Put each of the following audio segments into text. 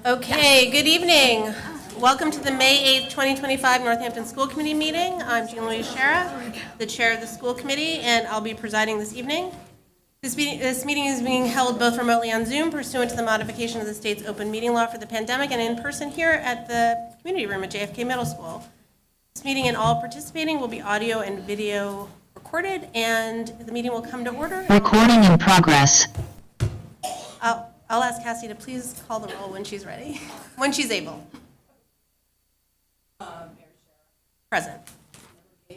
Okay, good evening. Welcome to the May 8th, 2025 Northampton School Committee meeting. I'm Jean Louise Shara, the chair of the school committee, and I'll be presiding this evening. This meeting is being held both remotely on Zoom pursuant to the modification of the state's open meeting law for the pandemic and in person here at the community room at JFK Middle School. This meeting and all participating will be audio and video recorded, and the meeting will come to order. Recording in progress. I'll ask Cassie to please call the roll when she's ready, when she's able. Present. I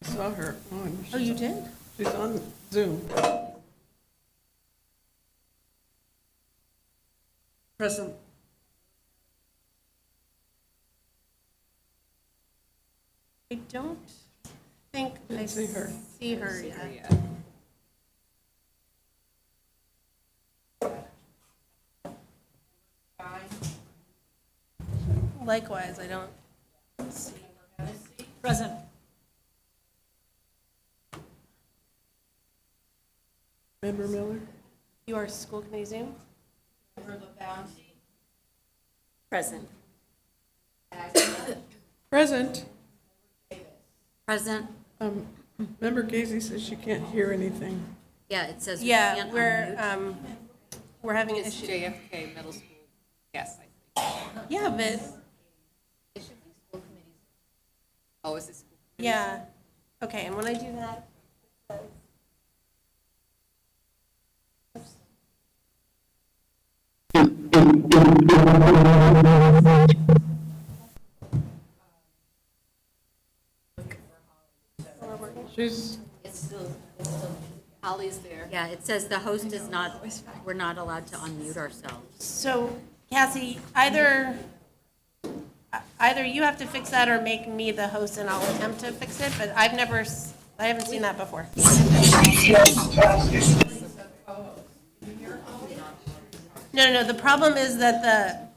saw her on. Oh, you did? She's on Zoom. Present. I don't think I see her. see her yet. Likewise, I don't see. Present. Member Miller? You are school committee Zoom? Present. Present. Present. Member Gazy says she can't hear anything. Yeah, it says. Yeah, can't we're having an It's issue. JFK Middle School. Yes, I think. Yeah, but, It should be school committees. Oh, is it school? yeah. Okay, and when I do that, She's, It's still, Holly's there. Yeah, it says the host is not, we're not allowed to unmute ourselves. so Cassie, either you have to fix that or make me the host and I'll attempt to fix it, but I haven't seen that before. No, the problem is that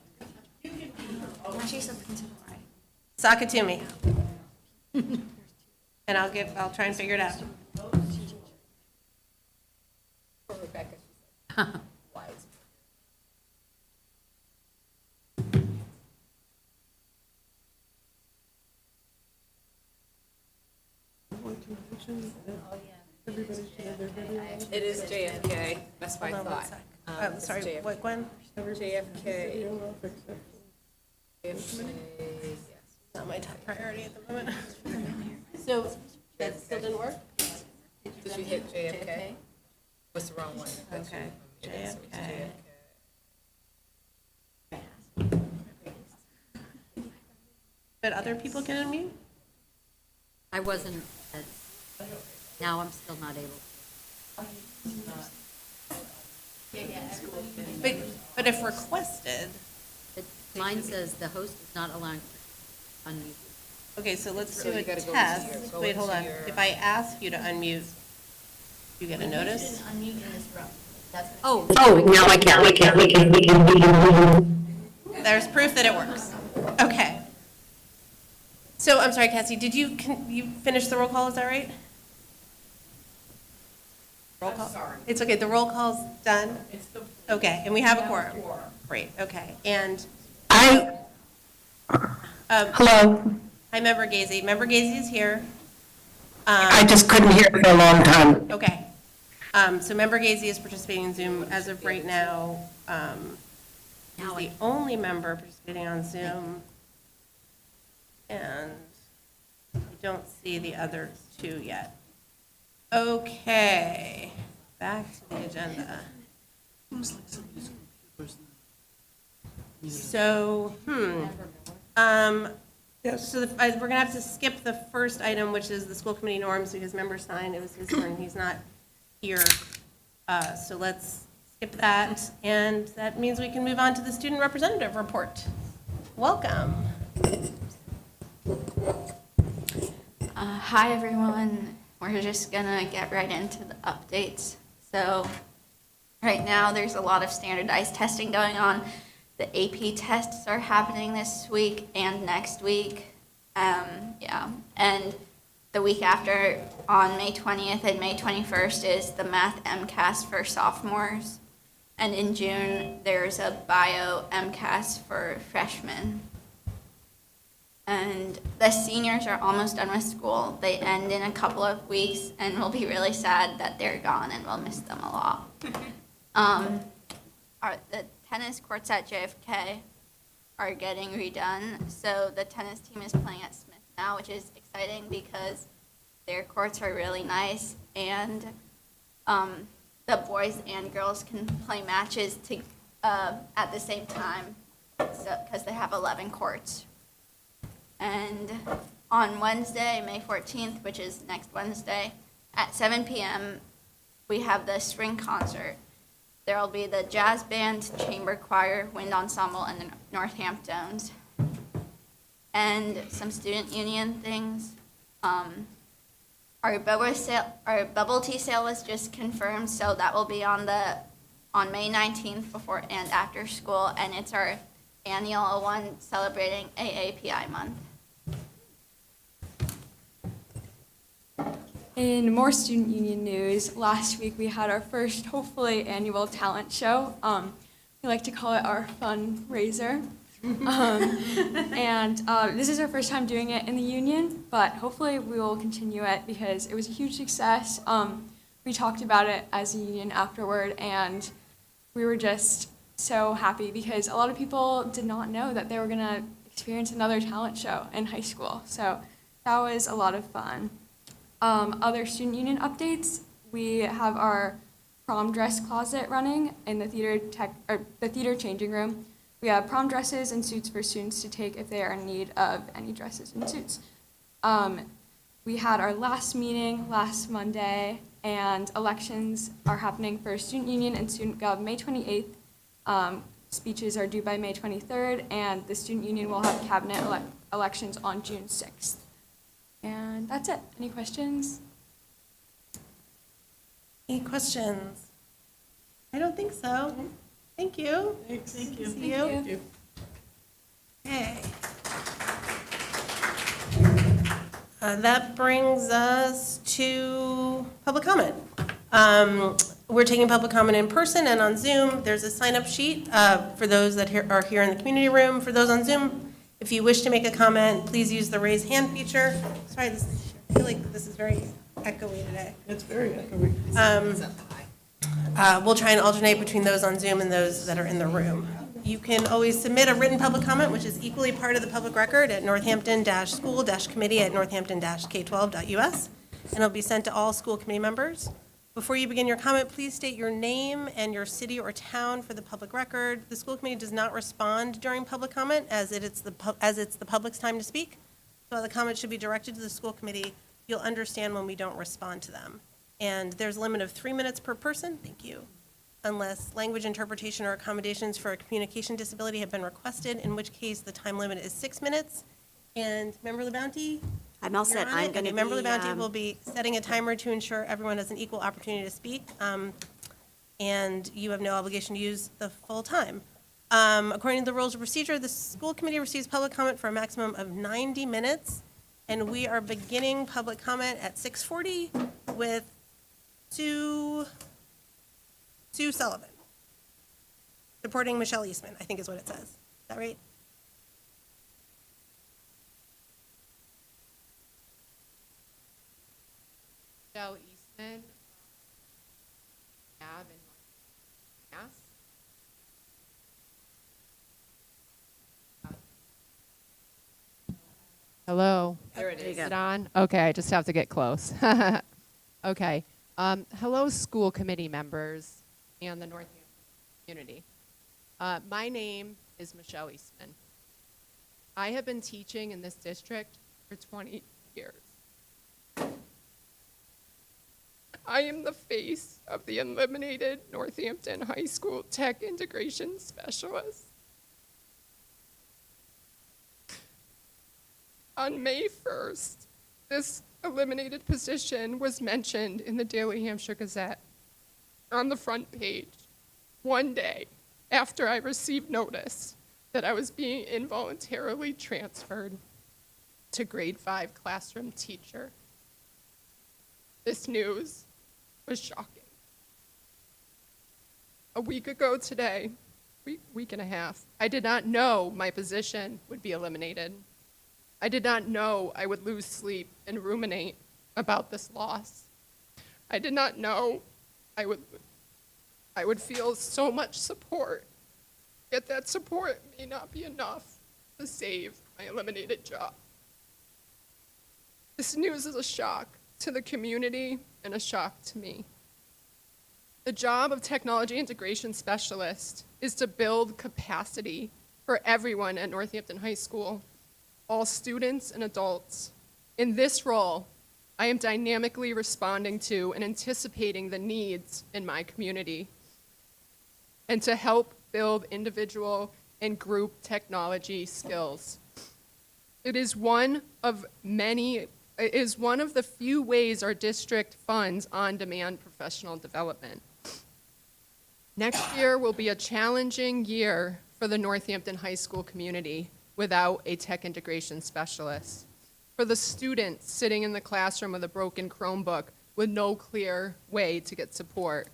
sock it to me. And I'll try and figure it out. For Rebecca, she said, wise. everybody should have their video. It is JFK, that's what I Hold on one thought. sec. It's Sorry, JFK. what, Gwen? JFK, Video, I'll fix it. JFK, yes. Not my top priority at the moment. So, that still didn't work? Did you hit JFK? What's the wrong one? That's Okay, you. It is, so it's JFK. But other people can unmute? I wasn't, now I'm still not able. But if requested, Mine says the host is not allowed to unmute. okay, so let's So do a you gotta go into test. go Wait, hold into on. your- If I ask you to unmute, you get a notice? Oh, Now I can. There's proof that it works. Okay. So, I'm sorry, Cassie, did you finish the roll call, is that right? Roll call? Sorry. It's okay, the roll call's done? Okay, and we have a quorum? Great, okay. And, Hello. hi, Member Gazy. Member Gazy is here. I just couldn't hear for a long time. Okay. So Member Gazy is participating in Zoom as of right now. He's the only member participating on Zoom. And I don't see the other two yet. Okay, back to the agenda. So, Yes, so we're gonna have to skip the first item, which is the school committee norms, because member Stein, it was his turn, he's not here. So let's skip that, and that means we can move on to the student representative report. Welcome. Hi, everyone. We're just gonna get right into the updates. So right now, there's a lot of standardized testing going on. The AP tests are happening this week and next week. And the week after, on May 20th and May 21st, is the Math MCAS for sophomores. And in June, there's a bio MCAS for freshmen. And the seniors are almost done with school. They end in a couple of weeks, and we'll be really sad that they're gone, and we'll miss them a lot. The tennis courts at JFK are getting redone, so the tennis team is playing at Smith now, which is exciting because their courts are really nice, and the boys and girls can play matches at the same time, because they have 11 courts. And on Wednesday, May 14th, which is next Wednesday, at 7 p.m., we have the spring concert. There will be the jazz band, chamber choir, wind ensemble, and the Northamptons, and some student union things. Our bubble tea sale was just confirmed, so that will be on May 19th before and after school, and it's our annual one celebrating AAPI month. In more student union news, last week we had our first, hopefully, annual talent show. We like to call it our fundraiser. This is our first time doing it in the union, but hopefully we will continue it because it was a huge success. We talked about it as a union afterward, and we were just so happy because a lot of people did not know that they were going to experience another talent show in high school. So that was a lot of fun. Other student union updates, we have our prom dress closet running in the theater changing room. We have prom dresses and suits for students to take if they are in need of any dresses and suits. We had our last meeting last Monday, and elections are happening for student union and student gov May 28th. Speeches are due by May 23rd, and the student union will have cabinet elections on June 6th. And that's it. Any questions? Any questions? I don't think so. Thank you. Thanks. Thank you. See Thank you. Thank you. Okay. That brings us to public comment. We're taking public comment in person and on Zoom. There's a sign-up sheet for those that are here in the community room. For those on Zoom, if you wish to make a comment, please use the raise hand feature. Sorry, I feel like this is very echoey today. It's very echoey. We'll try and alternate between those on Zoom and those that are in the room. You can always submit a written public comment, which is equally part of the public record at northampton-school-committee@northampton-k12.us, and it'll be sent to all school committee members. Before you begin your comment, please state your name and your city or town for the public record. The school committee does not respond during public comment as it's the public's time to speak. So the comment should be directed to the school committee. You'll understand when we don't respond to them. And there's a limit of 3 minutes per person. Thank you. Unless language interpretation or accommodations for a communication disability have been requested, in which case the time limit is 6 minutes. And Member LaBounty? I'm all set. I'm going to be... Member LaBounty will be setting a timer to ensure everyone has an equal opportunity to speak, and you have no obligation to use the full time. According to the rules of procedure, the school committee receives public comment for a maximum of 90 minutes, and we are beginning public comment at 6:40 with Sue Sullivan, supporting Michelle Eastman, I think is what it says. Is that right? Michelle Eastman, Nav in Mass. Hello. There it Is is. it on? Okay, I just have to get close. Okay. Hello, school committee members and the Northampton community. My name is Michelle Eastman. I have been teaching in this district for 20 years. I am the face of the eliminated Northampton High School Tech Integration Specialist. On May 1st, this eliminated position was mentioned in the Daily Hampshire Gazette on the front page, one day after I received notice that I was being involuntarily transferred to grade 5 classroom teacher. This news was shocking. a week ago today, week and a half, I did not know my position would be eliminated. I did not know I would lose sleep and ruminate about this loss. I did not know I would feel so much support, yet that support may not be enough to save my eliminated job. This news is a shock to the community and a shock to me. The job of technology integration specialist is to build capacity for everyone at Northampton High School, all students and adults. In this role, I am dynamically responding to and anticipating the needs in my community, and to help build individual and group technology skills. It is one of the few ways our district funds on-demand professional development. Next year will be a challenging year for the Northampton High School community without a tech integration specialist. For the students sitting in the classroom with a broken Chromebook with no clear way to get support.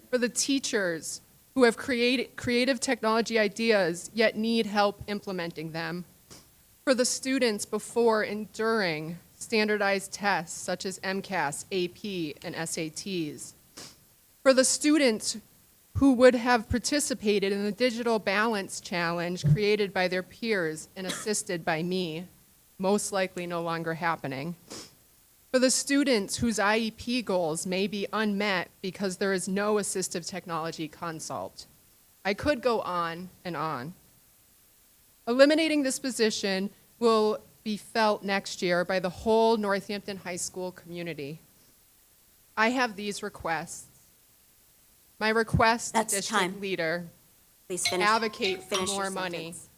For the teachers who have creative technology ideas yet need help implementing them. For the students before and during standardized tests such as MCAS, AP, and SATs. For the students who would have participated in the digital balance challenge created by their peers and assisted by me, most likely no longer happening. For the students whose IEP goals may be unmet because there is no assistive technology consult. I could go on and on. Eliminating this position will be felt next year by the whole Northampton High School community. I have these requests. My request to That's district time. leader, Please finish. advocate for Finish your more money. sentence.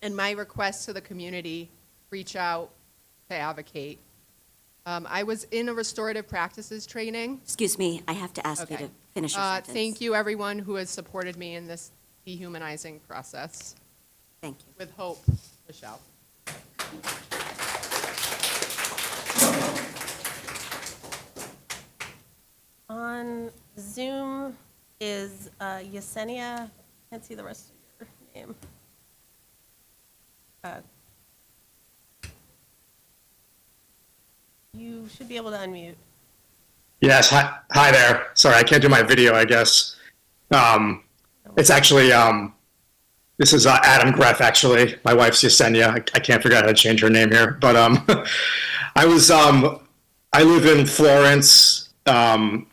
And my request to the community, reach out to advocate. I was in a restorative practices training. Excuse me, I have to ask you Okay. to finish your sentence. Thank you, everyone who has supported me in this dehumanizing process. Thank you. With hope, Michelle. On Zoom is Yesenia, can't see the rest of your name. You should be able to unmute. Yes, hi there. Sorry, I can't do my video, I guess. It's actually, this is Adam Greff, actually. My wife's Yesenia. I can't figure out how to change her name here. But I live in Florence. There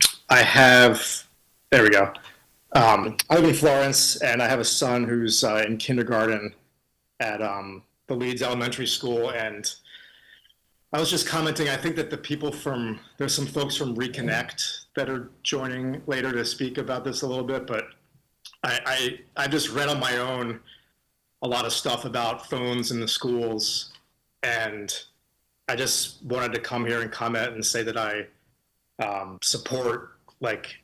we go. I live in Florence, and I have a son who's in kindergarten at the Leeds Elementary School, and I was just commenting, I think that there's some folks from Reconnect that are joining later to speak about this a little bit, but I just read on my own a lot of stuff about phones in the schools, and I just wanted to come here and comment and say that I support like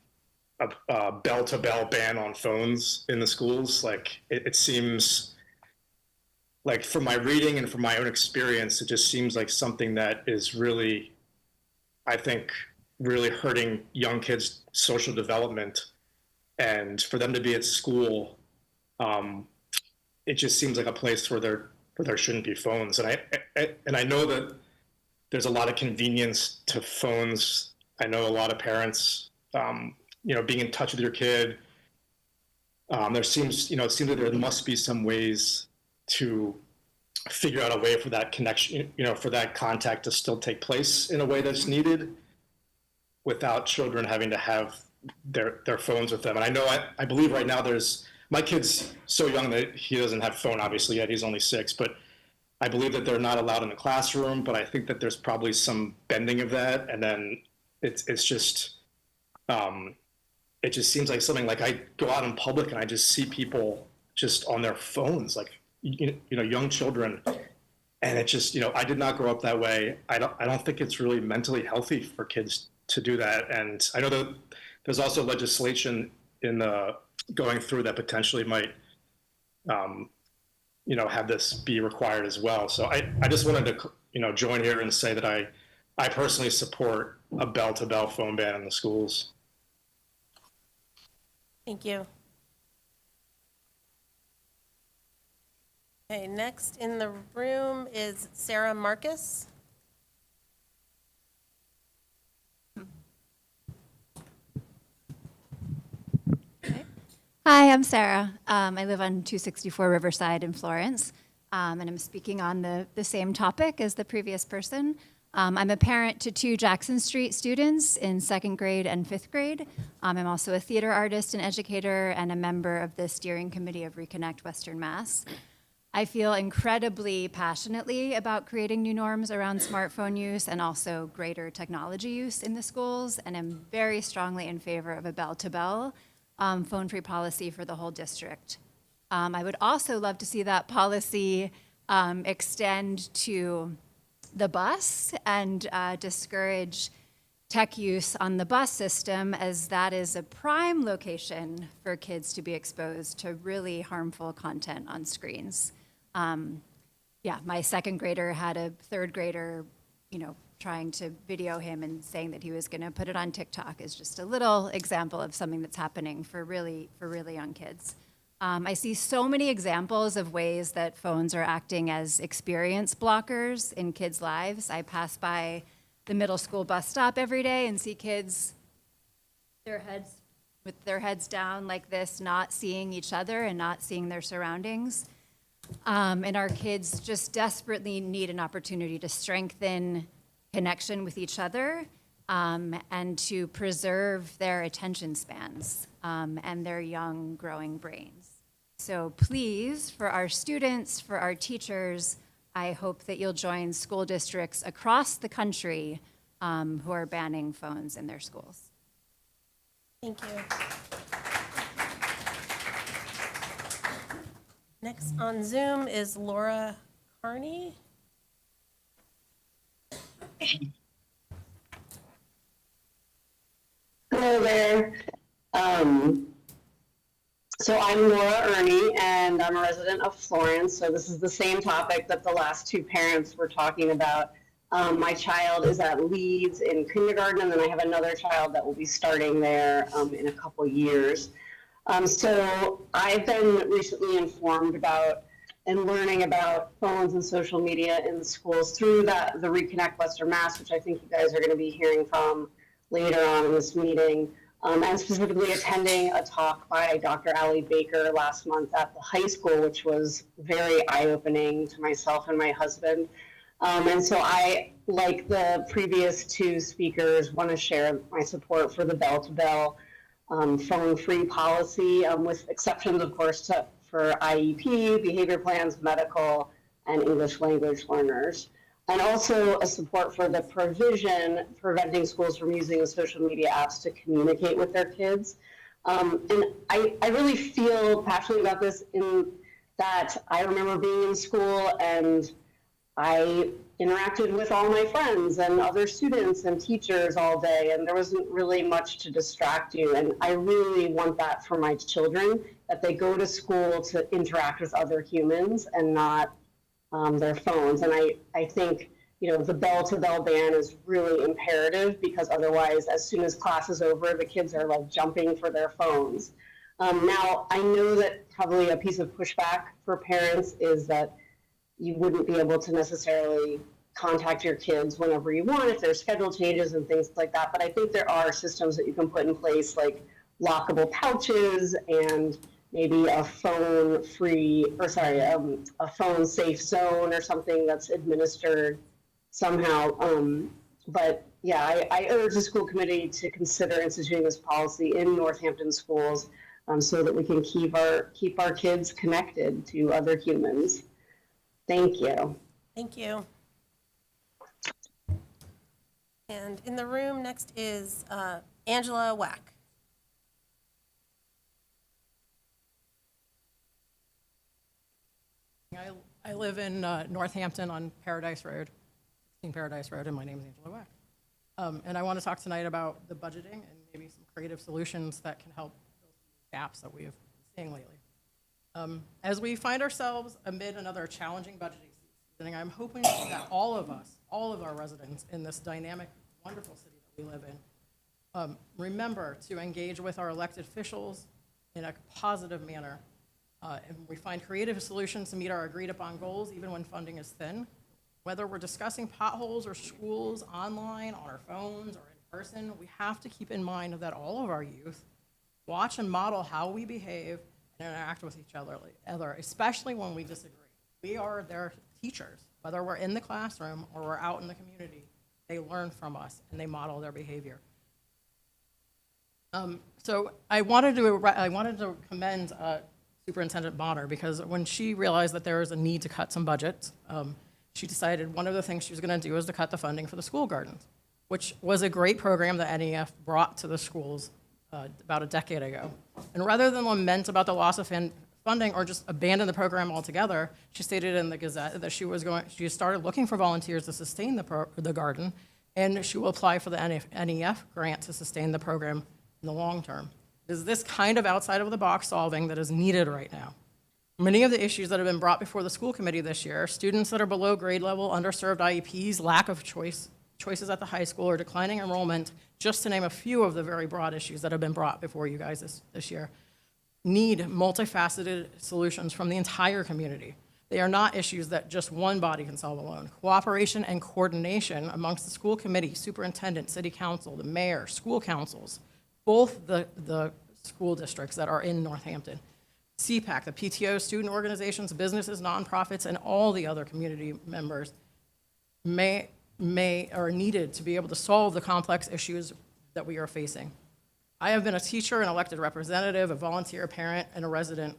a bell-to-bell ban on phones in the schools. Like it seems like, from my reading and from my own experience, it just seems like something that is really, I think, really hurting young kids' social development. And for them to be at school, it just seems like a place where there shouldn't be phones. And I know that there's a lot of convenience to phones. I know a lot of parents, being in touch with your kid. It seems that there must be some ways to figure out a way for that connection, for that contact to still take place in a way that's needed without children having to have their phones with them. And I know, I believe right now my kid's so young that he doesn't have a phone obviously yet, he's only 6, but I believe that they're not allowed in the classroom, but I think that there's probably some bending of that. And then it's just, it just seems like something, like I go out in public and I just see people just on their phones, like, young children. And it just, I did not grow up that way. I don't think it's really mentally healthy for kids to do that. And I know that there's also legislation going through that potentially might, have this be required as well. So I just wanted to, join here and say that I personally support a bell-to-bell phone ban in the schools. Thank you. Okay, next in the room is Sarah Marcus. Hi, I'm Sarah. I live on 264 Riverside in Florence, and I'm speaking on the same topic as the previous person. I'm a parent to 2 Jackson Street students in 2nd grade and 5th grade. I'm also a theater artist and educator and a member of the steering committee of Reconnect Western Mass. I feel incredibly passionately about creating new norms around smartphone use and also greater technology use in the schools, and am very strongly in favor of a bell-to-bell phone-free policy for the whole district. I would also love to see that policy extend to the bus and discourage tech use on the bus system, as that is a prime location for kids to be exposed to really harmful content on screens. Yeah, my 2nd grader had a 3rd grader, trying to video him and saying that he was going to put it on TikTok, is just a little example of something that's happening for really young kids. I see so many examples of ways that phones are acting as experience blockers in kids' lives. I pass by the middle school bus stop every day and see kids with their heads down like this, not seeing each other and not seeing their surroundings. And our kids just desperately need an opportunity to strengthen connection with each other and to preserve their attention spans and their young growing brains. So please, for our students, for our teachers, I hope that you'll join school districts across the country who are banning phones in their schools. Thank you. Next on Zoom is Laura Carney. Hello there. So I'm Laura Ernie, and I'm a resident of Florence. So this is the same topic that the last 2 parents were talking about. My child is at Leeds in kindergarten, and then I have another child that will be starting there in a couple years. So I've been recently informed about and learning about phones and social media in the schools through the Reconnect Western Mass, which I think you guys are going to be hearing from later on in this meeting, and specifically attending a talk by Dr. Ali Baker last month at the high school, which was very eye-opening to myself and my husband. And so I, like the previous 2 speakers, want to share my support for the bell-to-bell phone-free policy, with exceptions, of course, for IEP, behavior plans, medical, and English language learners. And also a support for the provision preventing schools from using the social media apps to communicate with their kids. And I really feel passionately about this in that I remember being in school and I interacted with all my friends and other students and teachers all day, and there wasn't really much to distract you. And I really want that for my children, that they go to school to interact with other humans and not their phones. And I think, the bell-to-bell ban is really imperative, because otherwise, as soon as class is over, the kids are like jumping for their phones. Now, I know that probably a piece of pushback for parents is that you wouldn't be able to necessarily contact your kids whenever you want if there's schedule changes and things like that. But I think there are systems that you can put in place, like lockable pouches and maybe a phone safe zone or something that's administered somehow. But yeah, I urge the school committee to consider instituting this policy in Northampton schools so that we can keep our kids connected to other humans. Thank you. Thank you. And in the room next is Angela Wack. I live in Northampton on Paradise Road, 16 Paradise Road, and my name is Angela Wack. And I want to talk tonight about the budgeting and maybe some creative solutions that can help fill some gaps that we have been seeing lately. As we find ourselves amid another challenging budgeting season, I'm hoping that all of our residents in this dynamic, wonderful city that we live in, remember to engage with our elected officials in a positive manner And we find creative solutions to meet our agreed upon goals, even when funding is thin. Whether we're discussing potholes or schools online, on our phones, or in person, we have to keep in mind that all of our youth watch and model how we behave and interact with each other, especially when we disagree. We are their teachers. Whether we're in the classroom or we're out in the community, they learn from us and they model their behavior. So I wanted to commend Superintendent Bonner, because when she realized that there was a need to cut some budgets, she decided one of the things she was going to do was to cut the funding for the school gardens, which was a great program that NEF brought to the schools about a decade ago. And rather than lament about the loss of funding or just abandon the program altogether, she stated in the Gazette that she started looking for volunteers to sustain the garden, and she will apply for the NEF grant to sustain the program in the long term. It is this kind of outside of the box solving that is needed right now. Many of the issues that have been brought before the school committee this year, students that are below grade level, underserved IEPs, lack of choices at the high school, or declining enrollment, just to name a few of the very broad issues that have been brought before you guys this year, need multifaceted solutions from the entire community. They are not issues that just one body can solve alone. Cooperation and coordination amongst the school committee, superintendent, city council, the mayor, school councils, both the school districts that are in Northampton, CPAC, the PTO, student organizations, businesses, nonprofits, and all the other community members are needed to be able to solve the complex issues that we are facing. I have been a teacher, an elected representative, a volunteer, a parent, and a resident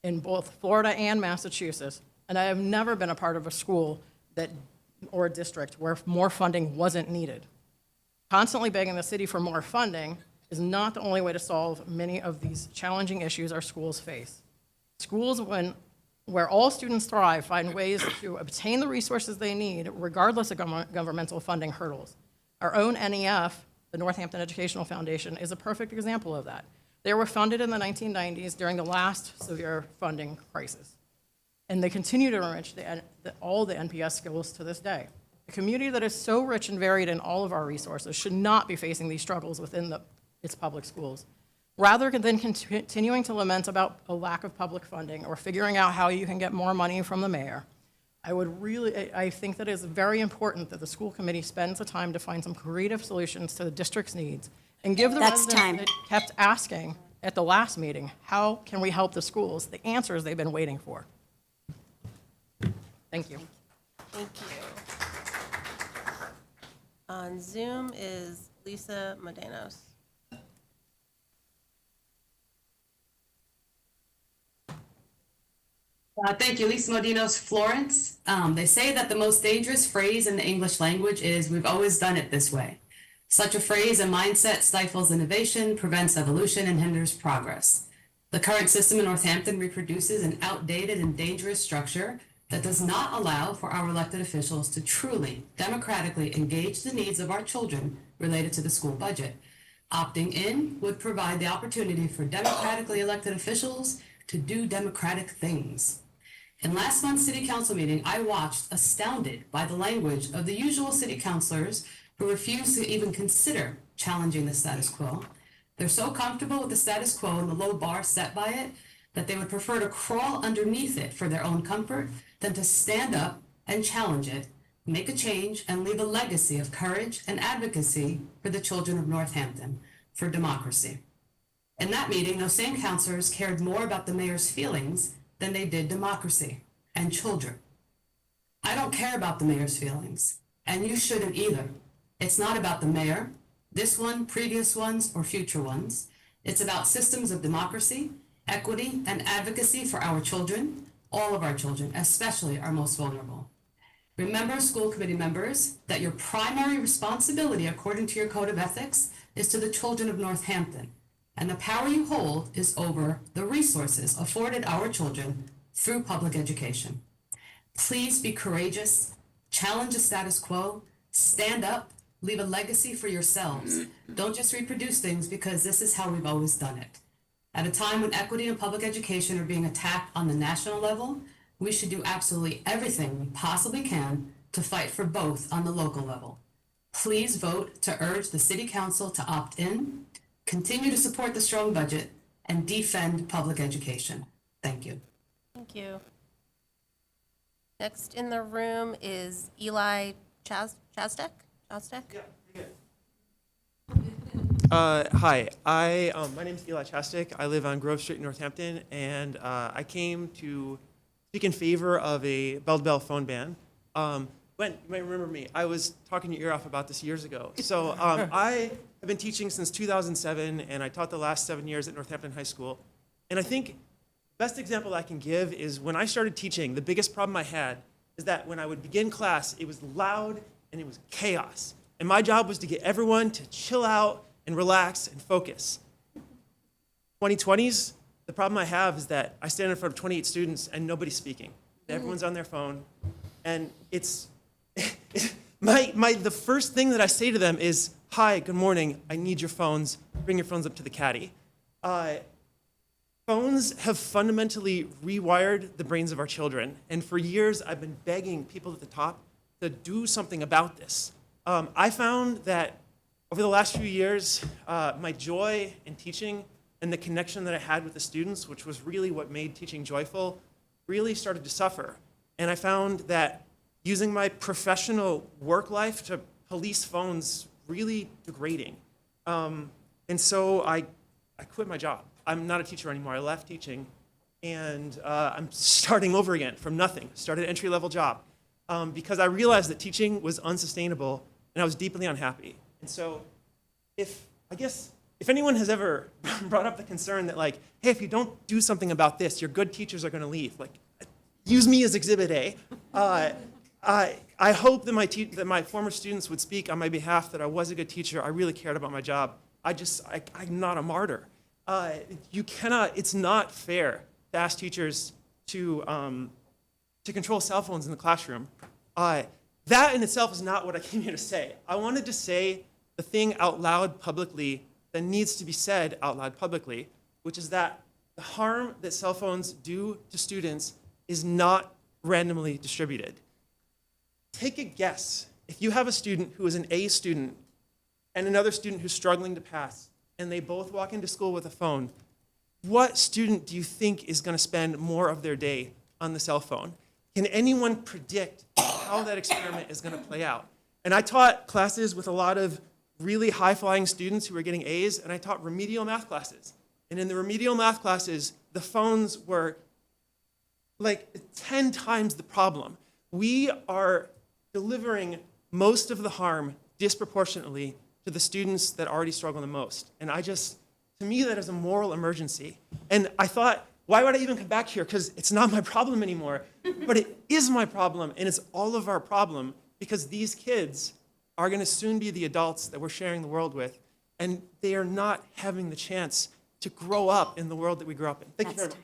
in both Florida and Massachusetts, and I have never been a part of a school or a district where more funding wasn't needed. Constantly begging the city for more funding is not the only way to solve many of these challenging issues our schools face. Schools, where all students thrive, find ways to obtain the resources they need, regardless of governmental funding hurdles. Our own NEF, the Northampton Educational Foundation, is a perfect example of that. They were funded in the 1990s during the last severe funding crisis, and they continue to enrich all the NPS skills to this day. A community that is so rich and varied in all of our resources should not be facing these struggles within its public schools. Rather than continuing to lament about a lack of public funding or figuring out how you can get more money from the mayor, I think that it is very important that the school committee spends the time to find some creative solutions to the district's needs and give the residents that kept asking at the last meeting, how can we help the schools, the answers they've been waiting for. Thank you. Thank you. On Zoom is Lisa Modanos. Thank you, Lisa Modinos, Florence. They say that the most dangerous phrase in the English language is, "We've always done it this way." Such a phrase and mindset stifles innovation, prevents evolution, and hinders progress. The current system in Northampton reproduces an outdated and dangerous structure that does not allow for our elected officials to truly, democratically engage the needs of our children related to the school budget. Opting in would provide the opportunity for democratically elected officials to do democratic things. In last month's city council meeting, I watched, astounded by the language of the usual city councilors who refuse to even consider challenging the status quo. They're so comfortable with the status quo and the low bar set by it that they would prefer to crawl underneath it for their own comfort than to stand up and challenge it, make a change, and leave a legacy of courage and advocacy for the children of Northampton, for democracy. In that meeting, those same councilors cared more about the mayor's feelings than they did democracy and children. I don't care about the mayor's feelings, and you shouldn't either. It's not about the mayor, this one, previous ones, or future ones. It's about systems of democracy, equity, and advocacy for our children, all of our children, especially our most vulnerable. Remember, school committee members, that your primary responsibility, according to your code of ethics, is to the children of Northampton, and the power you hold is over the resources afforded our children through public education. Please be courageous, challenge the status quo, stand up, leave a legacy for yourselves. Don't just reproduce things because this is how we've always done it. At a time when equity and public education are being attacked on the national level, we should do absolutely everything we possibly can to fight for both on the local level. Please vote to urge the City Council to opt in, continue to support the strong budget, and defend public education. Thank you. Thank you. Next in the room is Eli Chastek? Hi, my name is Eli Chastik. I live on Grove Street in Northampton, and I came to speak in favor of a bell-to-bell phone ban. Gwen, you might remember me. I was talking your ear off about this years ago. So I have been teaching since 2007, and I taught the last 7 years at Northampton High School. And I think the best example I can give is when I started teaching, the biggest problem I had is that when I would begin class, it was loud and it was chaos. And my job was to get everyone to chill out and relax and focus. 2020s, the problem I have is that I stand in front of 28 students and nobody's speaking. Everyone's on their phone. And it's, the first thing that I say to them is, hi, good morning, I need your phones, bring your phones up to the caddy. Phones have fundamentally rewired the brains of our children. And for years, I've been begging people at the top to do something about this. I found that over the last few years, my joy in teaching and the connection that I had with the students, which was really what made teaching joyful, really started to suffer. And I found that using my professional work life to police phones really degrading. And so I quit my job. I'm not a teacher anymore. I left teaching, and I'm starting over again from nothing. Started an entry-level job because I realized that teaching was unsustainable, and I was deeply unhappy. And so if anyone has ever brought up the concern that, like, hey, if you don't do something about this, your good teachers are going to leave, like, use me as Exhibit A. I hope that my former students would speak on my behalf, that I was a good teacher. I really cared about my job. I'm not a martyr. It's not fair to ask teachers to control cell phones in the classroom. That in itself is not what I came here to say. I wanted to say the thing out loud publicly that needs to be said out loud publicly, which is that the harm that cell phones do to students is not randomly distributed. Take a guess. If you have a student who is an A student and another student who's struggling to pass, and they both walk into school with a phone, what student do you think is going to spend more of their day on the cell phone? Can anyone predict how that experiment is going to play out? And I taught classes with a lot of really high-flying students who were getting A's, and I taught remedial math classes. And in the remedial math classes, the phones were like 10 times the problem. We are delivering most of the harm disproportionately to the students that already struggle the most. And to me, that is a moral emergency. And I thought, why would I even come back here? Because it's not my problem anymore. But it is my problem, and it's all of our problem, because these kids are going to soon be the adults that we're sharing the world with, and they are not having the chance to grow up in the world that we grew up in. Thank you very much.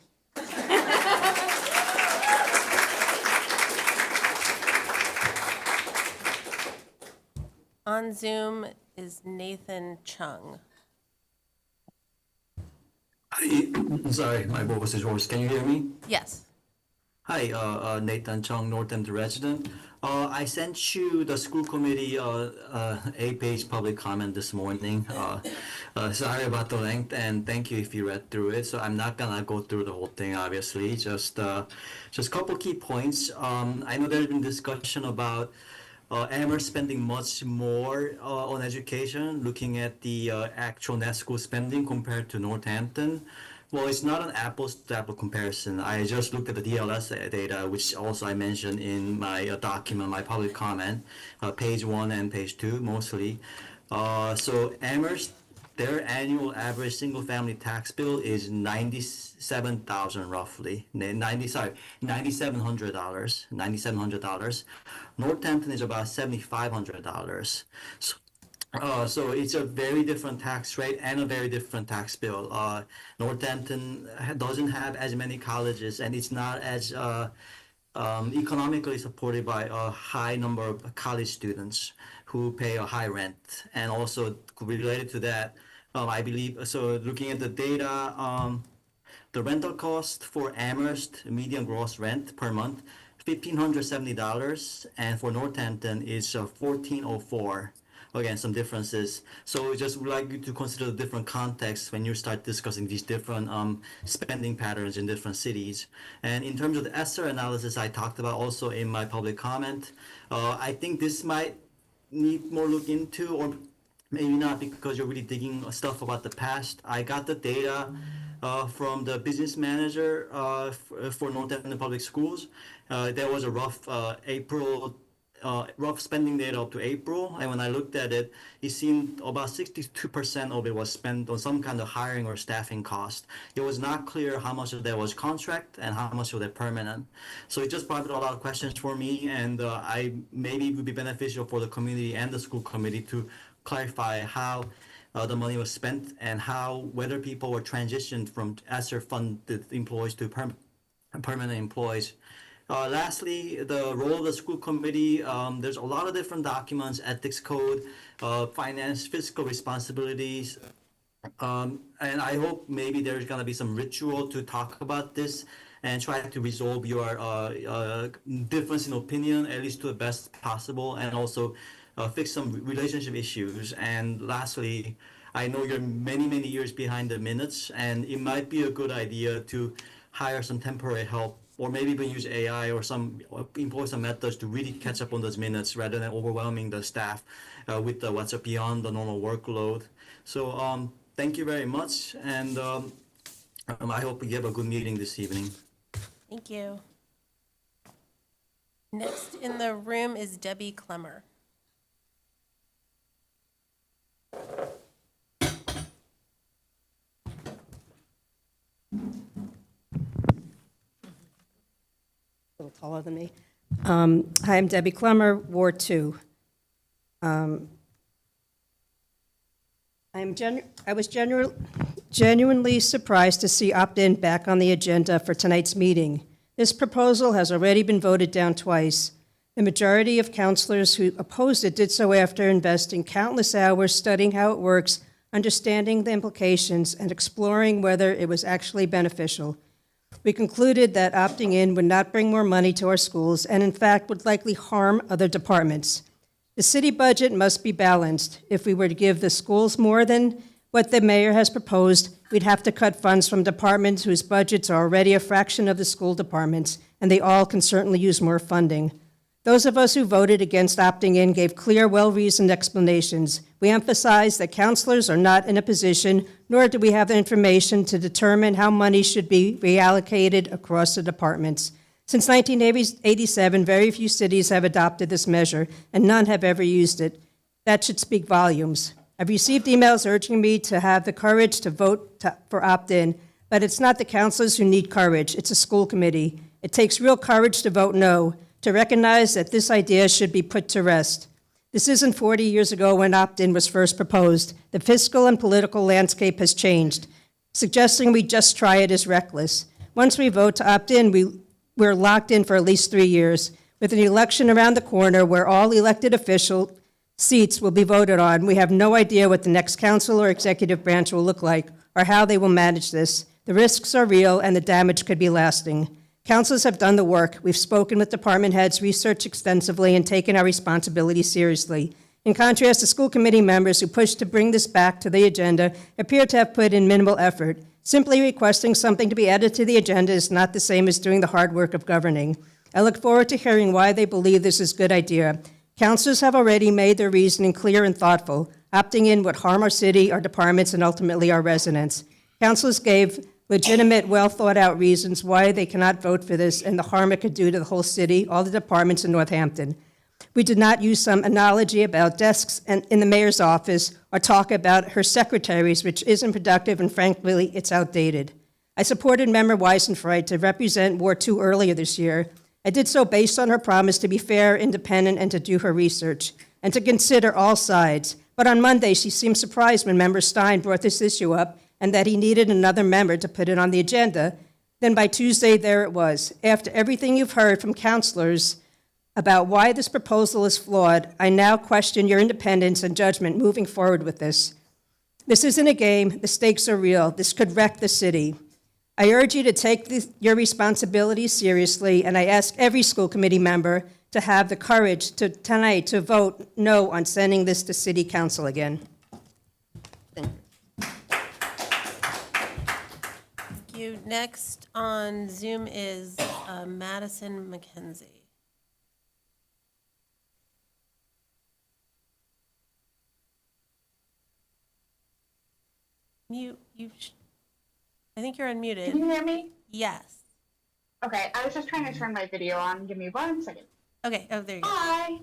On Zoom is Nathan Chung. Hi, sorry, my voice is hoarse. Can you hear me? Yes. Hi, Nathan Chung, Northampton resident. I sent you the school committee 8-page public comment this morning. Sorry about the length, and thank you if you read through it. So I'm not gonna go through the whole thing, obviously. Just a couple key points. I know there's been discussion about Amherst spending much more on education, looking at the actual net school spending compared to Northampton. Well, it's not an apples-to-apples comparison. I just looked at the DLS data, which also I mentioned in my document, my public comment, page 1 and page 2 mostly. So Amherst, their annual average single-family tax bill is $97,000 roughly. $9,700. Northampton is about $7,500. So it's a very different tax rate and a very different tax bill. Northampton doesn't have as many colleges, and it's not as economically supported by a high number of college students who pay a high rent. And also related to that, I believe, so looking at the data, the rental cost for Amherst, median gross rent per month, $1,570, and for Northampton is $1,404. again, some differences. So we just would like you to consider the different contexts when you start discussing these different spending patterns in different cities. And in terms of the ESSER analysis I talked about also in my public comment, I think this might need more look into, or maybe not, because you're really digging stuff about the past. I got the data from the business manager for Northampton Public Schools. There was a rough rough spending data up to April, and when I looked at it, it seemed about 62% of it was spent on some kind of hiring or staffing cost. It was not clear how much of that was contract and how much of that permanent. So it just brought up a lot of questions for me, and I maybe it would be beneficial for the community and the school committee to clarify how the money was spent and whether people were transitioned from ESSER funded employees to permanent employees. Lastly, the role of the school committee, there's a lot of different documents, ethics code, finance, fiscal responsibilities, and I hope maybe there's going to be some ritual to talk about this and try to resolve your difference in opinion, at least to the best possible, and also fix some relationship issues. And lastly, I know you're many, many years behind the minutes, and it might be a good idea to hire some temporary help, or maybe even use AI or employ some methods to really catch up on those minutes rather than overwhelming the staff with what's beyond the normal workload. So thank you very much, and I hope we have a good meeting this evening. Thank you. Next in the room is Debbie Clemmer. A little taller than me. Hi, I'm Debbie Clemmer, Ward 2. I was genuinely surprised to see opt-in back on the agenda for tonight's meeting. This proposal has already been voted down twice. The majority of counselors who opposed it did so after investing countless hours studying how it works, understanding the implications, and exploring whether it was actually beneficial. We concluded that opting in would not bring more money to our schools and, in fact, would likely harm other departments. The city budget must be balanced. If we were to give the schools more than what the mayor has proposed, we'd have to cut funds from departments whose budgets are already a fraction of the school departments, and they all can certainly use more funding. Those of us who voted against opting in gave clear, well-reasoned explanations. We emphasized that counselors are not in a position, nor do we have the information to determine how money should be reallocated across the departments. Since 1987, very few cities have adopted this measure, and none have ever used it. That should speak volumes. I've received emails urging me to have the courage to vote for opt-in, but it's not the counselors who need courage, it's a school committee. It takes real courage to vote no, to recognize that this idea should be put to rest. This isn't 40 years ago when opt-in was first proposed. The fiscal and political landscape has changed. Suggesting we just try it is reckless. Once we vote to opt in, we're locked in for at least 3 years. With an election around the corner where all elected official seats will be voted on, we have no idea what the next council or executive branch will look like or how they will manage this. The risks are real and the damage could be lasting. Councils have done the work. We've spoken with department heads, researched extensively, and taken our responsibility seriously. In contrast, the school committee members who pushed to bring this back to the agenda appear to have put in minimal effort. Simply requesting something to be added to the agenda is not the same as doing the hard work of governing. I look forward to hearing why they believe this is a good idea. Councilors have already made their reasoning clear and thoughtful. Opting in would harm our city, our departments, and ultimately our residents. Councilors gave legitimate, well-thought-out reasons why they cannot vote for this and the harm it could do to the whole city, all the departments in Northampton. We did not use some analogy about desks in the mayor's office or talk about her secretaries, which isn't productive and frankly, it's outdated. I supported Member Weisenfried to represent Ward 2 earlier this year. I did so based on her promise to be fair, independent, and to do her research, and to consider all sides. But on Monday, she seemed surprised when Member Stein brought this issue up and that he needed another member to put it on the agenda. Then by Tuesday, there it was. After everything you've heard from counselors about why this proposal is flawed, I now question your independence and judgment moving forward with this. This isn't a game. The stakes are real. This could wreck the city. I urge you to take your responsibilities seriously, and I ask every school committee member to have the courage to tonight to vote no on sending this to City Council again. Thank You. Next on Zoom is Madison McKenzie. I think you're unmuted. Can you hear me? Yes. Okay, I was just trying to turn my video on. Give me 1 second. Okay, oh, there you go. Hi.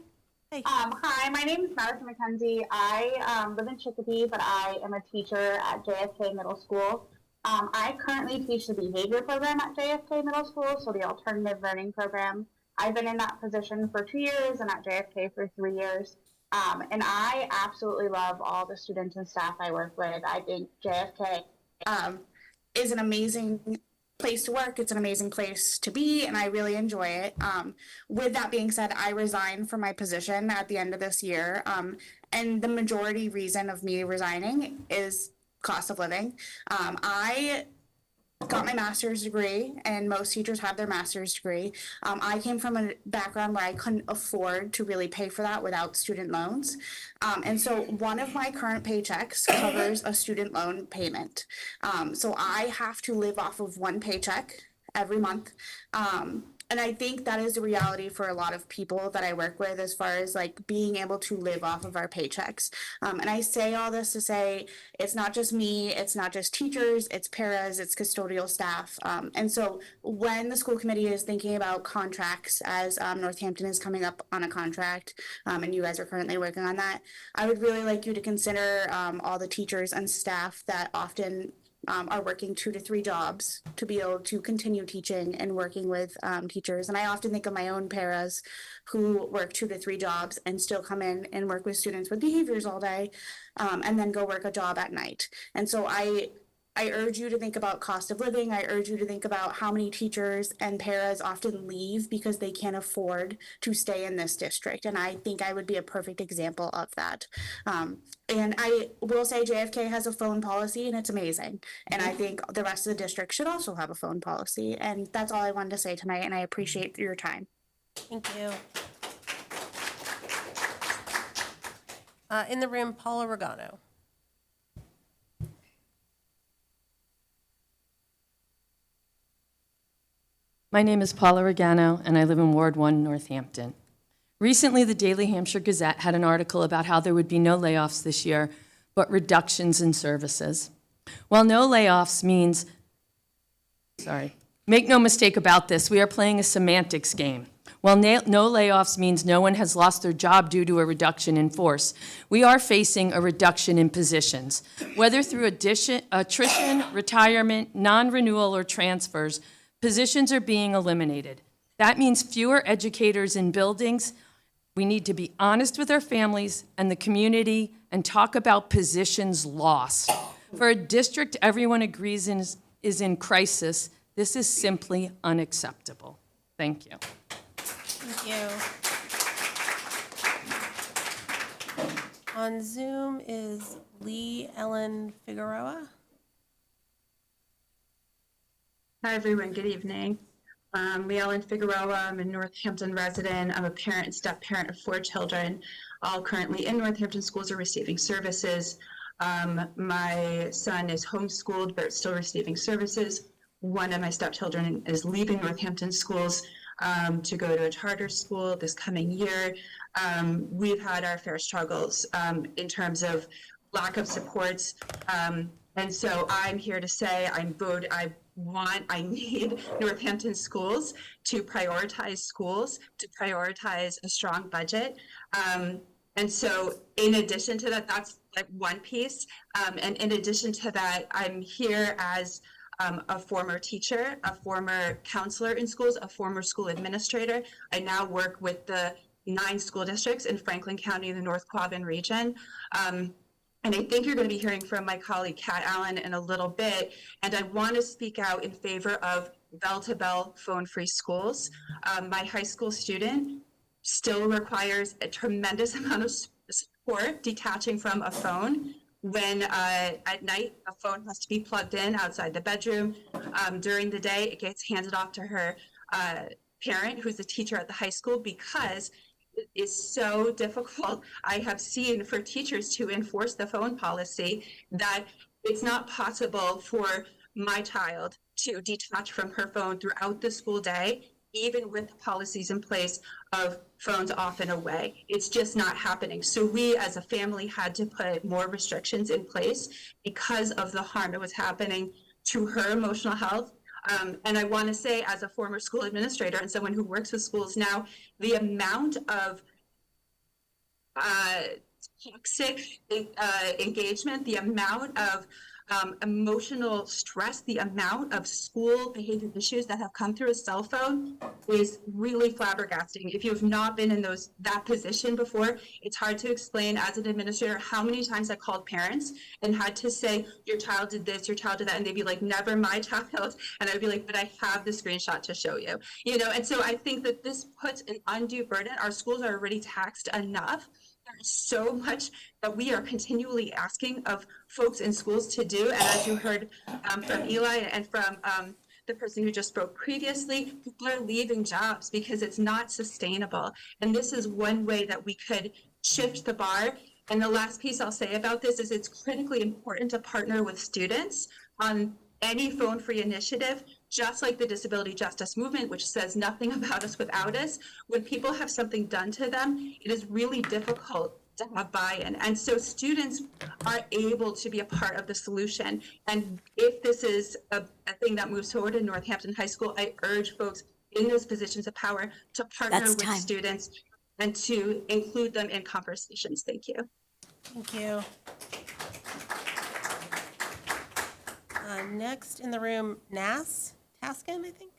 Hey. Hi, my name is Madison McKenzie. I live in Chicopee, but I am a teacher at JFK Middle School. I currently teach the behavior program at JFK Middle School, so the alternative learning program. I've been in that position for 2 years and at JFK for 3 years. And I absolutely love all the students and staff I work with. I think JFK is an amazing place to work. It's an amazing place to be, and I really enjoy it. With that being said, I resigned from my position at the end of this year. And the majority reason of me resigning is cost of living. I got my master's degree, and most teachers have their master's degree. I came from a background where I couldn't afford to really pay for that without student loans. And so one of my current paychecks covers a student loan payment. So I have to live off of one paycheck every month. And I think that is the reality for a lot of people that I work with as far as like being able to live off of our paychecks. And I say all this to say it's not just me, it's not just teachers, it's paras, it's custodial staff. And so when the school committee is thinking about contracts, as Northampton is coming up on a contract, and you guys are currently working on that, I would really like you to consider all the teachers and staff that often are working 2 to 3 jobs to be able to continue teaching and working with teachers. And I often think of my own paras who work 2 to 3 jobs and still come in and work with students with behaviors all day, and then go work a job at night. And so I urge you to think about cost of living. I urge you to think about how many teachers and paras often leave because they can't afford to stay in this district. And I think I would be a perfect example of that. And I will say JFK has a phone policy and it's amazing. And I think the rest of the district should also have a phone policy. And that's all I wanted to say tonight, and I appreciate your time. Thank you. In the room, Paula Regano. My name is Paula Regano, and I live in Ward 1, Northampton. Recently, the Daily Hampshire Gazette had an article about how there would be no layoffs this year, but reductions in services. While no layoffs means, make no mistake about this, we are playing a semantics game. While no layoffs means no one has lost their job due to a reduction in force, we are facing a reduction in positions. Whether through attrition, retirement, non-renewal, or transfers, positions are being eliminated. That means fewer educators in buildings. We need to be honest with our families and the community and talk about positions lost. For a district everyone agrees is in crisis, this is simply unacceptable. Thank you. Thank you. On Zoom is Lee Ellen Figueroa. Hi, everyone. Good evening. Lee Ellen Figueroa. I'm a Northampton resident. I'm a parent and step-parent of 4 children, all currently in Northampton schools or receiving services. My son is homeschooled, but still receiving services. One of my stepchildren is leaving Northampton schools to go to a charter school this coming year. We've had our fair struggles in terms of lack of supports. And so I'm here to say I need Northampton schools to prioritize schools, to prioritize a strong budget. And so in addition to that, that's like one piece. And in addition to that, I'm here as a former teacher, a former counselor in schools, a former school administrator. I now work with the 9 school districts in Franklin County, the North Quabbin region. And I think you're going to be hearing from my colleague, Kat Allen, in a little bit. And I want to speak out in favor of bell-to-bell phone-free schools. My high school student still requires a tremendous amount of support detaching from a phone. When at night, a phone has to be plugged in outside the bedroom. During the day, it gets handed off to her parent who's a teacher at the high school, because it is so difficult, I have seen, for teachers to enforce the phone policy, that it's not possible for my child to detach from her phone throughout the school day, even with the policies in place of phones off and away. It's just not happening. So we as a family had to put more restrictions in place because of the harm that was happening to her emotional health. And I want to say, as a former school administrator and someone who works with schools now, the amount of toxic engagement, the amount of emotional stress, the amount of school behavior issues that have come through a cell phone is really flabbergasting. If you have not been in that position before, it's hard to explain as an administrator how many times I called parents and had to say, your child did this, your child did that, and they'd be like, never my child. And I'd be like, but I have the screenshot to show you. And so I think that this puts an undue burden. Our schools are already taxed enough. There's so much that we are continually asking of folks in schools to do. And as you heard from Eli and from the person who just spoke previously, people are leaving jobs because it's not sustainable. And this is one way that we could shift the bar. And the last piece I'll say about this is it's critically important to partner with students on any phone-free initiative, just like the disability justice movement, which says nothing about us without us. When people have something done to them, it is really difficult to have buy-in. And so students are able to be a part of the solution. And if this is a thing that moves forward in Northampton High School, I urge folks in those positions of power to partner with students and to include them in conversations. Thank you. Thank you. Next in the room, Taskin, I think.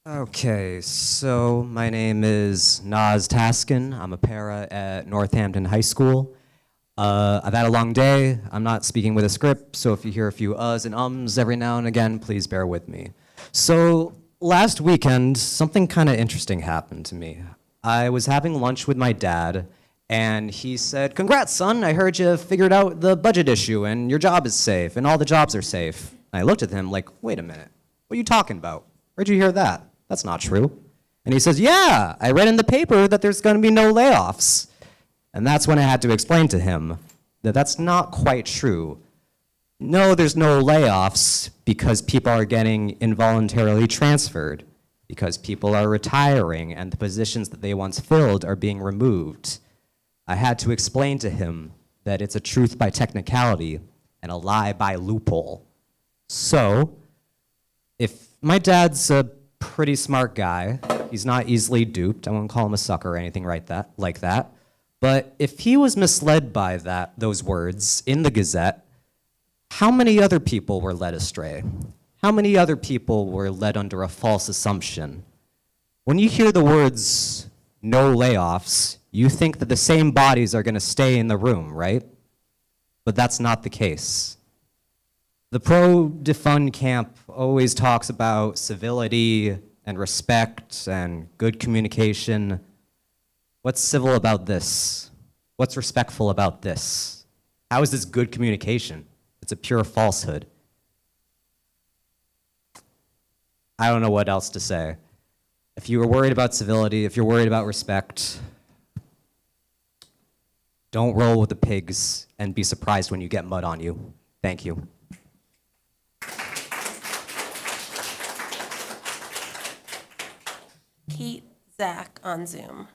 Okay, so my name is Naz Taskin. I'm a para at Northampton High School. I've had a long day. I'm not speaking with a script, so if you hear a few uhs and ums every now and again, please bear with me. So last weekend, something kind of interesting happened to me. I was having lunch with my dad, and he said, "Congrats, son, I heard you figured out the budget issue and your job is safe and all the jobs are safe." And I looked at him like, wait a minute, what are you talking about? Where'd you hear that? That's not true. And he says, "Yeah, I read in the paper that there's gonna be no layoffs." And that's when I had to explain to him that that's not quite true. No, there's no layoffs because people are getting involuntarily transferred, because people are retiring and the positions that they once filled are being removed. I had to explain to him that it's a truth by technicality and a lie by loophole. So, if my dad's a pretty smart guy, he's not easily duped, I won't call him a sucker or anything like that, but if he was misled by those words in the Gazette, how many other people were led astray? How many other people were led under a false assumption? When you hear the words, no layoffs, you think that the same bodies are gonna stay in the room, right? But that's not the case. The pro-defund camp always talks about civility and respect and good communication. What's civil about this? What's respectful about this? How is this good communication? It's a pure falsehood. I don't know what else to say. If you were worried about civility, if you're worried about respect, don't roll with the pigs and be surprised when you get mud on you. Thank you. Kate Zach on Zoom.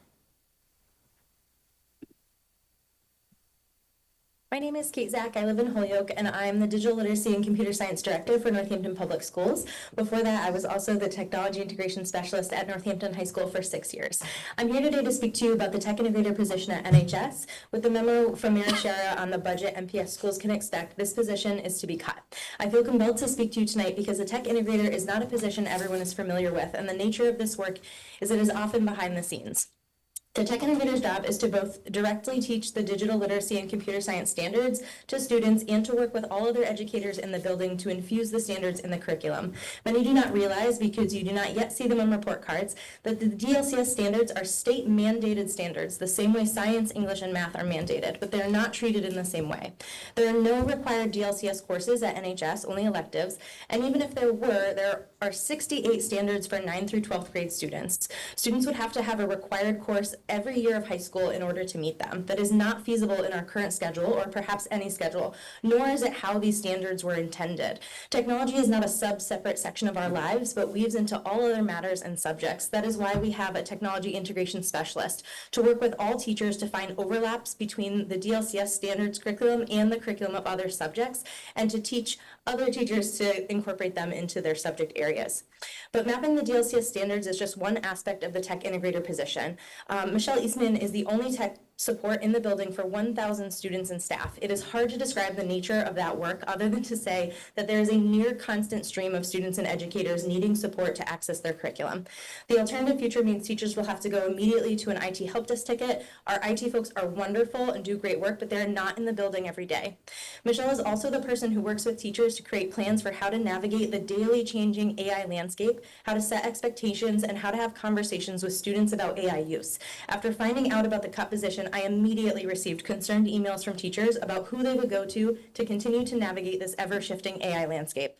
My name is Kate Zach. I live in Holyoke, and I'm the Digital Literacy and Computer Science Director for Northampton Public Schools. Before that, I was also the Technology Integration Specialist at Northampton High School for 6 years. I'm here today to speak to you about the Tech Integrator position at NHS. With the memo from Mary Shara on the budget MPS schools can expect, this position is to be cut. I feel compelled to speak to you tonight because the Tech Integrator is not a position everyone is familiar with, and the nature of this work is it is often behind the scenes. The tech integrator's job is to both directly teach the digital literacy and computer science standards to students and to work with all other educators in the building to infuse the standards in the curriculum. Many do not realize, because you do not yet see them on report cards, that the DLCS standards are state mandated standards, the same way science, English, and math are mandated, but they are not treated in the same way. There are no required DLCS courses at NHS, only electives, and even if there were, there are 68 standards for 9th through 12th grade students. Students would have to have a required course every year of high school in order to meet them. That is not feasible in our current schedule, or perhaps any schedule, nor is it how these standards were intended. Technology is not a sub-separate section of our lives, but weaves into all other matters and subjects. That is why we have a technology integration specialist to work with all teachers to find overlaps between the DLCS standards curriculum and the curriculum of other subjects, and to teach other teachers to incorporate them into their subject areas. But mapping the DLCS standards is just one aspect of the tech integrator position. Michelle Eastman is the only tech support in the building for 1,000 students and staff. It is hard to describe the nature of that work other than to say that there is a near constant stream of students and educators needing support to access their curriculum. The alternative future means teachers will have to go immediately to an IT help desk ticket. Our IT folks are wonderful and do great work, but they're not in the building every day. Michelle is also the person who works with teachers to create plans for how to navigate the daily changing AI landscape, how to set expectations, and how to have conversations with students about AI use. After finding out about the cut position, I immediately received concerned emails from teachers about who they would go to continue to navigate this ever-shifting AI landscape.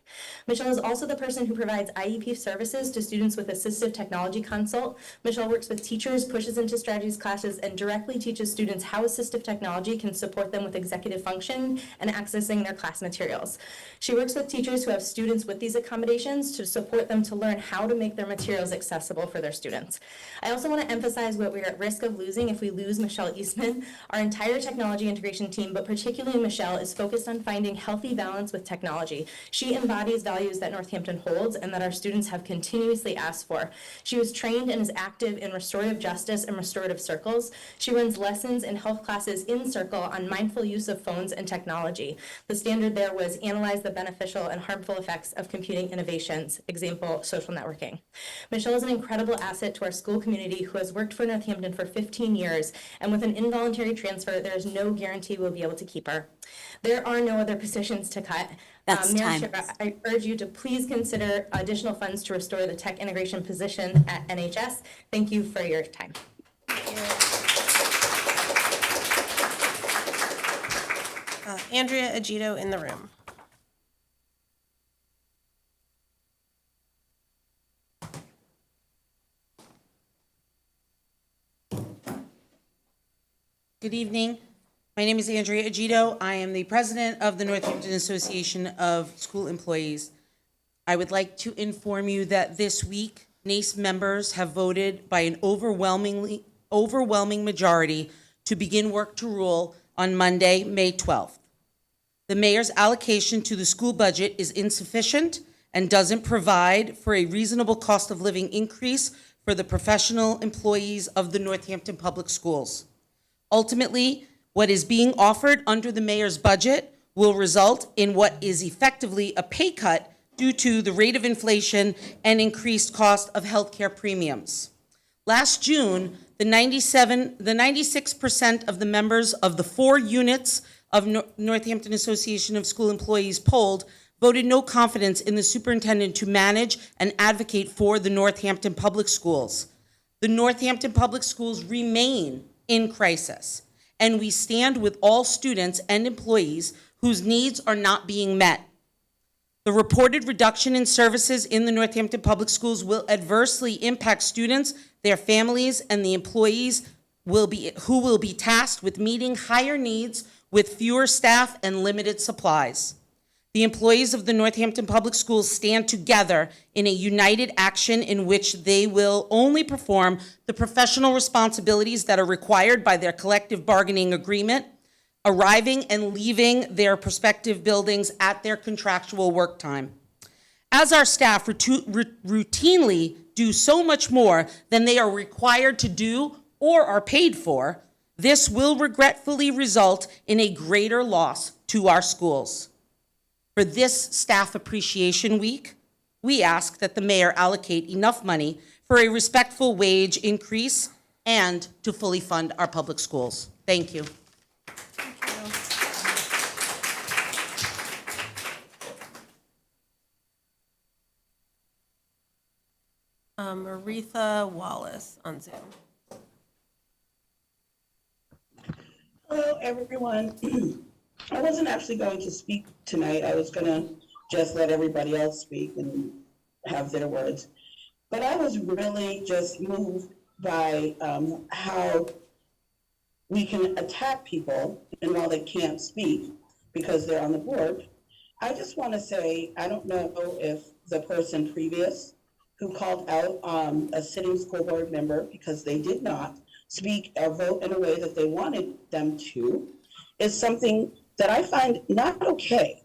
Michelle is also the person who provides IEP services to students with assistive technology consult. Michelle works with teachers, pushes into strategies classes, and directly teaches students how assistive technology can support them with executive function and accessing their class materials. She works with teachers who have students with these accommodations to support them to learn how to make their materials accessible for their students. I also want to emphasize what we're at risk of losing if we lose Michelle Eastman. Our entire technology integration team, but particularly Michelle, is focused on finding healthy balance with technology. She embodies values that Northampton holds and that our students have continuously asked for. She was trained and is active in restorative justice and restorative circles. She runs lessons in health classes in Circle on mindful use of phones and technology. The standard there was analyze the beneficial and harmful effects of computing innovations, example, social networking. Michelle is an incredible asset to our school community who has worked for Northampton for 15 years, and with an involuntary transfer, there is no guarantee we'll be able to keep her. There are no other positions to cut. That's Mayor time. Shira, I urge you to please consider additional funds to restore the tech integration position at NHS. Thank you for your time. Andrea Agito in the room. Good evening. My name is Andrea Agito. I am the president of the Northampton Association of School Employees. I would like to inform you that this week, NACE members have voted by an overwhelming majority to begin work to rule on Monday, May 12th. The mayor's allocation to the school budget is insufficient and doesn't provide for a reasonable cost of living increase for the professional employees of the Northampton Public Schools. Ultimately, what is being offered under the mayor's budget will result in what is effectively a pay cut due to the rate of inflation and increased cost of healthcare premiums. Last June, the 96% of the members of the 4 units of Northampton Association of School Employees polled voted no confidence in the superintendent to manage and advocate for the Northampton Public Schools. The Northampton Public Schools remain in crisis, and we stand with all students and employees whose needs are not being met. The reported reduction in services in the Northampton Public Schools will adversely impact students, their families, and the employees who will be tasked with meeting higher needs with fewer staff and limited supplies. The employees of the Northampton Public Schools stand together in a united action in which they will only perform the professional responsibilities that are required by their collective bargaining agreement, arriving and leaving their prospective buildings at their contractual work time. As our staff routinely do so much more than they are required to do or are paid for, this will regretfully result in a greater loss to our schools. For this Staff Appreciation Week, we ask that the mayor allocate enough money for a respectful wage increase and to fully fund our public schools. Thank you. Aretha Wallace on Zoom. Hello, everyone. I wasn't actually going to speak tonight. I was going to just let everybody else speak and have their words. But I was really just moved by how we can attack people, and while they can't speak because they're on the board, I just want to say, I don't know if the person previous who called out a sitting school board member because they did not speak or vote in a way that they wanted them to is something that I find not okay.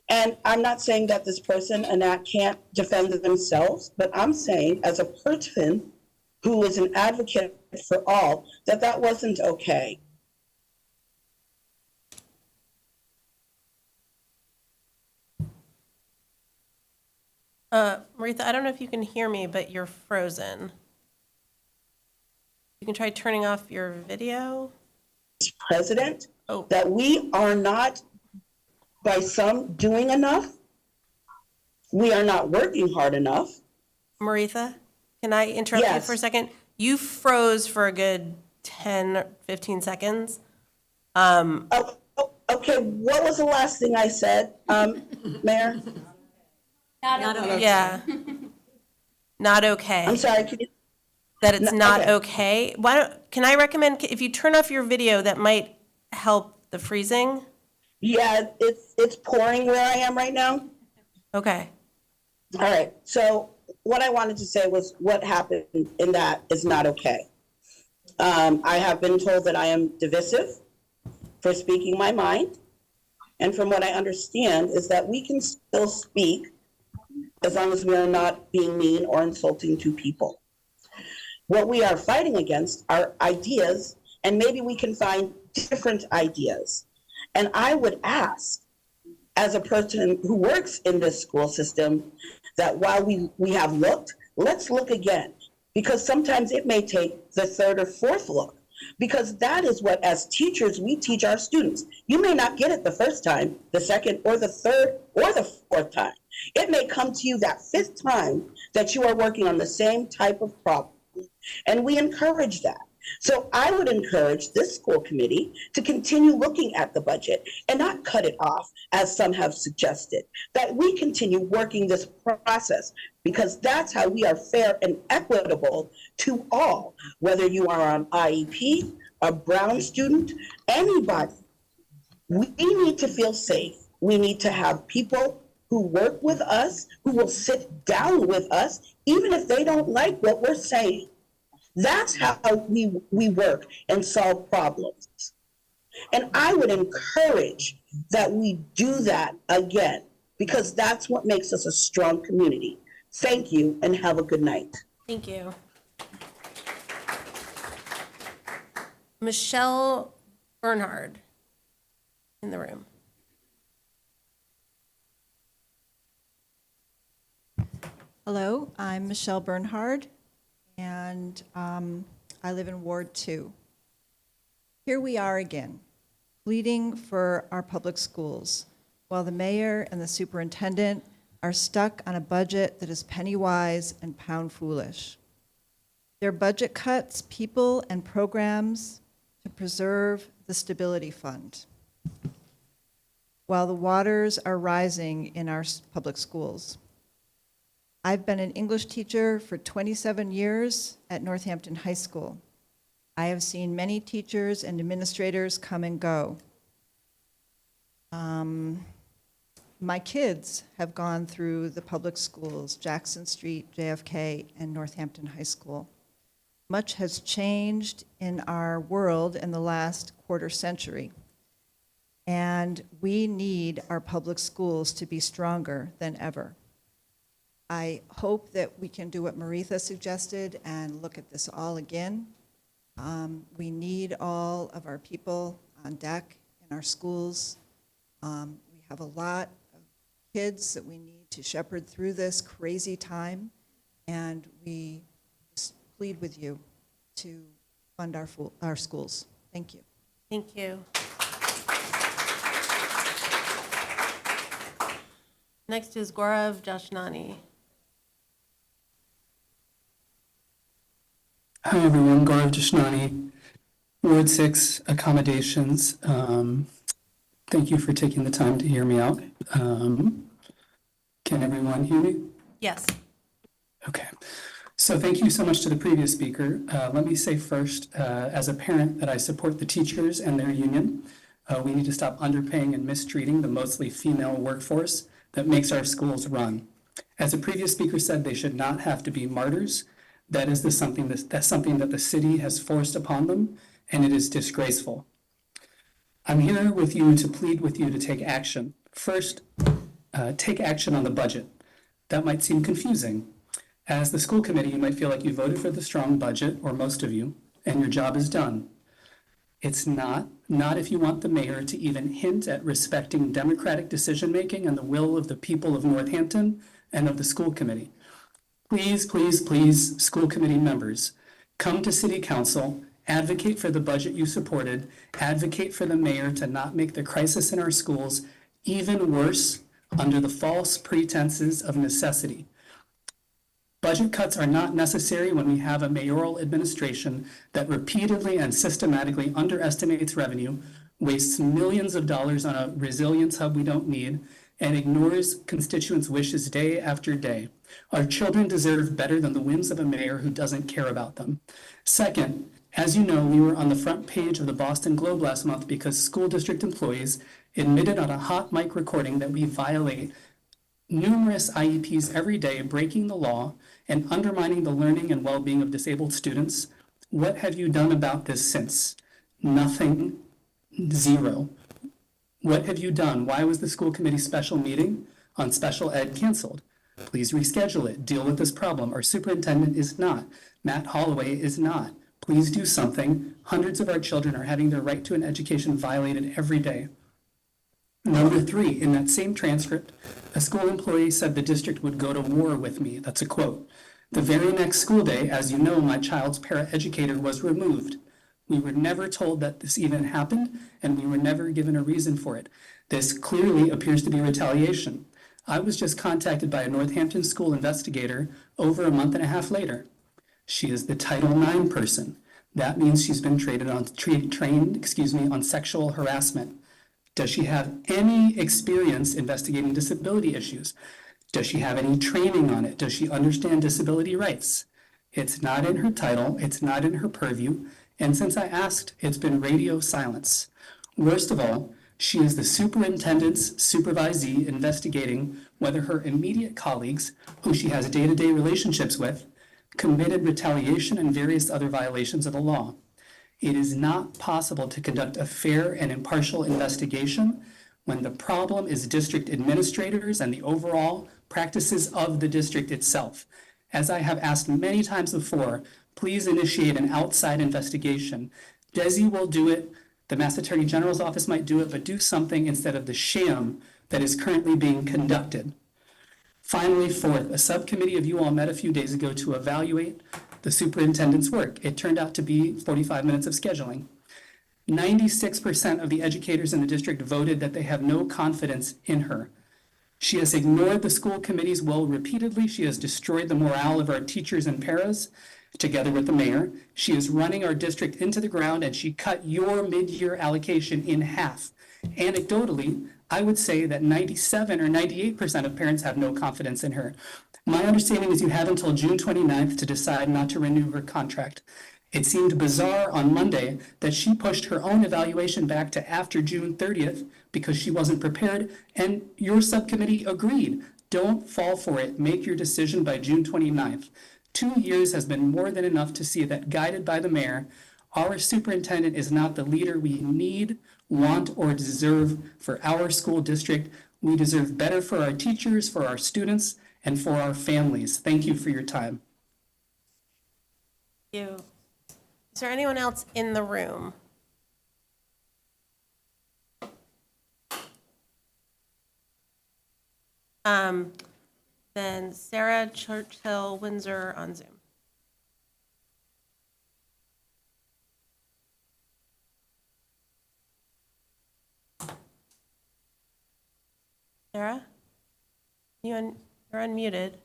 And I'm not saying that this person and that can't defend themselves, but I'm saying as a person who is an advocate for all, that that wasn't okay. Maritha, I don't know if you can hear me, but you're frozen. You can try turning off your video. President, that we are not, by some, doing enough. We are not working hard enough. Maritha, can I interrupt you Yes. for a second? You froze for a good 10, 15 seconds. Okay, what was the last thing I said, Mayor? Not okay. Yeah. Not okay. I'm sorry, can you? That it's No, not okay. okay. Can I recommend, if you turn off your video, that might help the freezing? Yeah, it's pouring where I am right now. Okay. All right, so what I wanted to say was what happened in that is not okay. I have been told that I am divisive for speaking my mind. And from what I understand is that we can still speak as long as we are not being mean or insulting to people. What we are fighting against are ideas, and maybe we can find different ideas. And I would ask, as a person who works in this school system, that while we have looked, let's look again. Because sometimes it may take the third or fourth look. Because that is what, as teachers, we teach our students. You may not get it the first time, the second, or the third, or the fourth time. It may come to you that fifth time that you are working on the same type of problem. And we encourage that. So I would encourage this school committee to continue looking at the budget and not cut it off, as some have suggested, that we continue working this process, because that's how we are fair and equitable to all, whether you are on IEP, a Brown student, anybody. We need to feel safe. We need to have people who work with us, who will sit down with us, even if they don't like what we're saying. That's how we work and solve problems. And I would encourage that we do that again, because that's what makes us a strong community. Thank you, and have a good night. Thank you. Michelle Bernhard in the room. Hello, I'm Michelle Bernhard, and I live in Ward 2. Here we are again, pleading for our public schools, while the mayor and the superintendent are stuck on a budget that is penny-wise and pound-foolish. Their budget cuts people and programs to preserve the Stability Fund, while the waters are rising in our public schools. I've been an English teacher for 27 years at Northampton High School. I have seen many teachers and administrators come and go. My kids have gone through the public schools, Jackson Street, JFK, and Northampton High School. Much has changed in our world in the last quarter century, and we need our public schools to be stronger than ever. I hope that we can do what Maritha suggested and look at this all again. We need all of our people on deck in our schools. We have a lot of kids that we need to shepherd through this crazy time, and we just plead with you to fund our schools. Thank you. Thank you. Next is Gaurav Jashnani. Hi everyone, Gaurav Jashnani, Ward 6 Accommodations. Thank you for taking the time to hear me out. Can everyone hear me? Yes. Okay. So thank you so much to the previous speaker. Let me say first, as a parent, that I support the teachers and their union. We need to stop underpaying and mistreating the mostly female workforce that makes our schools run. As a previous speaker said, they should not have to be martyrs. That's something that the city has forced upon them, and it is disgraceful. I'm here with you to plead with you to take action. First, take action on the budget. That might seem confusing. As the school committee, you might feel like you voted for the strong budget, or most of you, and your job is done. It's not if you want the mayor to even hint at respecting democratic decision-making and the will of the people of Northampton and of the school committee. Please, please, please, school committee members, come to city council, advocate for the budget you supported, advocate for the mayor to not make the crisis in our schools even worse under the false pretenses of necessity. Budget cuts are not necessary when we have a mayoral administration that repeatedly and systematically underestimates revenue, wastes millions of dollars on a resilience hub we don't need, and ignores constituents' wishes day after day. Our children deserve better than the whims of a mayor who doesn't care about them. Second, as you know, we were on the front page of the Boston Globe last month because school district employees admitted on a hot mic recording that we violate numerous IEPs every day, breaking the law and undermining the learning and well-being of disabled students. What have you done about this since? Nothing. Zero. What have you done? Why was the school committee special meeting on special ed canceled? Please reschedule it. Deal with this problem. Our superintendent is not. Matt Holloway is not. Please do something. Hundreds of our children are having their right to an education violated every day. Number 3, in that same transcript, a school employee said the district would go to war with me. That's a quote. The very next school day, as you know, my child's paraeducator was removed. We were never told that this even happened, and we were never given a reason for it. This clearly appears to be retaliation. I was just contacted by a Northampton school investigator over a month and a half later. She is the Title IX person. That means she's been trained on sexual harassment. Does she have any experience investigating disability issues? Does she have any training on it? Does she understand disability rights? It's not in her title, it's not in her purview, and since I asked, it's been radio silence. Worst of all, she is the superintendent's supervisee investigating whether her immediate colleagues, who she has day-to-day relationships with, committed retaliation and various other violations of the law. It is not possible to conduct a fair and impartial investigation when the problem is district administrators and the overall practices of the district itself. As I have asked many times before, please initiate an outside investigation. DESI will do it, the Mass Attorney General's office might do it, but do something instead of the sham that is currently being conducted. Finally, fourth, a subcommittee of you all met a few days ago to evaluate the superintendent's work. It turned out to be 45 minutes of scheduling. 96% of the educators in the district voted that they have no confidence in her. She has ignored the school committee's will repeatedly. She has destroyed the morale of our teachers and paras, together with the mayor. She is running our district into the ground, and she cut your mid-year allocation in half. Anecdotally, I would say that 97 or 98% of parents have no confidence in her. My understanding is you have until June 29th to decide not to renew her contract. It seemed bizarre on Monday that she pushed her own evaluation back to after June 30th because she wasn't prepared, and your subcommittee agreed. Don't fall for it. Make your decision by June 29th. 2 years has been more than enough to see that, guided by the mayor, our superintendent is not the leader we need, want, or deserve for our school district. We deserve better for our teachers, for our students, and for our families. Thank you for your time. Thank you. Is there anyone else in the room? Then Sarah Churchill Windsor on Zoom. Sarah? You're unmuted.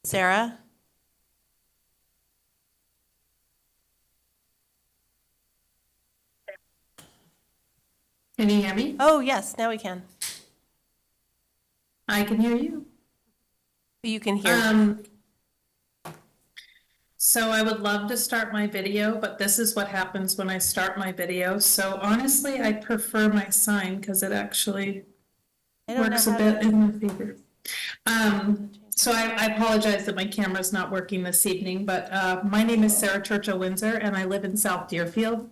Sarah? Can you hear me? Oh, yes, now we can. I can hear you. You can hear. So I would love to start my video, but this is what happens when I start my video. So honestly, I prefer my sign because it actually works a bit in my favor. So I apologize that my camera's not working this evening, but my name is Sarah Churchill Windsor and I live in South Deerfield.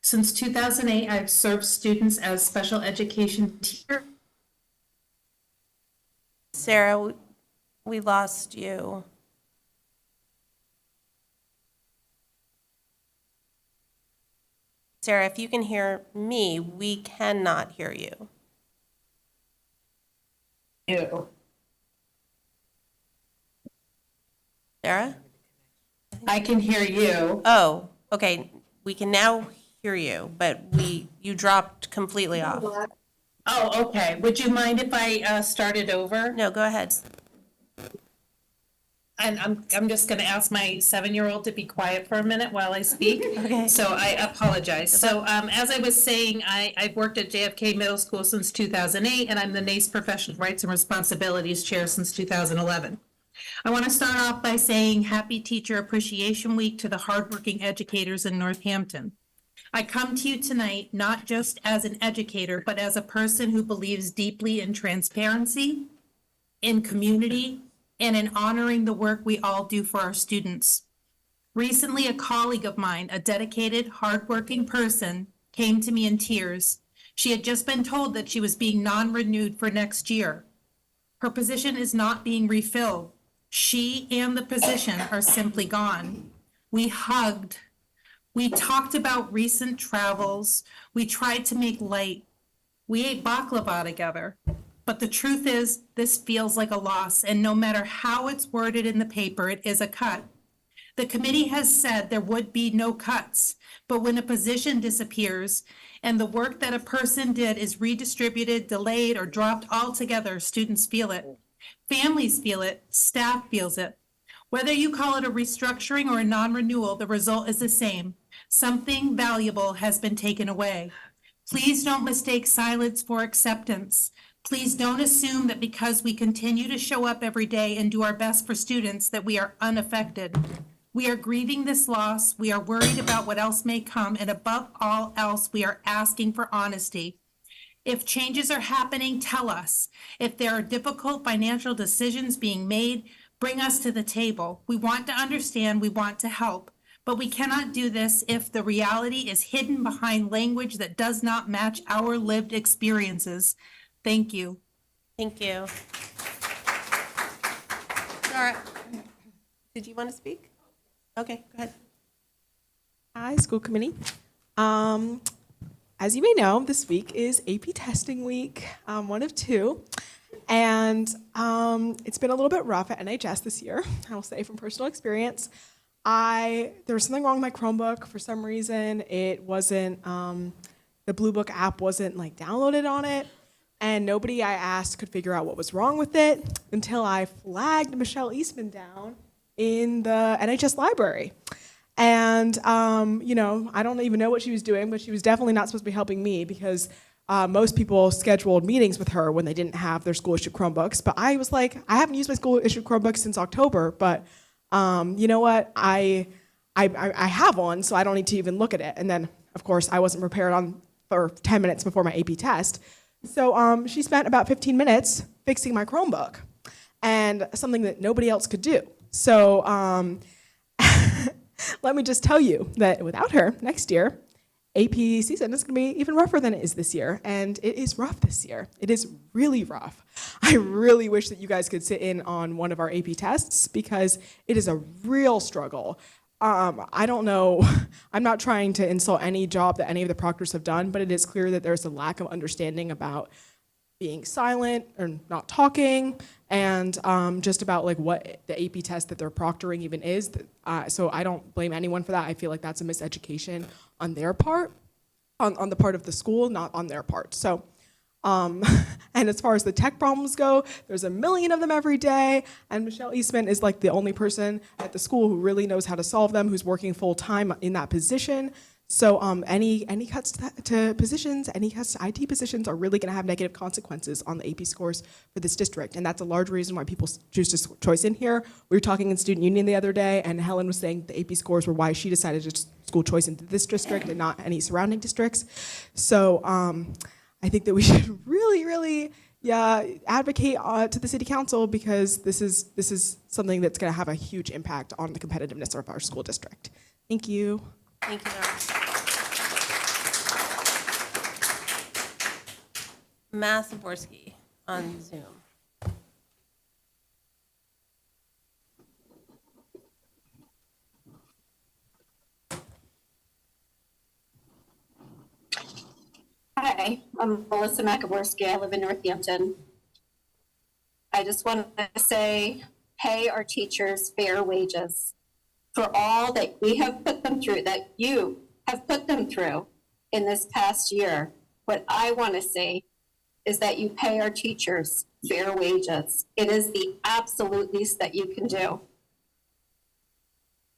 Since 2008, I've served students as special education teacher. Sarah, we lost you. Sarah, if you can hear me, we cannot hear you. Ew. Sarah? I can hear you. Oh, okay. We can now hear you, but you dropped completely off. Oh, okay. Would you mind if I started over? No, go ahead. And I'm just going to ask my 7-year-old to be quiet for a minute while I speak. Okay. So I apologize. So as I was saying, I've worked at JFK Middle School since 2008, and I'm the NACE Professional Rights and Responsibilities Chair since 2011. I want to start off by saying Happy Teacher Appreciation Week to the hardworking educators in Northampton. I come to you tonight not just as an educator, but as a person who believes deeply in transparency, in community, and in honoring the work we all do for our students. Recently, a colleague of mine, a dedicated, hardworking person, came to me in tears. She had just been told that she was being non-renewed for next year. Her position is not being refilled. She and the position are simply gone. We hugged. We talked about recent travels. We tried to make light. We ate baklava together. But the truth is, this feels like a loss, and no matter how it's worded in the paper, it is a cut. The committee has said there would be no cuts, but when a position disappears and the work that a person did is redistributed, delayed, or dropped altogether, students feel it. Families feel it, staff feels it. Whether you call it a restructuring or a non-renewal, the result is the same. Something valuable has been taken away. Please don't mistake silence for acceptance. Please don't assume that because we continue to show up every day and do our best for students that we are unaffected. We are grieving this loss, we are worried about what else may come, and above all else, we are asking for honesty. If changes are happening, tell us. If there are difficult financial decisions being made, bring us to the table. We want to understand, we want to help, but we cannot do this if the reality is hidden behind language that does not match our lived experiences. Thank you. Thank you. Sarah, did you want to speak? Okay, go ahead. Hi, school committee. As you may know, this week is AP testing week, one of two. And it's been a little bit rough at NHS this year, I will say from personal experience. There was something wrong with my Chromebook for some reason. It wasn't, the Blue Book app wasn't like downloaded on it. And nobody I asked could figure out what was wrong with it until I flagged Michelle Eastman down in the NHS library. And, I don't even know what she was doing, but she was definitely not supposed to be helping me because most people scheduled meetings with her when they didn't have their school-issued Chromebooks. But I was like, I haven't used my school-issued Chromebook since October, but you know what? I have one, so I don't need to even look at it. And then, of course, I wasn't prepared for 10 minutes before my AP test. So she spent about 15 minutes fixing my Chromebook, and something that nobody else could do. So let me just tell you that without her, next year, AP season is going to be even rougher than it is this year, and it is rough this year. It is really rough. I really wish that you guys could sit in on one of our AP tests because it is a real struggle. I don't know, I'm not trying to insult any job that any of the proctors have done, but it is clear that there's a lack of understanding about being silent or not talking, and just about like what the AP test that they're proctoring even is. So I don't blame anyone for that. I feel like that's a miseducation on their part, on the part of the school, not on their part. So, and as far as the tech problems go, there's a million of them every day, and Michelle Eastman is like the only person at the school who really knows how to solve them, who's working full time in that position. So any cuts to positions, any cuts to IT positions are really going to have negative consequences on the AP scores for this district, and that's a large reason why people choose choice in here. We were talking in student union the other day, and Helen was saying the AP scores were why she decided to school choice into this district and not any surrounding districts. So I think that we should really advocate to the city council, because this is something that's going to have a huge impact on the competitiveness of our school district. Thank you. Thank you, Matt Zaborski on Zoom. Hi, I'm Melissa Macaborski. I live in Northampton. I just want to say, pay our teachers fair wages for all that we have put them through, that you have put them through in this past year. What I want to say is that you pay our teachers fair wages. It is the absolute least that you can do.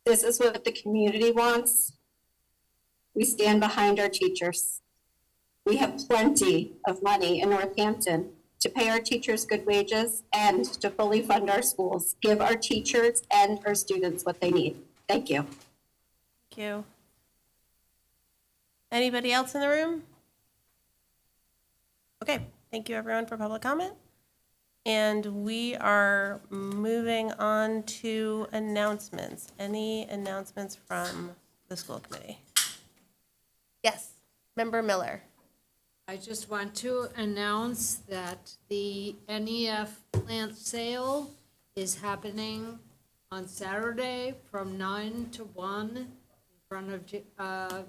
This is what the community wants. We stand behind our teachers. We have plenty of money in Northampton to pay our teachers good wages and to fully fund our schools, give our teachers and our students what they need. Thank you. Thank you. Anybody else in the room? Okay, thank you everyone for public comment. And we are moving on to announcements. Any announcements from the school committee? Yes, Member Miller. I just want to announce that the NEF plant sale is happening on Saturday from 9 to 1 in front of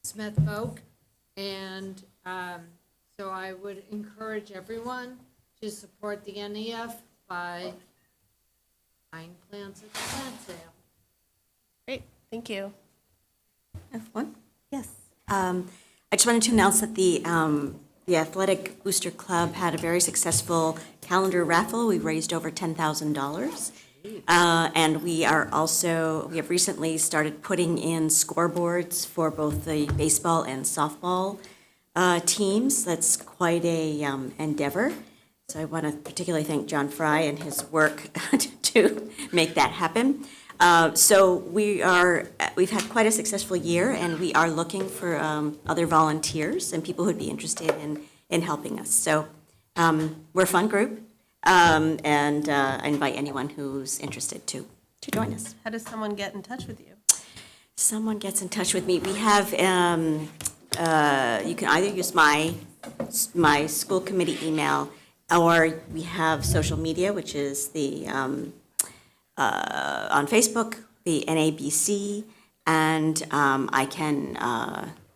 Smith Oak. And so I would encourage everyone to support the NEF by buying plants at the plant sale. Great, thank you. F1? Yes. I just wanted to announce that the Athletic Booster Club had a very successful calendar raffle. We raised over $10,000. And we have recently started putting in scoreboards for both the baseball and softball teams. That's quite a endeavor. So I want to particularly thank John Fry and his work to make that happen. So we've had quite a successful year, and we are looking for other volunteers and people who'd be interested in helping us. So we're a fun group, and I invite anyone who's interested to join us. How does someone get in touch with you? Someone gets in touch with me. We have, you can either use my school committee email, or we have social media, which is the on Facebook, the NABC, and I can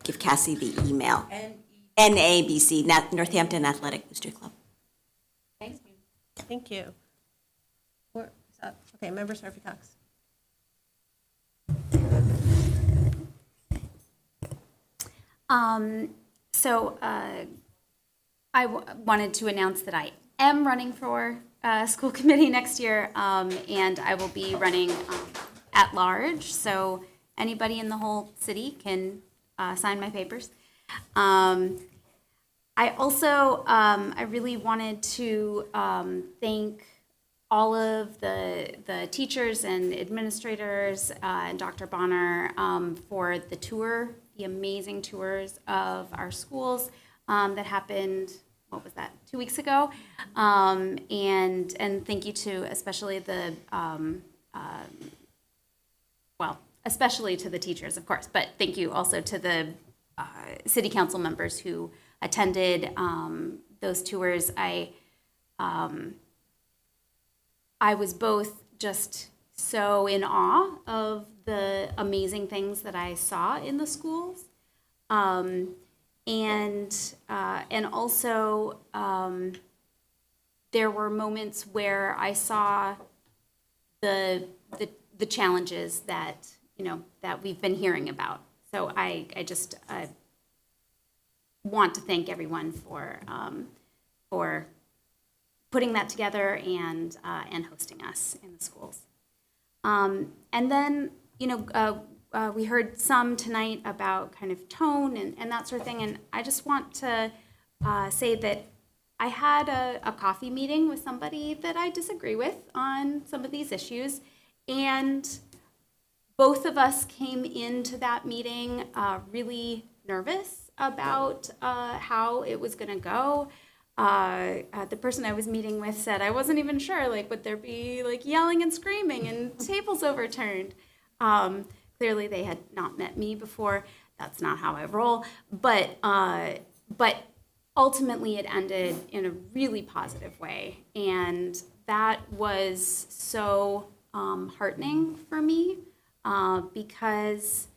give Cassie the email. NABC, Northampton Athletic Booster Club. Thank you. Thank you. Okay, Member Sarfi Cox. I wanted to announce that I am running for school committee next year, and I will be running at large, so anybody in the whole city can sign my papers. I also, I really wanted to thank all of the teachers and administrators and Dr. Bonner for the tour, the amazing tours of our schools that happened, what was that, 2 weeks ago? And thank you to especially the, especially to the teachers, of course, but thank you also to the city council members who attended those tours. I was both just so in awe of the amazing things that I saw in the schools, And also, there were moments where I saw the challenges that, that we've been hearing about. So I just want to thank everyone for putting that together and hosting us in the schools. And then, we heard some tonight about kind of tone and that sort of thing. And I just want to say that I had a coffee meeting with somebody that I disagree with on some of these issues. And both of us came into that meeting really nervous about how it was going to go. The person I was meeting with said, I wasn't even sure, would there be yelling and screaming and tables overturned? Clearly they had not met me before. That's not how I roll. But ultimately it ended in a really positive way. And that was so heartening for me because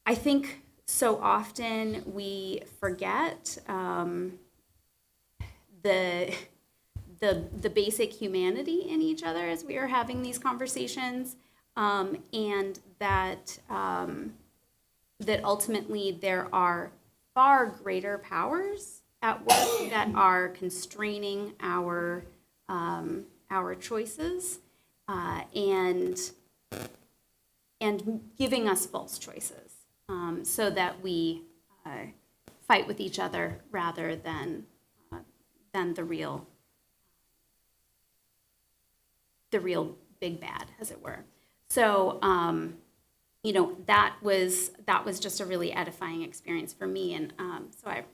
I think so often we forget the basic humanity in each other as we are having these conversations, and that ultimately there are far greater powers at work that are constraining our choices and giving us false choices. So that we fight with each other rather than the real big bad, as it were. So that was just a really edifying experience for me, and so I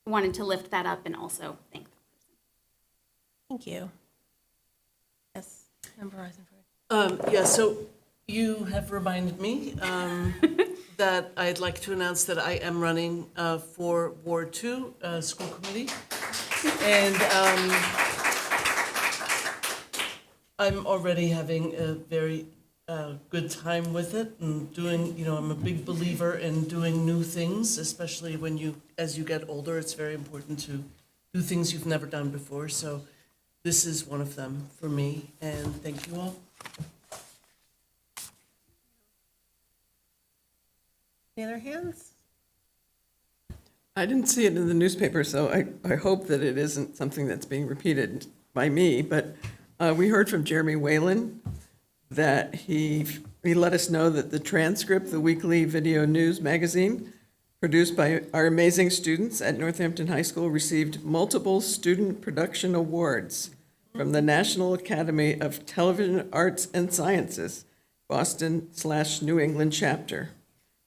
wanted to lift that up and also thank the person. Thank you. Yes, Member Eisenberg. So you have reminded me that I'd like to announce that I am running for Ward 2 School Committee. And I'm already having a very good time with it and doing, I'm a big believer in doing new things, especially as you get older, it's very important to do things you've never done before. So this is one of them for me, and thank you all. Any other hands? I didn't see it in the newspaper, so I hope that it isn't something that's being repeated by me, but we heard from Jeremy Whalen that he let us know that the Transcript, the weekly video news magazine produced by our amazing students at Northampton High School, received multiple student production awards from the National Academy of Television Arts and Sciences, Boston/New England chapter.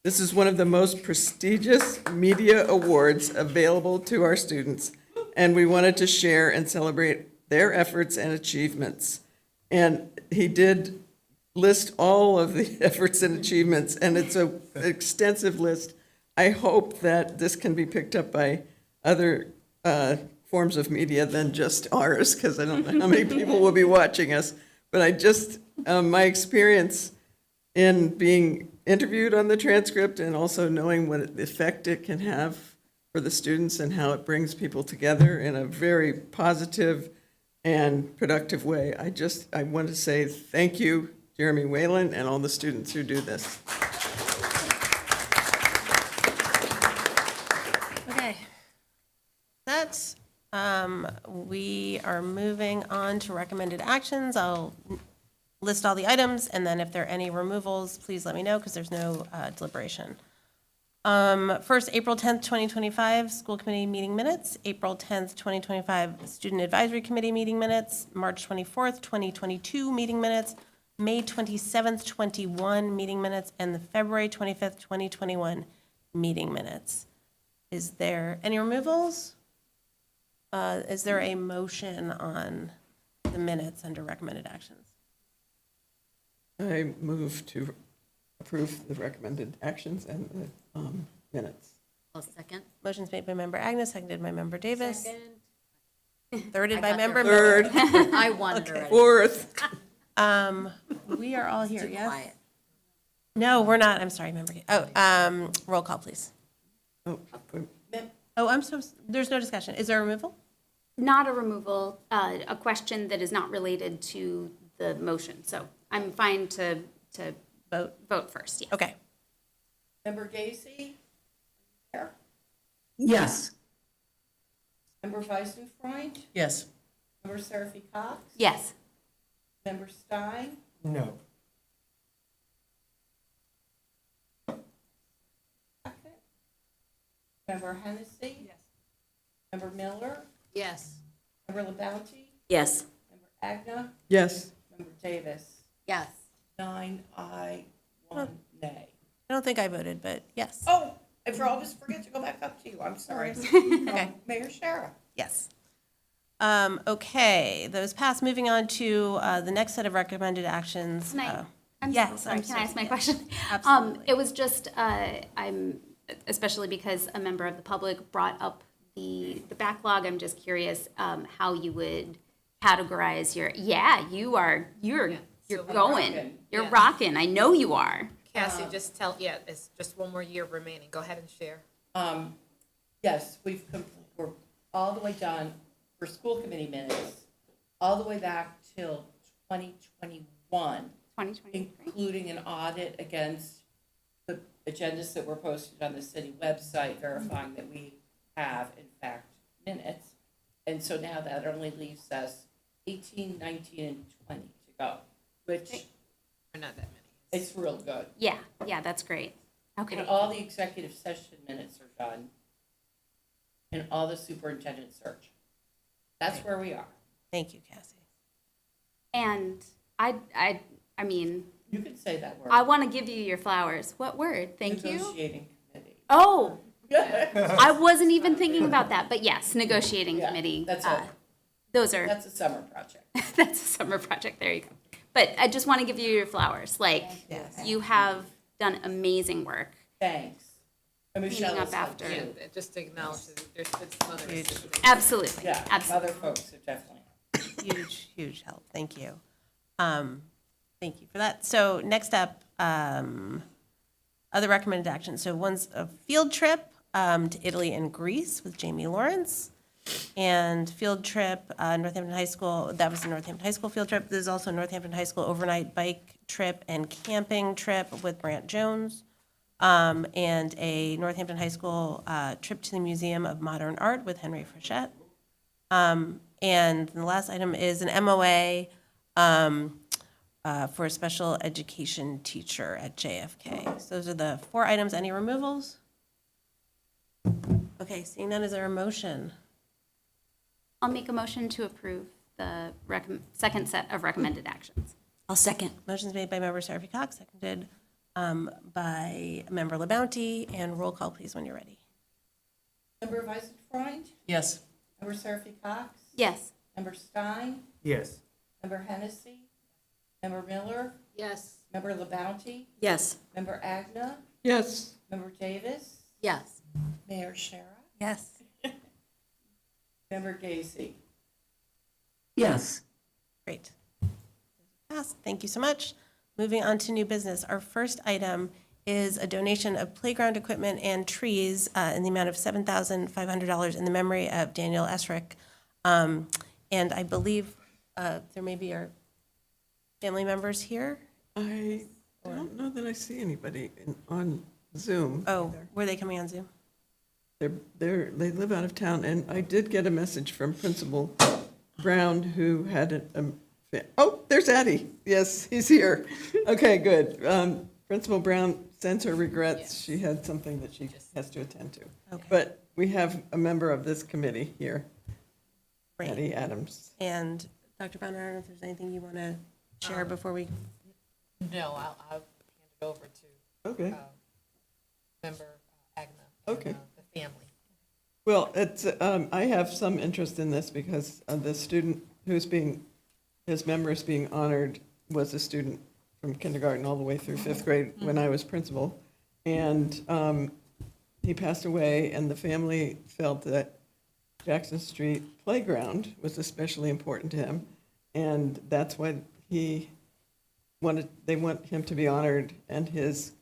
This is one of the most prestigious media awards available to our students, and we wanted to share and celebrate their efforts and achievements. And he did list all of the efforts and achievements, and it's an extensive list. I hope that this can be picked up by other forms of media than just ours, because I don't know how many people will be watching us. But I just, my experience in being interviewed on the Transcript and also knowing what effect it can have for the students and how it brings people together in a very positive and productive way. I want to say thank you, Jeremy Whalen, and all the students who do this. Okay. We are moving on to recommended actions. I'll list all the items, and then if there are any removals, please let me know, because there's no deliberation. First, April 10th, 2025, school committee meeting minutes. April 10th, 2025, student advisory committee meeting minutes. March 24th, 2022 meeting minutes. May 27th, 21 meeting minutes, and the February 25th, 2021 meeting minutes. Is there any removals? Is there a motion on the minutes under recommended actions? I move to approve the recommended actions and the minutes. I'll second. Motion's made by Member Agnes, seconded by Member Davis. Second. Thirded I by got Member there. Miller. I won already. Fourth. We are all here, Too yes? quiet. No, we're not. I'm sorry, member. Roll call, please. Oh, Oh, there's no discussion. Is there a removal? Not a removal, a question that is not related to the motion. So I'm fine to vote first, yes. Okay. Member Gacy? Here. Yes. Member Weisenfreund? Yes. Member Seraphy Cox? Yes. Member Stein? No. Member Hennessy? Yes. Member Miller? Yes. Member LaBounty? Yes. Member Agna? Yes. Member Davis? Yes. 9 aye, 1 nay. I don't think I voted, but yes. Oh, I always forget to go back up to you. I'm sorry. Okay. Mayor Shara? Yes. Okay, those passed. Moving on to the next set of recommended actions. Can I, Yes, sorry, I'm can I ask my sorry. question? Absolutely. It was just, I'm, especially because a member of the public brought up the backlog, I'm just curious how you would categorize you're going. You're rocking. I know you are. Cassie, it's just one more year remaining. Go ahead and share. Yes, we're all the way done for school committee minutes, all the way back till 2021. 2023. Including an audit against the agendas that were posted on the city website, verifying that we have, in fact, minutes. And so now that only leaves us 18, 19, and 20 to go, which Or not that many. it's real good. Yeah, that's great. Okay. And all the executive session minutes are done, and all the superintendent search. That's where we are. Thank you, Cassie. And I mean, You can say that word. I want to give you your flowers. What word? Thank you. Negotiating committee. Oh, I wasn't even thinking about that, but yes, negotiating committee. That's That's a summer project. That's a summer project. There you go. But I just want to give you your flowers. Like, you have done amazing work. Thanks. And Michelle Cleaning up has after. helped too. Just to acknowledge that there's been some other assistance. Absolutely. Yeah, Absolutely. other folks have definitely. Huge help. Thank you. Thank you for that. So next up, other recommended actions. So one's a field trip to Italy and Greece with Jamie Lawrence. And field trip, Northampton High School, that was the Northampton High School field trip. There's also a Northampton High School overnight bike trip and camping trip with Brant Jones. And a Northampton High School trip to the Museum of Modern Art with Henry Frechette. And the last item is an MOA for a special education teacher at JFK. So those are the 4 items. Any removals? Okay, seeing none, is there a motion? I'll make a motion to approve the second set of recommended actions. I'll second. Motion's made by member Seraphy Cox, seconded by member LaBounty, and roll call, please, when you're ready. Member Weisenfreund? Yes. Member Seraphy Cox? Yes. Member Stein? Yes. Member Hennessy? Member Miller? Yes. Member LaBounty? Yes. Member Agna? Yes. Member Davis? Yes. Mayor Shara? Yes. Member Gacy? Yes. Great. Passed. Thank you so much. Moving on to new business. Our first item is a donation of playground equipment and trees in the amount of $7,500 in the memory of Daniel Esrick. And I believe there may be our family members here. I don't know that I see anybody on Zoom. Oh, were they coming on Zoom? They live out of town, and I did get a message from Principal Brown, who had oh, there's Addie. Yes, he's here. Okay, good. Principal Brown sends her regrets. She had something that she has to attend to. Okay. But we have a member of this committee here, Great. Addie Adams. And Dr. Brown, I don't know if there's anything you want to share before we. No, I'll hand it over to Okay. member Agna. Okay. And, the family. Well, it's, I have some interest in this because the student his memory is being honored was a student from kindergarten all the way through 5th grade when I was principal. And he passed away, and the family felt that Jackson Street Playground was especially important to him. And that's what he they want him to be honored, and his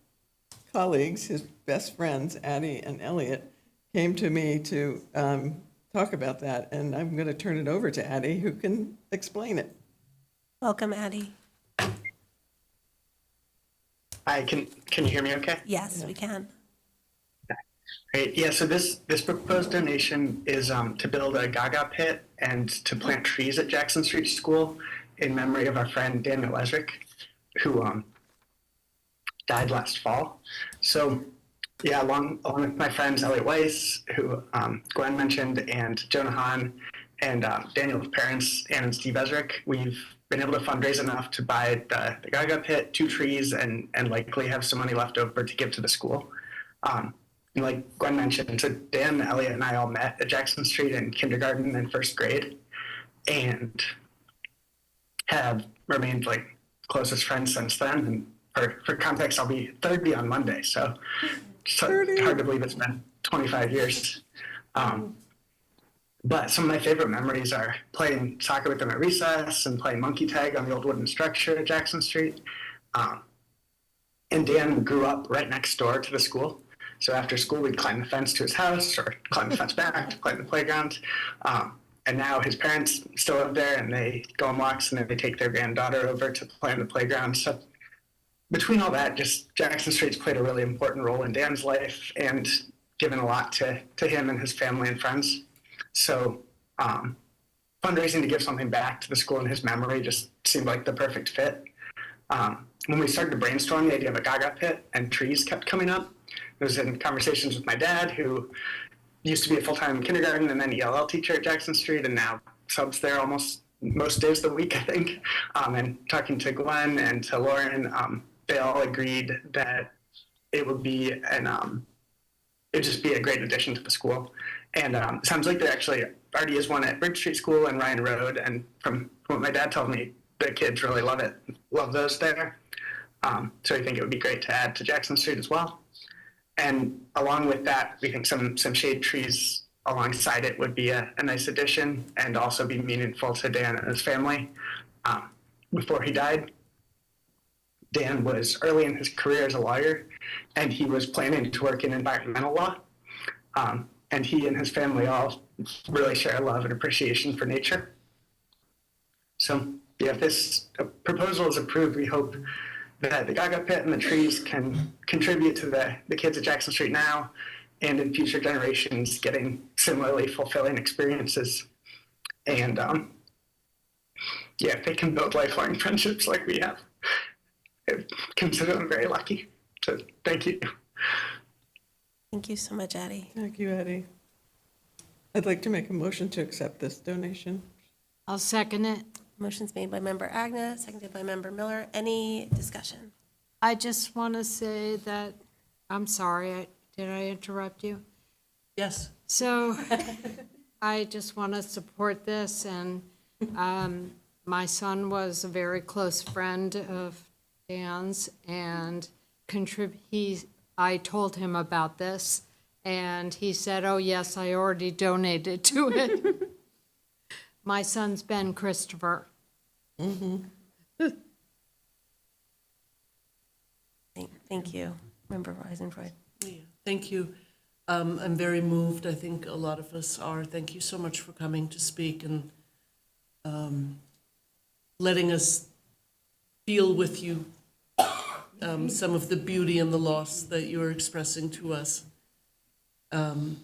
colleagues, his best friends, Addie and Elliot, came to me to talk about that, and I'm going to turn it over to Addie, who can explain it. Welcome, Addie. Hi, can you hear me okay? Yes, we can. Great. Yeah, so this proposed donation is to build a Gaga pit and to plant trees at Jackson Street School in memory of our friend Daniel Lesrick, who died last fall. So yeah, along with my friends Elliot Weiss, who Gwen mentioned, and Jonah Hahn, and Daniel's parents, Ann and Steve Ezrick, we've been able to fundraise enough to buy the Gaga pit, 2 trees, and likely have some money left over to give to the school. And like Gwen mentioned, so Dan, Elliot, and I all met at Jackson Street in kindergarten and 1st grade, and have remained like closest friends since then. And for context, I'll be 30 on Monday, so it's hard to believe it's been 25 years. But some of my favorite memories are playing soccer with them at recess and playing monkey tag on the old wooden structure at Jackson Street. And Dan grew up right next door to the school. So after school, we'd climb the fence to his house or climb the fence back to play in the playground. And now his parents still live there, and they go on walks, and then they take their granddaughter over to play on the playground. So between all that, just Jackson Street's played a really important role in Dan's life and given a lot to him and his family and friends. So fundraising to give something back to the school in his memory just seemed like the perfect fit. When we started to brainstorm the idea of a Gaga pit and trees kept coming up, it was in conversations with my dad, who used to be a full-time kindergarten and then ELL teacher at Jackson Street, and now subs there almost most days of the week, I think. And talking to Glenn and to Lauren, they all agreed that it would be it'd just be a great addition to the school. And it sounds like there actually already is one at Bridge Street School and Ryan Road. And from what my dad told me, the kids really love it, love those there. So I think it would be great to add to Jackson Street as well. And along with that, we think some shade trees alongside it would be a nice addition and also be meaningful to Dan and his family. Before he died, Dan was early in his career as a lawyer, and he was planning to work in environmental law. And he and his family all really share a love and appreciation for nature. So yeah, if this proposal is approved, we hope that the Gaga pit and the trees can contribute to the kids at Jackson Street now and in future generations getting similarly fulfilling experiences. And yeah, if they can build lifelong friendships like we have, I consider them very lucky. So thank you. Thank you so much, Addie. Thank you, Addie. I'd like to make a motion to accept this donation. I'll second it. Motion's made by member Agna, seconded by member Miller. Any discussion? I just want to say that, I'm sorry, did I interrupt you? Yes. So I just want to support this, and my son was a very close friend of Dan's, and I told him about this, and he said, oh yes, I already donated to it. My son's Ben Christopher. Mm-hmm. Thank you, member Weisenfreud. Yeah, thank you. I'm very moved. I think a lot of us are. Thank you so much for coming to speak and letting us feel with you some of the beauty and the loss that you're expressing to us. And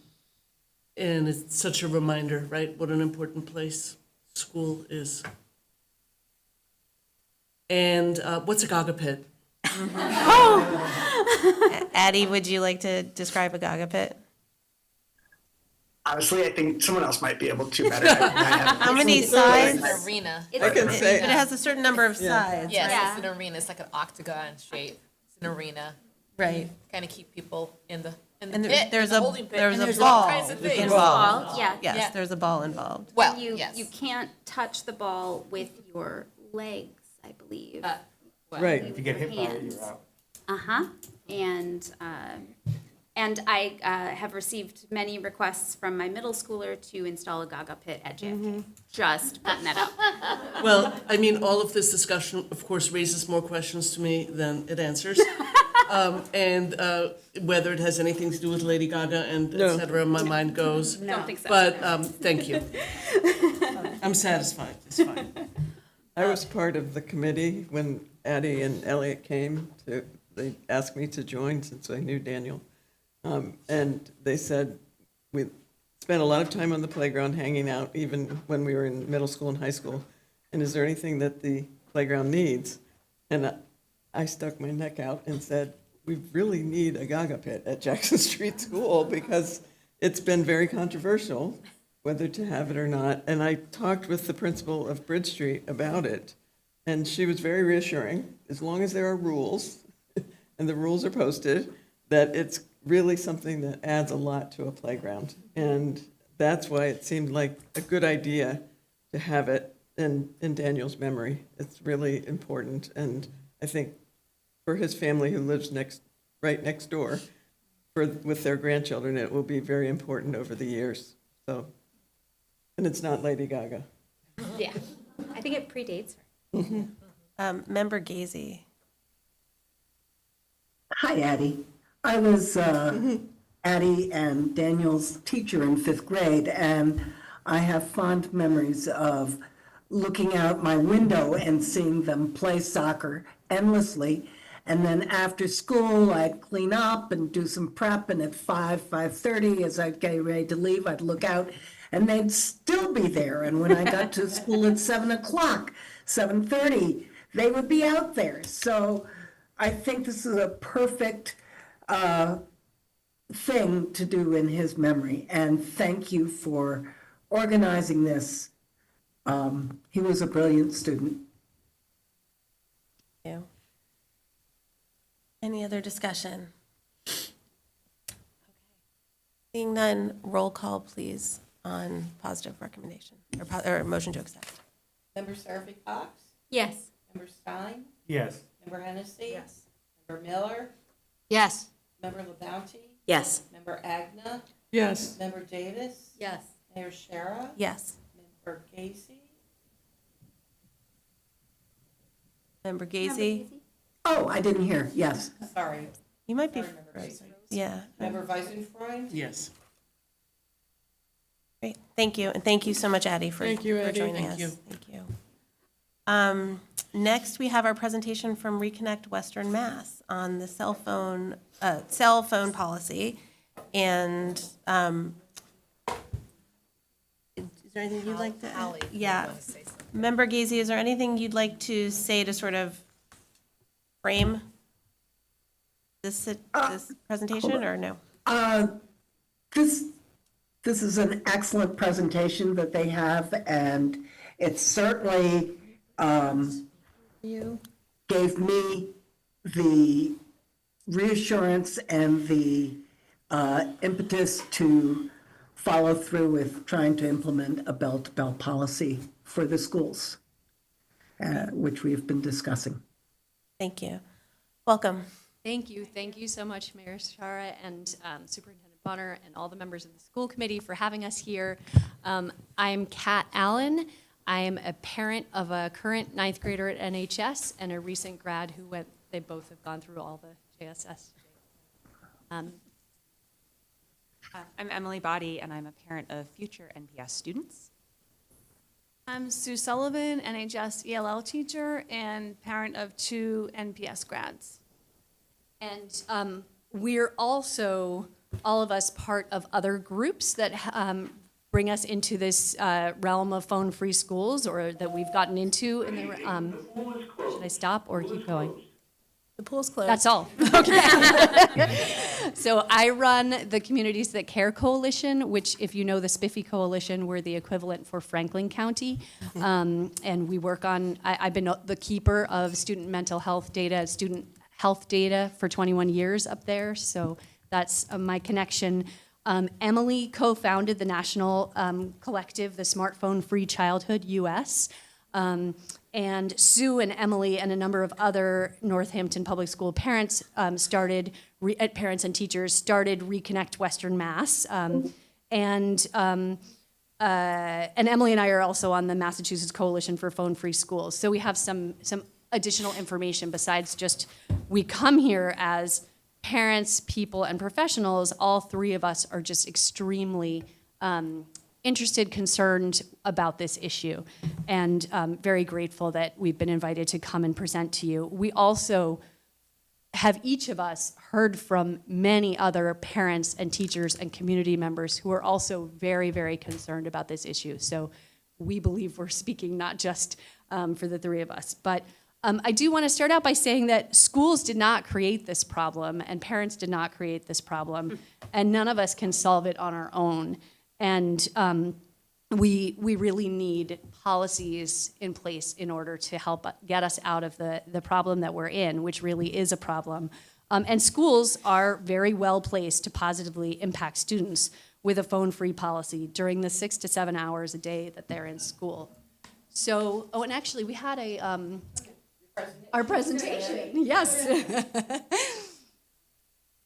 it's such a reminder, right? What an important place school is. And what's a Gaga pit? Addie, would you like to describe a Gaga pit? Honestly, I think someone else might be able to better. How many sides? It's an arena. I can say. But it has a certain number of sides. Yes, right? it's an arena. It's like an octagon shape. It's an arena. Right. Kind of keep people in the And pit, there's in the a holding pit, there's and a there's all ball kinds of things. involved. Yeah. Yes, Yeah. there's a ball involved. Well, You yes. you can't touch the ball with your legs, I believe. Right. If you get hit by it, you're out. And And I have received many requests from my middle schooler to install a Gaga pit at JFK. Just putting that out. Well, I mean, all of this discussion, of course, raises more questions to me than it answers. And whether it has anything to do with Lady Gaga and et cetera, my mind goes. No. Don't think so. But thank you. I'm satisfied. It's fine. I was part of the committee when Addie and Elliot came to, they asked me to join since I knew Daniel. And they said, we spent a lot of time on the playground hanging out, even when we were in middle school and high school. And is there anything that the playground needs? And I stuck my neck out and said, we really need a Gaga pit at Jackson Street School because it's been very controversial whether to have it or not. And I talked with the principal of Bridge Street about it, and she was very reassuring, as long as there are rules, and the rules are posted, that it's really something that adds a lot to a playground. And that's why it seemed like a good idea to have it in Daniel's memory. It's really important, and I think for his family who lives right next door, with their grandchildren, it will be very important over the years. So, and it's not Lady Gaga. Yeah, I think it predates her. Member Gazy. Hi, Addie. I was Addie and Daniel's teacher in 5th grade, and I have fond memories of looking out my window and seeing them play soccer endlessly. And then after school, I'd clean up and do some prep, and at 5:30, as I'd get ready to leave, I'd look out, and they'd still be there. And when I got to school at 7 o'clock, 7:30, they would be out there. So I think this is a perfect thing to do in his memory, and thank you for organizing this. He was a brilliant student. Thank you. Any other discussion? Seeing none, roll call, please, on positive recommendation, or motion to accept. Member Seraphy Cox? Yes. Member Stein? Yes. Member Hennessy? Yes. Member Miller? Yes. Member LaBounty? Yes. Member Agna? Yes. Member Davis? Yes. Mayor Shara? Yes. Member Gacy? Member Gazy? Oh, I didn't hear, yes. Sorry. You might be, Sorry, Member Gacy. yeah. Member Weisenfreund? Yes. Great, thank you, and thank you so much, Addie, for Thank you, for Addie. joining Thank us. you. Thank you. Next, we have our presentation from Reconnect Western Mass on the cell phone policy. And is there anything you'd like to add? Yeah. Member Gazy, is there anything you'd like to say to sort of frame this presentation, or no? This is an excellent presentation that they have, and it certainly gave me the reassurance and the impetus to follow through with trying to implement a bell-to-bell policy for the schools, which we've been discussing. Thank you. Welcome. Thank you. Thank you so much, Mayor Shara and Superintendent Bonner and all the members of the school committee for having us here. I'm Kat Allen. I am a parent of a current 9th grader at NHS and a recent grad they both have gone through all the JSS. I'm Emily Body, and I'm a parent of future NPS students. I'm Sue Sullivan, NHS ELL teacher and parent of 2 NPS grads. And we're also, all of us, part of other groups that bring us into this realm of phone-free schools, or that we've gotten into. In the, should I stop or keep going? The pool's closed. That's all. Okay. So I run the Communities That Care Coalition, which, if you know the Spiffy Coalition, we're the equivalent for Franklin County. And we work on, I've been the keeper of student mental health data, student health data for 21 years up there. So that's my connection. Emily co-founded the national collective, the Smartphone Free Childhood US. And Sue and Emily and a number of other Northampton Public School parents parents and teachers started Reconnect Western Mass. And Emily and I are also on the Massachusetts Coalition for Phone-Free Schools. So we have some additional information besides just we come here as parents, people, and professionals. All three of us are just extremely interested, concerned about this issue, and very grateful that we've been invited to come and present to you. We also have each of us heard from many other parents and teachers and community members who are also very, very concerned about this issue. So we believe we're speaking not just for the three of us. But I do want to start out by saying that schools did not create this problem, and parents did not create this problem, and none of us can solve it on our own. And we really need policies in place in order to help get us out of the problem that we're in, which really is a problem. And schools are very well placed to positively impact students with a phone-free policy during the 6 to 7 hours a day that they're in school. So, and actually we had our presentation, yes.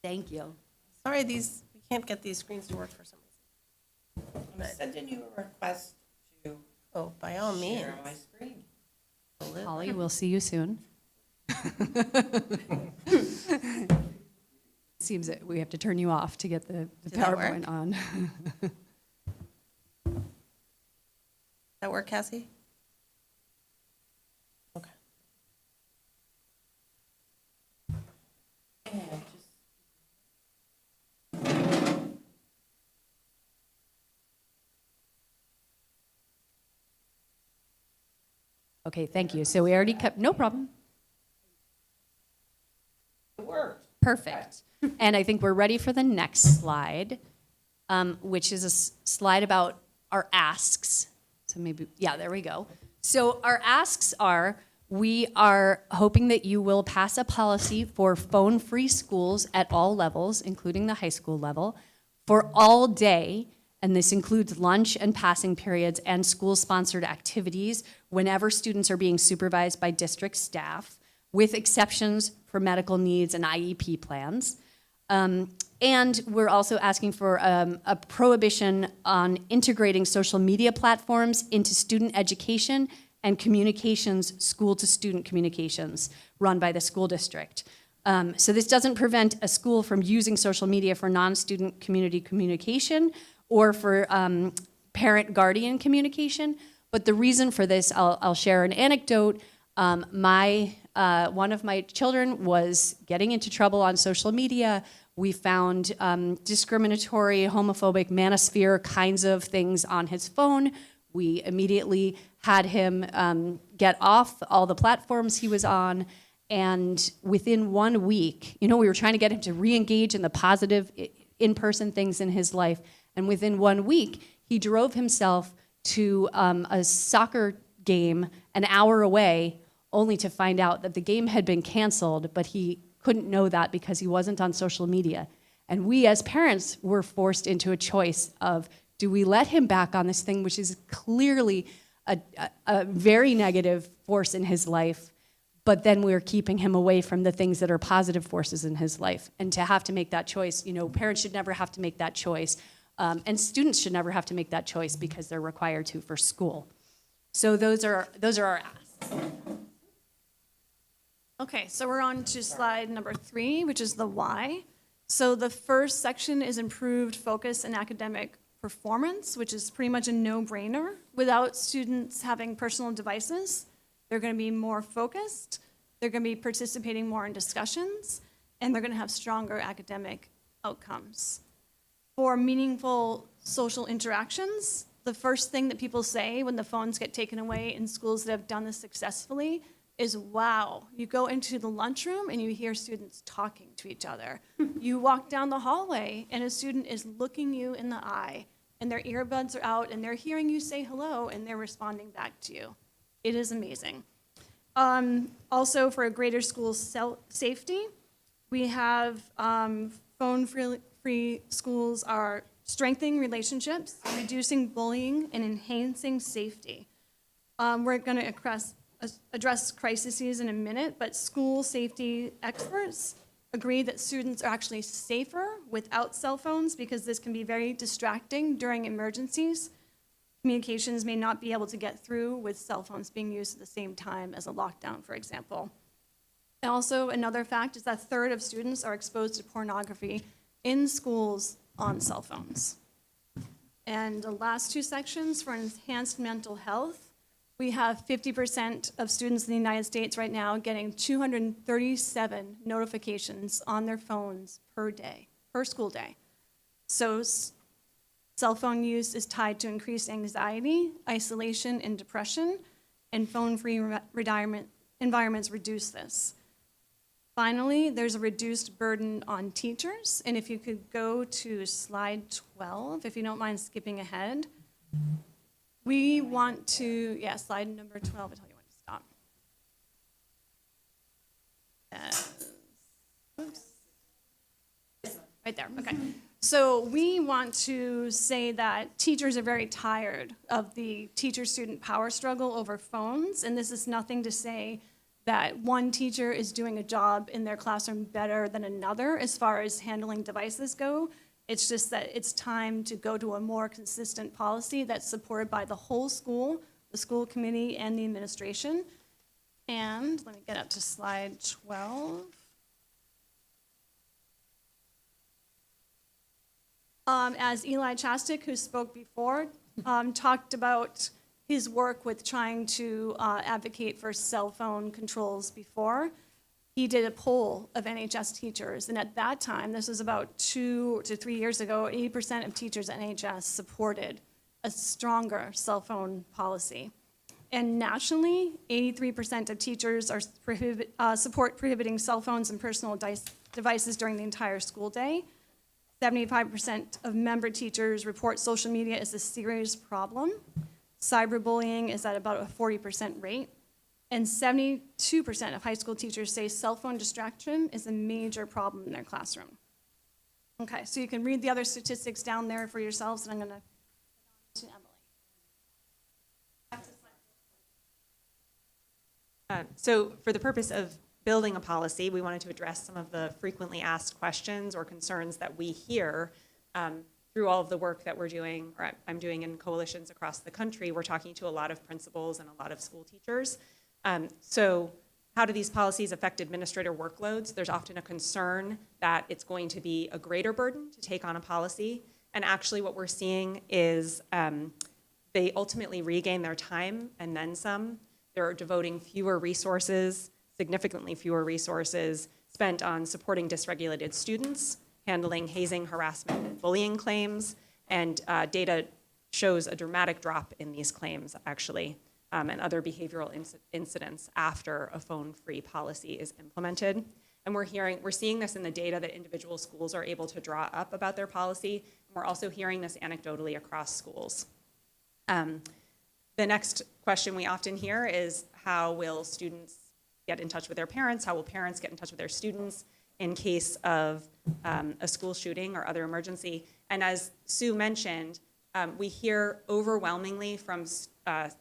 Thank you. Sorry, we can't get these screens to work for some reason. I'm sending you a request to by all means. share my screen. Holly, we'll see you soon. Seems that we have to turn you off to get the Did that PowerPoint work? on. That work, Cassie? Okay. Okay, thank you. So we already kept, no problem. It worked. Perfect. And I think we're ready for the next slide, which is a slide about our asks. So maybe, yeah, there we go. So our asks are, we are hoping that you will pass a policy for phone-free schools at all levels, including the high school level, for all day, and this includes lunch and passing periods and school-sponsored activities whenever students are being supervised by district staff, with exceptions for medical needs and IEP plans. And we're also asking for a prohibition on integrating social media platforms into student education and communications, school-to-student communications run by the school district. So this doesn't prevent a school from using social media for non-student community communication or for parent-guardian communication. But the reason for this, I'll share an anecdote. One of my children was getting into trouble on social media. We found discriminatory, homophobic, manosphere kinds of things on his phone. We immediately had him get off all the platforms he was on. And within 1 week, we were trying to get him to re-engage in the positive in-person things in his life. And within 1 week, he drove himself to a soccer game an hour away, only to find out that the game had been canceled, but he couldn't know that because he wasn't on social media. And we as parents were forced into a choice of, do we let him back on this thing, which is clearly a very negative force in his life, but then we're keeping him away from the things that are positive forces in his life. And to have to make that choice, parents should never have to make that choice. And students should never have to make that choice because they're required to for school. So those are our asks. Okay, so we're on to slide number 3, which is the why. So the first section is improved focus and academic performance, which is pretty much a no-brainer. Without students having personal devices, they're going to be more focused, they're going to be participating more in discussions, and they're going to have stronger academic outcomes. For meaningful social interactions, the first thing that people say when the phones get taken away in schools that have done this successfully is, wow. You go into the lunchroom and you hear students talking to each other. You walk down the hallway and a student is looking you in the eye and their earbuds are out and they're hearing you say hello and they're responding back to you. It is amazing. Also, for a greater school safety, we have phone-free schools are strengthening relationships, reducing bullying, and enhancing safety. We're going to address crises in a minute, but school safety experts agree that students are actually safer without cell phones because this can be very distracting during emergencies. Communications may not be able to get through with cell phones being used at the same time as a lockdown, for example. And also, another fact is that a third of students are exposed to pornography in schools on cell phones. And the last two sections for enhanced mental health, we have 50% of students in the United States right now getting 237 notifications on their phones per day, per school day. So cell phone use is tied to increased anxiety, isolation, and depression, and phone-free environments reduce this. Finally, there's a reduced burden on teachers, and if you could go to slide 12, if you don't mind skipping ahead. We want to, slide number 12, I tell you when to stop. Oops. Right there, okay. So we want to say that teachers are very tired of the teacher-student power struggle over phones, and this is nothing to say that one teacher is doing a job in their classroom better than another as far as handling devices go. It's just that it's time to go to a more consistent policy that's supported by the whole school, the school committee, and the administration. And let me get up to slide 12. As Eli Chastik, who spoke before, talked about his work with trying to advocate for cell phone controls before, he did a poll of NHS teachers, and at that time, this was about 2 to 3 years ago, 80% of teachers at NHS supported a stronger cell phone policy. And nationally, 83% of teachers are support prohibiting cell phones and personal devices during the entire school day. 75% of member teachers report social media as a serious problem. Cyberbullying is at about a 40% rate. And 72% of high school teachers say cell phone distraction is a major problem in their classroom. Okay, so you can read the other statistics down there for yourselves, and I'm gonna to Emily. So for the purpose of building a policy, we wanted to address some of the frequently asked questions or concerns that we hear through all of the work that we're doing, or I'm doing in coalitions across the country. We're talking to a lot of principals and a lot of school teachers. So how do these policies affect administrator workloads? There's often a concern that it's going to be a greater burden to take on a policy. And actually what we're seeing is they ultimately regain their time and then some. They're devoting fewer resources, significantly fewer resources spent on supporting dysregulated students, handling hazing, harassment, and bullying claims, and data shows a dramatic drop in these claims, actually, and other behavioral incidents after a phone-free policy is implemented. And we're seeing this in the data that individual schools are able to draw up about their policy, and we're also hearing this anecdotally across schools. The next question we often hear is, how will students get in touch with their parents? How will parents get in touch with their students in case of a school shooting or other emergency? And as Sue mentioned, we hear overwhelmingly from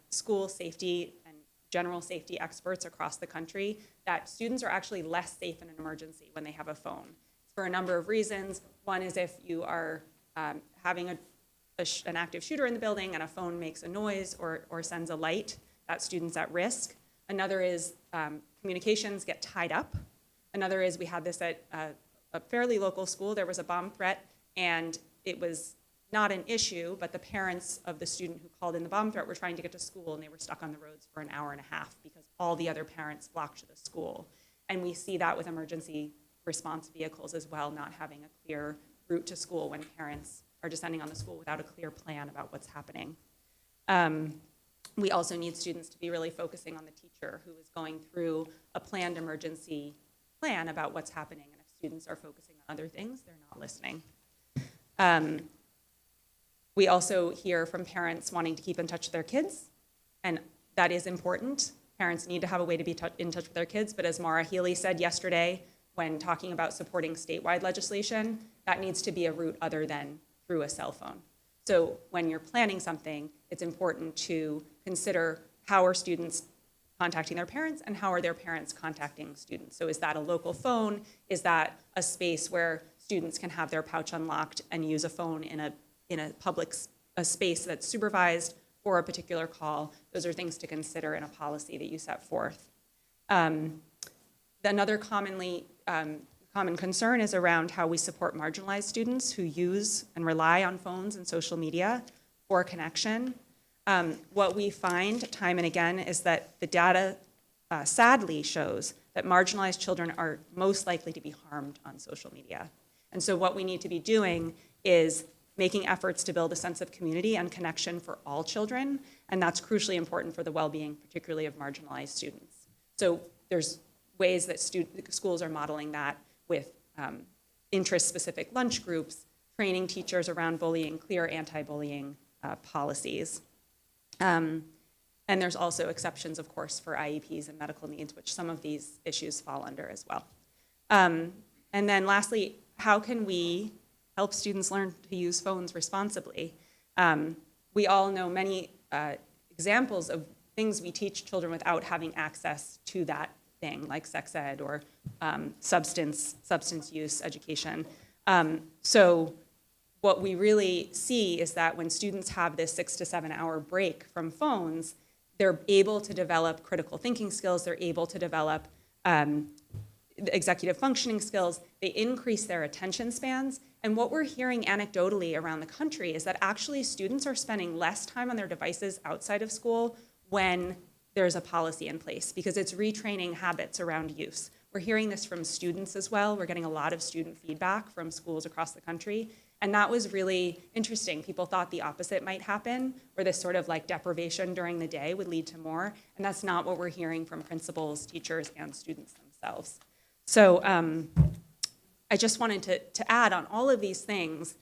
school safety and general safety experts across the country that students are actually less safe in an emergency when they have a phone. For a number of reasons. One is if you are having an active shooter in the building and a phone makes a noise or sends a light, that student's at risk. Another is communications get tied up. Another is we had this at a fairly local school. There was a bomb threat, and it was not an issue, but the parents of the student who called in the bomb threat were trying to get to school, and they were stuck on the roads for an hour and a half because all the other parents flocked to the school. And we see that with emergency response vehicles as well, not having a clear route to school when parents are descending on the school without a clear plan about what's happening. We also need students to be really focusing on the teacher who is going through a planned emergency plan about what's happening. And if students are focusing on other things, they're not listening. We also hear from parents wanting to keep in touch with their kids, and that is important. Parents need to have a way to be in touch with their kids, but as Maura Healy said yesterday when talking about supporting statewide legislation, that needs to be a route other than through a cell phone. So when you're planning something, it's important to consider how are students contacting their parents, and how are their parents contacting students? So is that a local phone? Is that a space where students can have their pouch unlocked and use a phone in a public space that's supervised for a particular call? Those are things to consider in a policy that you set forth. Another common concern is around how we support marginalized students who use and rely on phones and social media for connection. What we find time and again is that the data sadly shows that marginalized children are most likely to be harmed on social media. And so what we need to be doing is making efforts to build a sense of community and connection for all children, and that's crucially important for the well-being, particularly of marginalized students. So there's ways that schools are modeling that with interest-specific lunch groups, training teachers around bullying, clear anti-bullying policies. And there's also exceptions, of course, for IEPs and medical needs, which some of these issues fall under as well. And then lastly, how can we help students learn to use phones responsibly? We all know many examples of things we teach children without having access to that thing, like sex ed or substance use education. So what we really see is that when students have this 6 to 7 hour break from phones, they're able to develop critical thinking skills, they're able to develop executive functioning skills, they increase their attention spans. And what we're hearing anecdotally around the country is that actually students are spending less time on their devices outside of school when there's a policy in place, because it's retraining habits around use. We're hearing this from students as well. We're getting a lot of student feedback from schools across the country. And that was really interesting. People thought the opposite might happen, where this sort of like deprivation during the day would lead to more. And that's not what we're hearing from principals, teachers, and students themselves. So I just wanted to add on all of these things,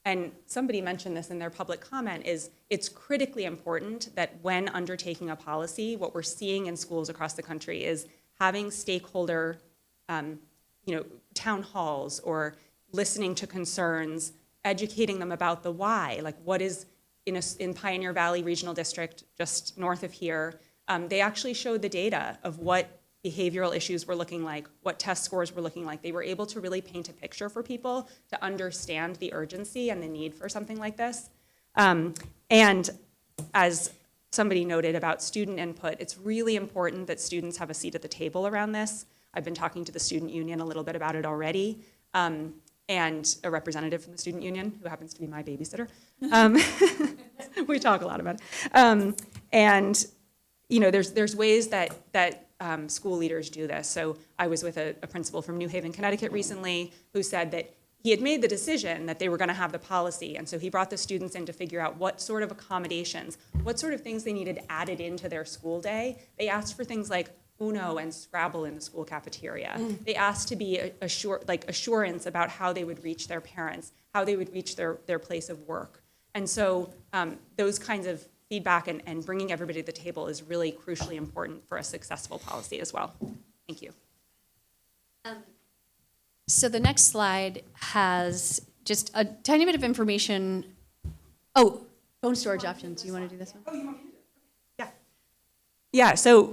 and somebody mentioned this in their public comment, is it's critically important that when undertaking a policy, what we're seeing in schools across the country is having stakeholder town halls or listening to concerns, educating them about the why, like what is in Pioneer Valley Regional District, just north of here, they actually showed the data of what behavioral issues were looking like, what test scores were looking like. They were able to really paint a picture for people to understand the urgency and the need for something like this. And as somebody noted about student input, it's really important that students have a seat at the table around this. I've been talking to the student union a little bit about it already, and a representative from the student union, who happens to be my babysitter. We talk a lot about it. And there's ways that school leaders do this. So I was with a principal from New Haven, Connecticut recently, who said that he had made the decision that they were going to have the policy, and so he brought the students in to figure out what sort of accommodations, what sort of things they needed added into their school day. They asked for things like Uno and Scrabble in the school cafeteria. They asked to be assurance about how they would reach their parents, how they would reach their place of work. And so those kinds of feedback and bringing everybody to the table is really crucially important for a successful policy as well. Thank you. So the next slide has just a tiny bit of information. Oh, phone storage options. You want to do this one? Oh, you want me to do it? Okay. Yeah, so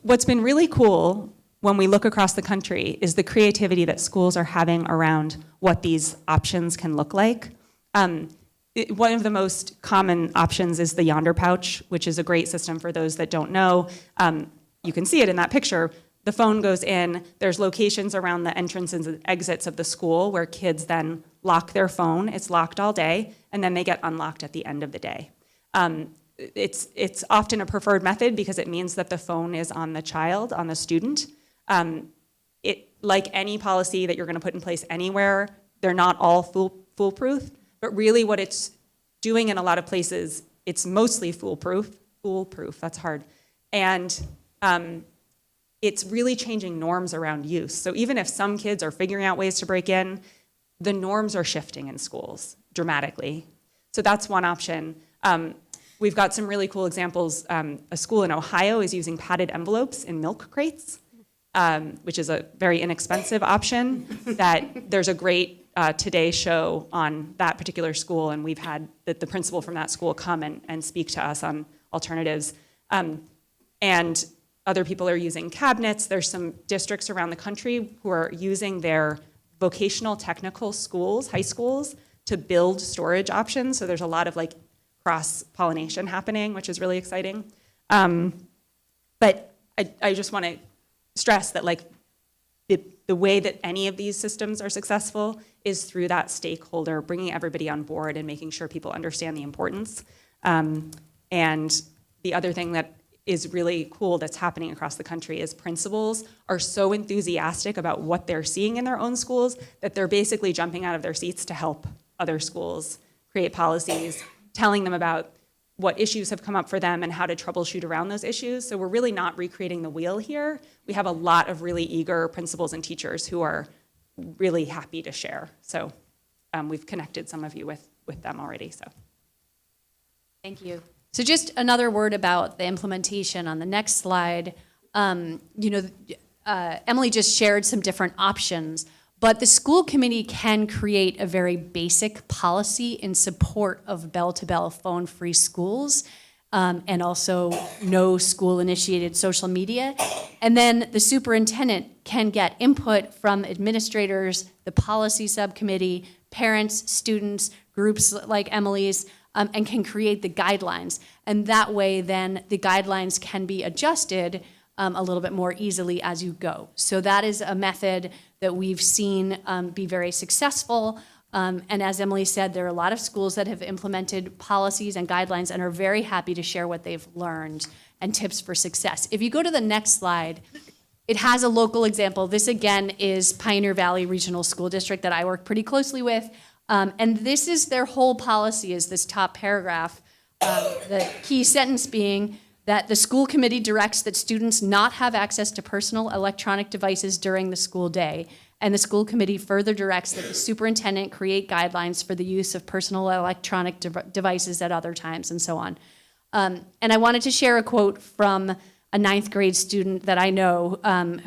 what's been really cool when we look across the country is the creativity that schools are having around what these options can look like. One of the most common options is the Yonder Pouch, which is a great system for those that don't know. You can see it in that picture. The phone goes in, there's locations around the entrances and exits of the school where kids then lock their phone. It's locked all day, and then they get unlocked at the end of the day. It's often a preferred method because it means that the phone is on the child, on the student. Like any policy that you're going to put in place anywhere, they're not all foolproof, but really what it's doing in a lot of places, it's mostly foolproof, that's hard. And it's really changing norms around use. So even if some kids are figuring out ways to break in, the norms are shifting in schools dramatically. So that's one option. We've got some really cool examples. A school in Ohio is using padded envelopes in milk crates, which is a very inexpensive option. That there's a great Today show on that particular school, and we've had the principal from that school come and speak to us on alternatives. And other people are using cabinets. There's some districts around the country who are using their vocational technical schools, high schools, to build storage options. So there's a lot of like cross-pollination happening, which is really exciting. But I just want to stress that like the way that any of these systems are successful is through that stakeholder, bringing everybody on board and making sure people understand the importance. And the other thing that is really cool that's happening across the country is principals are so enthusiastic about what they're seeing in their own schools that they're basically jumping out of their seats to help other schools create policies, telling them about what issues have come up for them and how to troubleshoot around those issues. So we're really not recreating the wheel here. We have a lot of really eager principals and teachers who are really happy to share. So we've connected some of you with them already. So Thank you. So just another word about the implementation on the next slide. Emily just shared some different options, but the school committee can create a very basic policy in support of bell-to-bell phone-free schools, and also no school-initiated social media. And then the superintendent can get input from administrators, the policy subcommittee, parents, students, groups like Emily's, and can create the guidelines. And that way, then, the guidelines can be adjusted a little bit more easily as you go. So that is a method that we've seen be very successful. And as Emily said, there are a lot of schools that have implemented policies and guidelines and are very happy to share what they've learned and tips for success. If you go to the next slide, it has a local example. This, again, is Pioneer Valley Regional School District that I work pretty closely with. And this is their whole policy, is this top paragraph, the key sentence being that the school committee directs that students not have access to personal electronic devices during the school day. And the school committee further directs that the superintendent create guidelines for the use of personal electronic devices at other times, and so on. And I wanted to share a quote from a 9th grade student that I know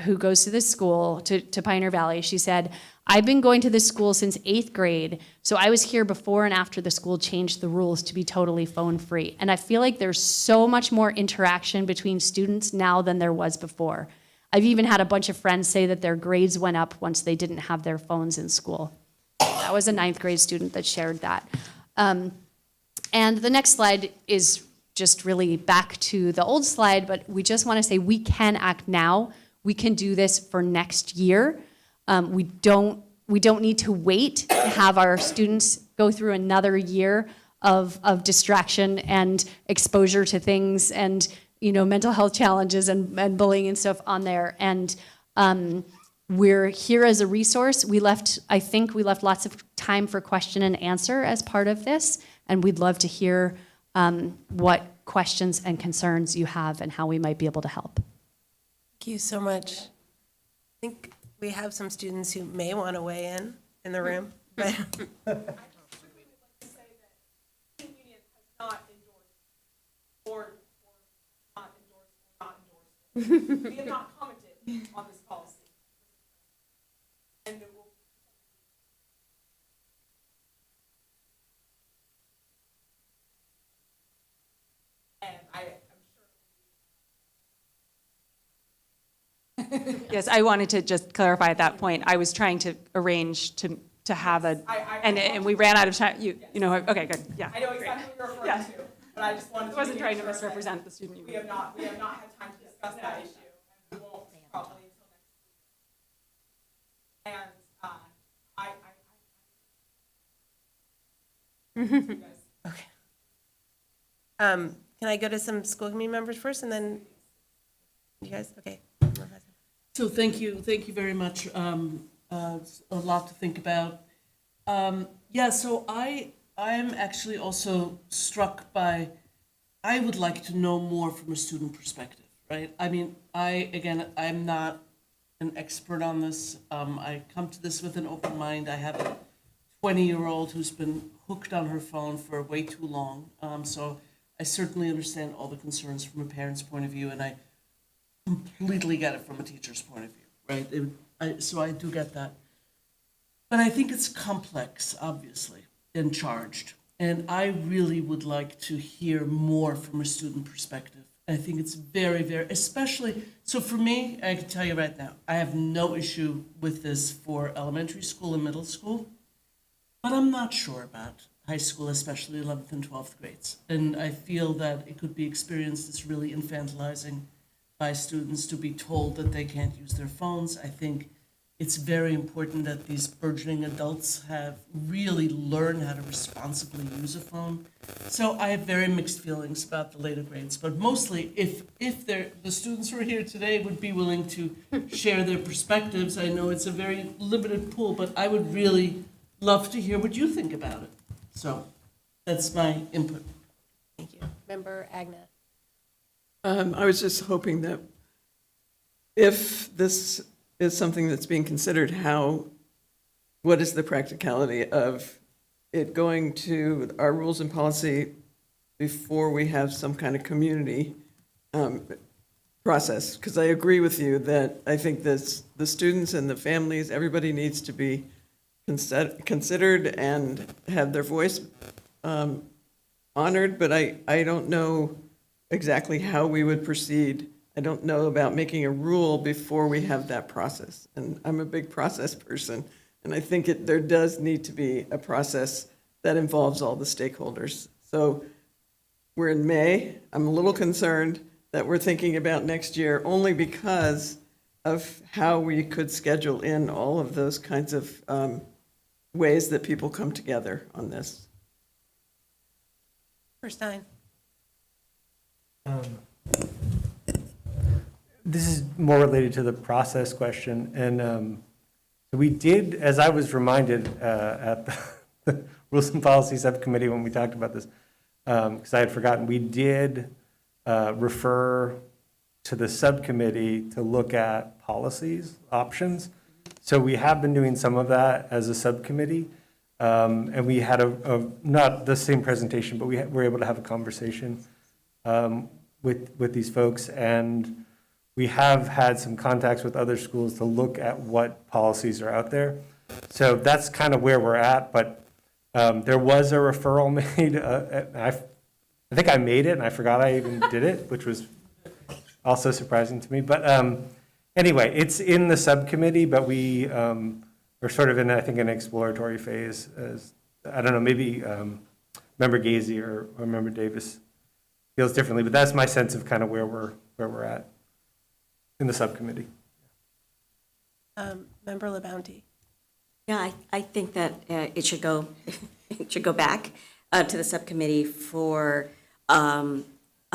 who goes to this school, to Pioneer Valley. She said, "I've been going to this school since 8th grade, so I was here before and after the school changed the rules to be totally phone-free. And I feel like there's so much more interaction between students now than there was before. I've even had a bunch of friends say that their grades went up once they didn't have their phones in school." That was a 9th grade student that shared that. And the next slide is just really back to the old slide, but we just want to say we can act now. We can do this for next year. We don't need to wait to have our students go through another year of distraction and exposure to things and mental health challenges and bullying and stuff on there. And we're here as a resource. I think we left lots of time for question and answer as part of this, and we'd love to hear what questions and concerns you have and how we might be able to help. Thank you so much. I think we have some students who may want to weigh in the room. But We have not commented on this policy. And it will. And I'm sure. yes, I wanted to just clarify at that point. I was trying to arrange to have and we ran out of time. Okay, good, yeah. I know exactly what you're referring to, but I just wanted to. I wasn't trying to misrepresent the student union. We have not had time to discuss that issue, and we won't probably until next week. And okay. Can I go to some school committee members first, and then you guys? Okay. So thank you very much. A lot to think about. So I am actually also struck by, I would like to know more from a student perspective, right? I mean, I'm not an expert on this. I come to this with an open mind. I have a 20-year-old who's been hooked on her phone for way too long. So I certainly understand all the concerns from a parent's point of view, and I completely get it from a teacher's point of view, right? So I do get that. But I think it's complex, obviously, and charged. And I really would like to hear more from a student perspective. I think it's very, very, especially, so for me, I can tell you right now, I have no issue with this for elementary school and middle school, but I'm not sure about high school, especially 11th and 12th grades. And I feel that it could be experienced as really infantilizing by students to be told that they can't use their phones. I think it's very important that these burgeoning adults have really learned how to responsibly use a phone. So I have very mixed feelings about the later grades, but mostly if the students who are here today would be willing to share their perspectives, I know it's a very limited pool, but I would really love to hear what you think about it. So that's my input. Thank you. Member Agnew. I was just hoping that if this is something that's being considered, what is the practicality of it going to our rules and policy before we have some kind of community process? Because I agree with you that I think that the students and the families, everybody needs to be considered and have their voice honored, but I don't know exactly how we would proceed. I don't know about making a rule before we have that process. And I'm a big process person, and I think there does need to be a process that involves all the stakeholders. So we're in May. I'm a little concerned that we're thinking about next year only because of how we could schedule in all of those kinds of ways that people come together on this. First time. This is more related to the process question, and we did, as I was reminded at the Rules and Policy Subcommittee when we talked about this, because I had forgotten, we did refer to the subcommittee to look at policies, options. So we have been doing some of that as a subcommittee, and we had not the same presentation, but we were able to have a conversation with these folks, and we have had some contacts with other schools to look at what policies are out there. So that's kind of where we're at, but there was a referral made. I think I made it, and I forgot I even did it, which was also surprising to me. But anyway, it's in the subcommittee, but we are sort of in, I think, an exploratory phase. I don't know, maybe Member Gazy or Member Davis feels differently, but that's my sense of kind of where we're at in the subcommittee. Member LaBounty. Yeah, I think that it should go back to the subcommittee for a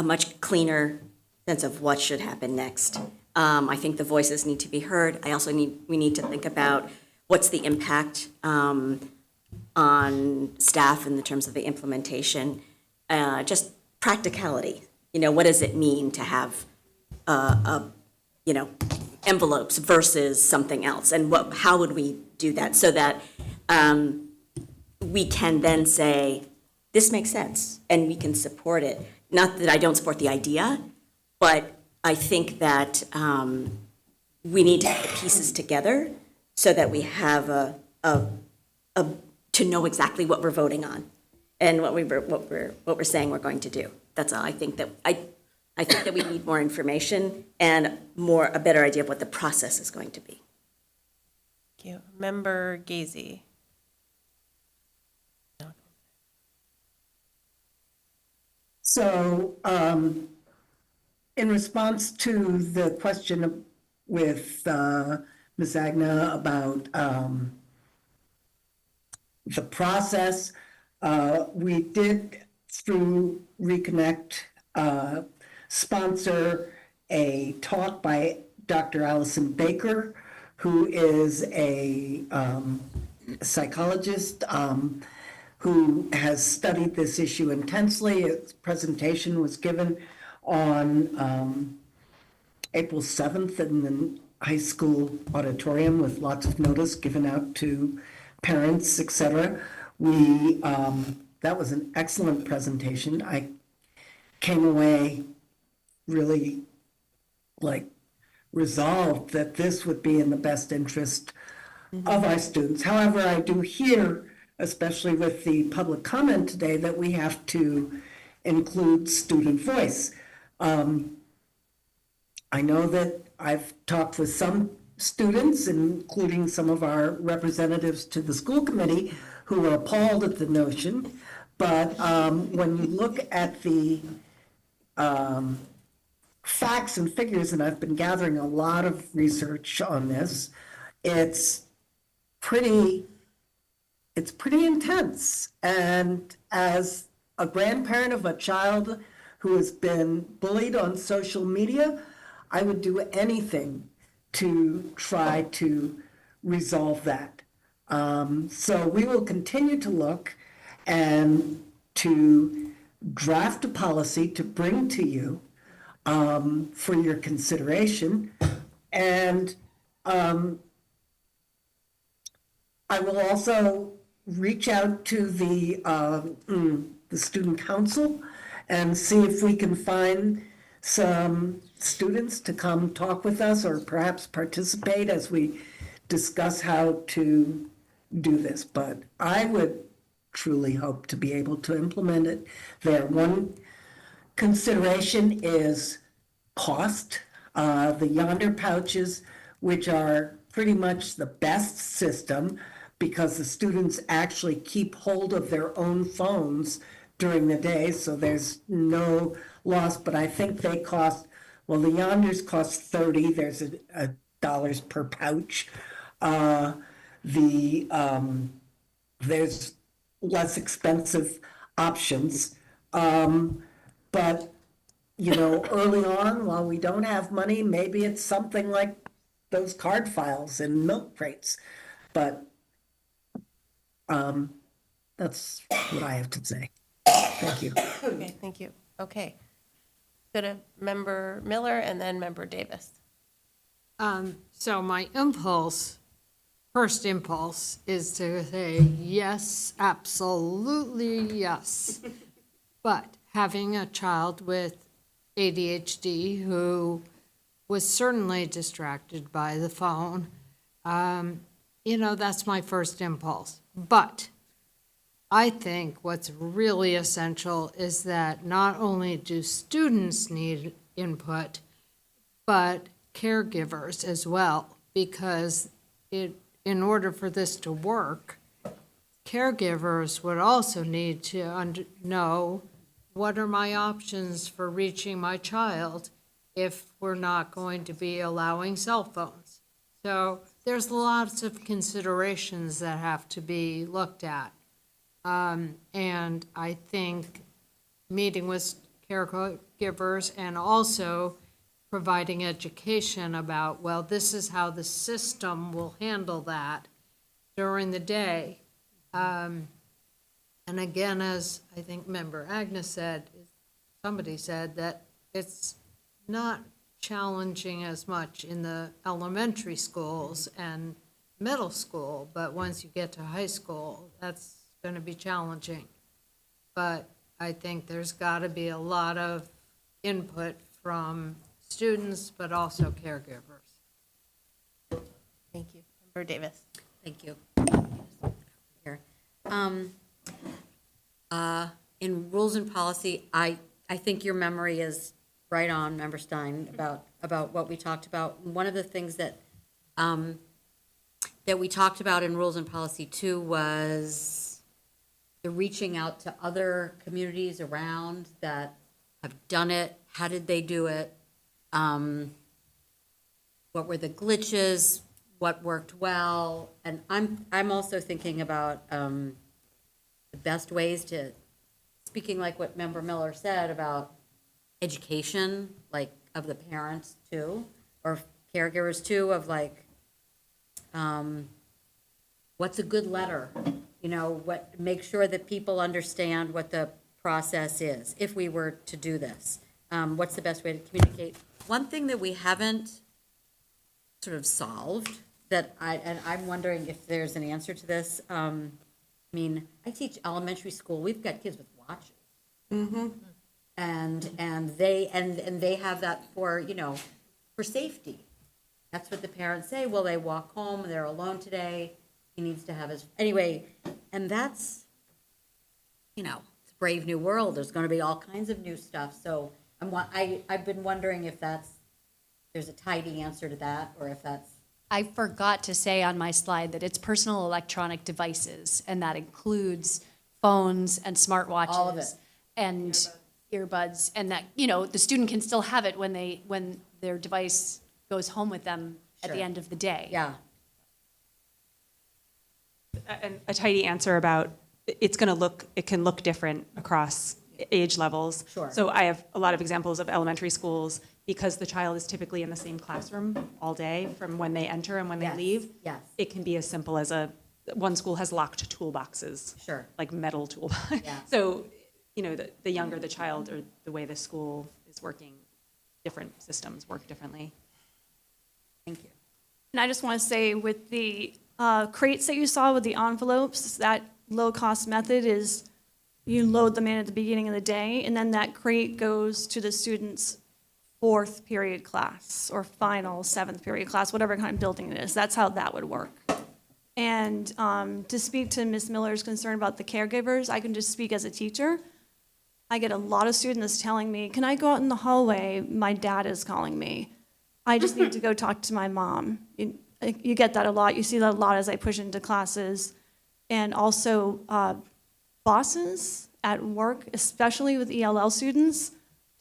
much cleaner sense of what should happen next. I think the voices need to be heard. We need to think about what's the impact on staff in the terms of the implementation, just practicality. What does it mean to have envelopes versus something else, and how would we do that so that we can then say, this makes sense, and we can support it. Not that I don't support the idea, but I think that we need to put the pieces together so that we have to know exactly what we're voting on and what we're saying we're going to do. That's all. I think that we need more information and a better idea of what the process is going to be. Thank you. Member Gazy. So, in response to the question with Ms. Agna about the process, we did, through Reconnect, sponsor a talk by Dr. Allison Baker, who is a psychologist who has studied this issue intensely. Its presentation was given on April 7th in the high school auditorium with lots of notice given out to parents, etc. That was an excellent presentation. I came away really resolved that this would be in the best interest of our students. However, I do hear, especially with the public comment today, that we have to include student voice. I know that I've talked with some students, including some of our representatives to the school committee, who are appalled at the notion. But when you look at the facts and figures, and I've been gathering a lot of research on this, it's pretty intense. And as a grandparent of a child who has been bullied on social media, I would do anything to try to resolve that. So we will continue to look and to draft a policy to bring to you for your consideration. And I will also reach out to the student council and see if we can find some students to come talk with us or perhaps participate as we discuss how to do this. But I would truly hope to be able to implement it there. One consideration is cost. The Yonder pouches, which are pretty much the best system because the students actually keep hold of their own phones during the day, so there's no loss, but I think they cost, well, the Yonders cost 30, there's a dollars per pouch. There's less expensive options. But, you know, early on, while we don't have money, maybe it's something like those card files and milk crates. But that's what I have to say. Thank you. Okay, thank you. Okay. Go to Member Miller and then Member Davis. So my first impulse is to say, yes, absolutely yes. But having a child with ADHD who was certainly distracted by the phone, that's my first impulse. But I think what's really essential is that not only do students need input, but caregivers as well, because in order for this to work, caregivers would also need to know what are my options for reaching my child if we're not going to be allowing cell phones. So there's lots of considerations that have to be looked at. And I think meeting with caregivers and also providing education about, well, this is how the system will handle that during the day. And again, as I think Member Agnes said, somebody said that it's not challenging as much in the elementary schools and middle school, but once you get to high school, that's going to be challenging. But I think there's got to be a lot of input from students, but also caregivers. Thank you. Member Davis. Thank you. Here. In rules and policy, I think your memory is right on, Member Stein, about what we talked about. One of the things that we talked about in rules and policy too was the reaching out to other communities around that have done it. How did they do it? What were the glitches? What worked well? And I'm also thinking about the best ways to, speaking like what Member Miller said about education, like of the parents too, or caregivers too, of like, what's a good letter? Make sure that people understand what the process is, if we were to do this. What's the best way to communicate? One thing that we haven't sort of solved, I'm wondering if there's an answer to this. I teach elementary school. We've got kids with watches. Mm-hmm. And they have that for safety. That's what the parents say. Well, they walk home, they're alone today. He needs to have his, anyway, and that's, it's a brave new world. There's going to be all kinds of new stuff. So I've been wondering if there's a tidy answer to that, or if that's. I forgot to say on my slide that it's personal electronic devices, and that includes phones and smartwatches. All of it. And earbuds, and that, the student can still have it when their device goes home with them at the Sure. end of the day. Yeah. And a tidy answer about it can look different across age levels. Sure. So I have a lot of examples of elementary schools, because the child is typically in the same classroom all day from when they enter and when they leave. Yes. It can be as simple as one school has locked toolboxes. Sure. Like metal toolbox. Yeah. So, the younger the child or the way the school is working, different systems work differently. Thank you. And I just want to say, with the crates that you saw with the envelopes, that low-cost method is you load them in at the beginning of the day, and then that crate goes to the student's 4th period class or final 7th period class, whatever kind of building it is. That's how that would work. And to speak to Ms. Miller's concern about the caregivers, I can just speak as a teacher. I get a lot of students telling me, can I go out in the hallway? My dad is calling me. I just need to go talk to my mom. You get that a lot. You see that a lot as I push into classes. And also bosses at work, especially with ELL students,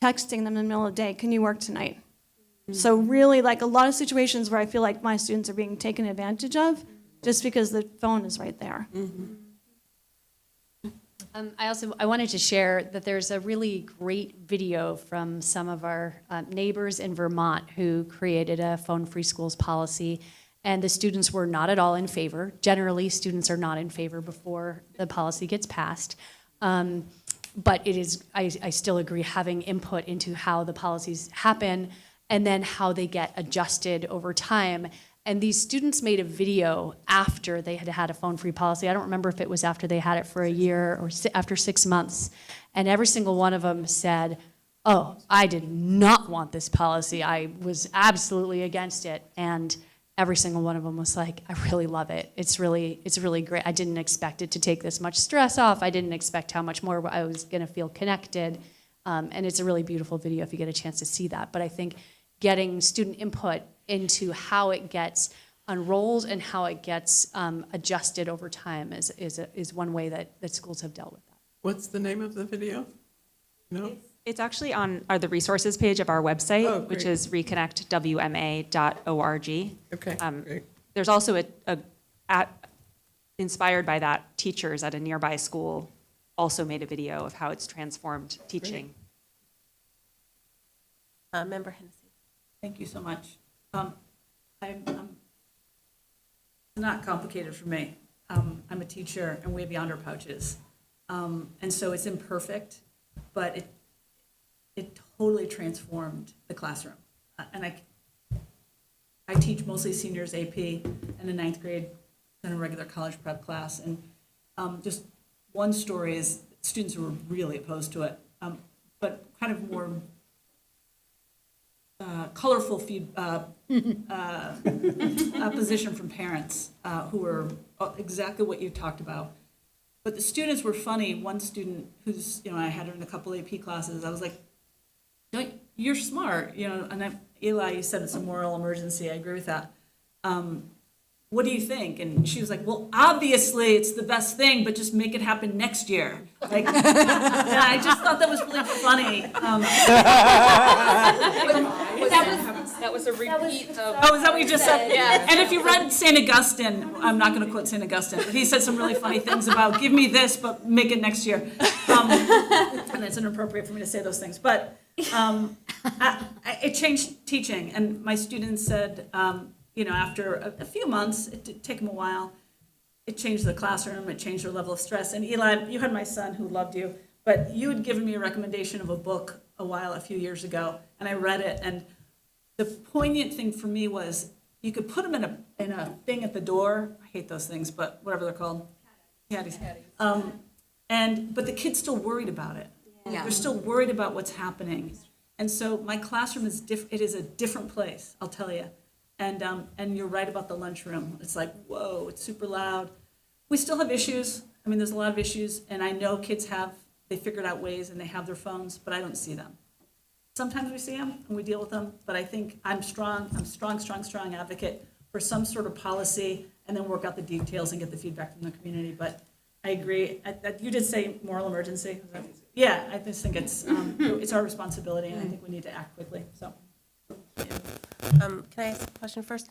texting them in the middle of the day, can you work tonight? So really, like, a lot of situations where I feel like my students are being taken advantage of just because the phone is right there. I wanted to share that there's a really great video from some of our neighbors in Vermont who created a phone-free schools policy, and the students were not at all in favor. Generally, students are not in favor before the policy gets passed. But it is, I still agree, having input into how the policies happen and then how they get adjusted over time. And these students made a video after they had had a phone-free policy. I don't remember if it was after they had it for a year or after 6 months. And every single one of them said, oh, I did not want this policy. I was absolutely against it. And every single one of them was like, I really love it. It's really great. I didn't expect it to take this much stress off. I didn't expect how much more I was going to feel connected. And it's a really beautiful video if you get a chance to see that. But I think getting student input into how it gets unrolled and how it gets adjusted over time is one way that schools have dealt with that. What's the name of the video? No? It's actually on the resources page of our website, which is reconnectwma.org. Okay, great. There's also inspired by that, teachers at a nearby school also made a video of how it's transformed teaching. Member Hennessy. Thank you so much. It's not complicated for me. I'm a teacher and way beyond our pouches. And so it's imperfect, but it totally transformed the classroom. And I teach mostly seniors AP and in 9th grade in a regular college prep class. And just one story is students who were really opposed to it, but kind of more colorful opposition from parents who were exactly what you talked about. But the students were funny. One student who's, I had her in a couple AP classes. I was like, you're smart, and Eli, you said it's a moral emergency. I agree with that. What do you think? And she was like, well, obviously it's the best thing, but just make it happen next year. Like, and I just thought that was really funny. That was a repeat of. Oh, is that what you just said? Yeah. And if you read St. Augustine, I'm not going to quote St. Augustine, but he said some really funny things about give me this, but make it next year. And it's inappropriate for me to say those things. But it changed teaching. And my students said, after a few months, it did take them a while, it changed the classroom, it changed their level of stress. And Eli, you had my son who loved you, but you had given me a recommendation of a book a few years ago, and I read it. And the poignant thing for me was you could put them in a thing at the door. I hate those things, but whatever they're called. Caddies. But the kid's still worried about it. Yeah. They're still worried about what's happening. And so my classroom is it is a different place, I'll tell you. And you're right about the lunchroom. It's like, whoa, it's super loud. We still have issues. I mean, there's a lot of issues, and I know kids they figured out ways and they have their phones, but I don't see them. sometimes we see them and we deal with them, but I think I'm strong advocate for some sort of policy and then work out the details and get the feedback from the community. But I agree, you did say moral emergency. Yeah, I just think it's our responsibility and I think we need to act quickly, so. Can I ask a question first?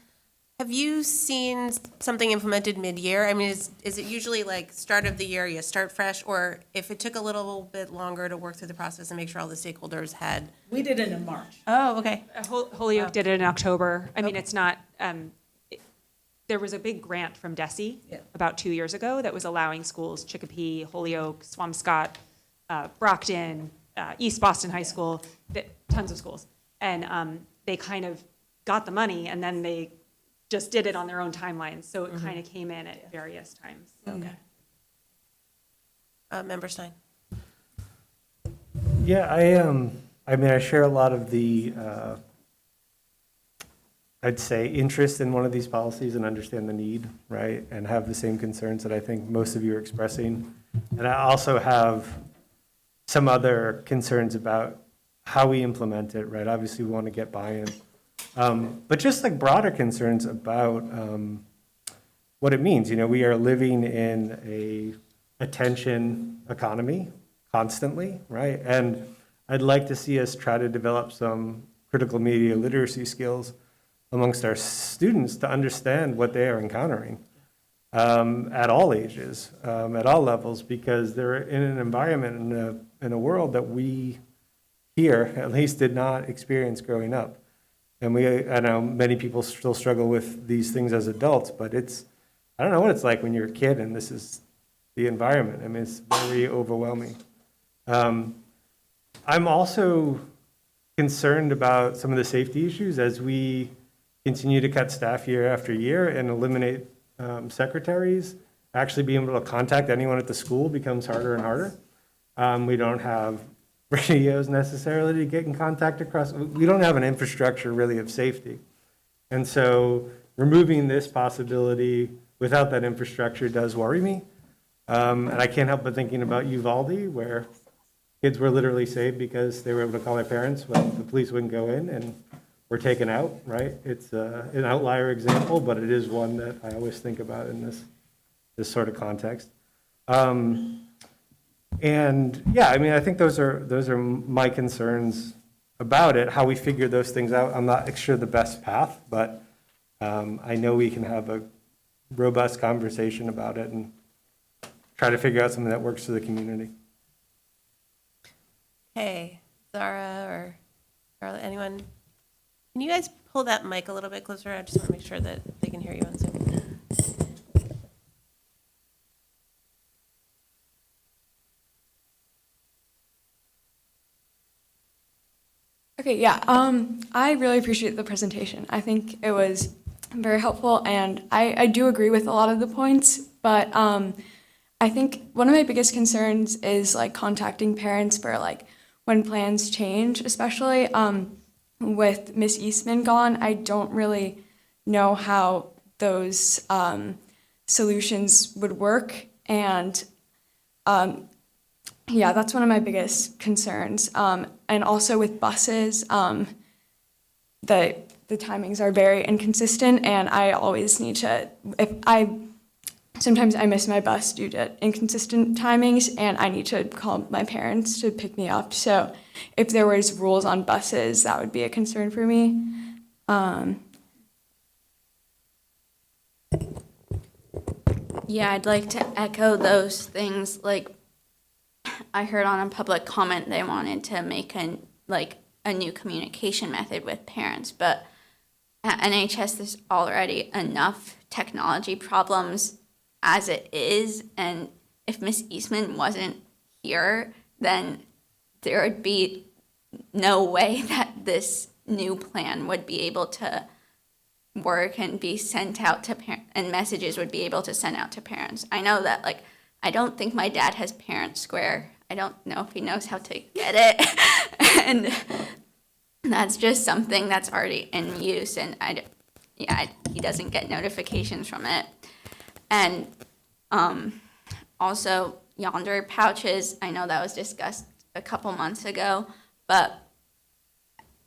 Have you seen something implemented mid-year? I mean, is it usually like start of the year, you start fresh? Or if it took a little bit longer to work through the process and make sure all the stakeholders had? We did it in March. Oh, okay. Holyoke did it in October. I mean, it's not, there was a big grant from DESE about 2 years ago that was allowing schools, Chicopee, Holyoke, Swampscott, Brockton, East Boston High School, tons of schools. And they kind of got the money and then they just did it on their own timelines. So it kind of came in at various times. Okay. Member Stein. Yeah, I mean, I share a lot of the, I'd say, interest in one of these policies and understand the need, right? And have the same concerns that I think most of you are expressing. And I also have some other concerns about how we implement it, right? Obviously, we want to get buy-in. But just like broader concerns about what it means. You know, we are living in a attention economy constantly, right? And I'd like to see us try to develop some critical media literacy skills amongst our students to understand what they are encountering at all ages, at all levels, because they're in an environment, in a world that we here at least did not experience growing up. And I know many people still struggle with these things as adults, but I don't know what it's like when you're a kid and this is the environment. I mean, it's very overwhelming. I'm also concerned about some of the safety issues as we continue to cut staff year after year and eliminate secretaries. Actually being able to contact anyone at the school becomes harder and harder. We don't have radios necessarily to get in contact across. We don't have an infrastructure really of safety. And so removing this possibility without that infrastructure does worry me. And I can't help but thinking about Uvalde, where kids were literally saved because they were able to call their parents when the police wouldn't go in and were taken out, right? It's an outlier example, but it is one that I always think about in this sort of context. And yeah, I mean, I think those are my concerns about it. How we figure those things out, I'm not sure the best path, but I know we can have a robust conversation about it and try to figure out something that works for the community. Hey, Zara or Charlotte, anyone? Can you guys pull that mic a little bit closer? I just want to make sure that they can hear you on Zoom. Okay, yeah, I really appreciate the presentation. I think it was very helpful, and I do agree with a lot of the points, but I think one of my biggest concerns is like contacting parents for like when plans change, especially with Miss Eastman gone. I don't really know how those solutions would work, and yeah, that's one of my biggest concerns. And also with buses, the timings are very inconsistent, and I always need to, sometimes I miss my bus due to inconsistent timings, and I need to call my parents to pick me up. So if there was rules on buses, that would be a concern for me. Yeah, I'd like to echo those things. Like, I heard on a public comment they wanted to make a new communication method with parents, but at NHS there's already enough technology problems as it is, and if Miss Eastman wasn't here, then there would be no way that this new plan would be able to work and be sent out to parents, and messages would be able to send out to parents. I know that, like, I don't think my dad has Parent Square. I don't know if he knows how to get it. And that's just something that's already in use, and he doesn't get notifications from it. And also Yonder pouches, I know that was discussed a couple months ago, but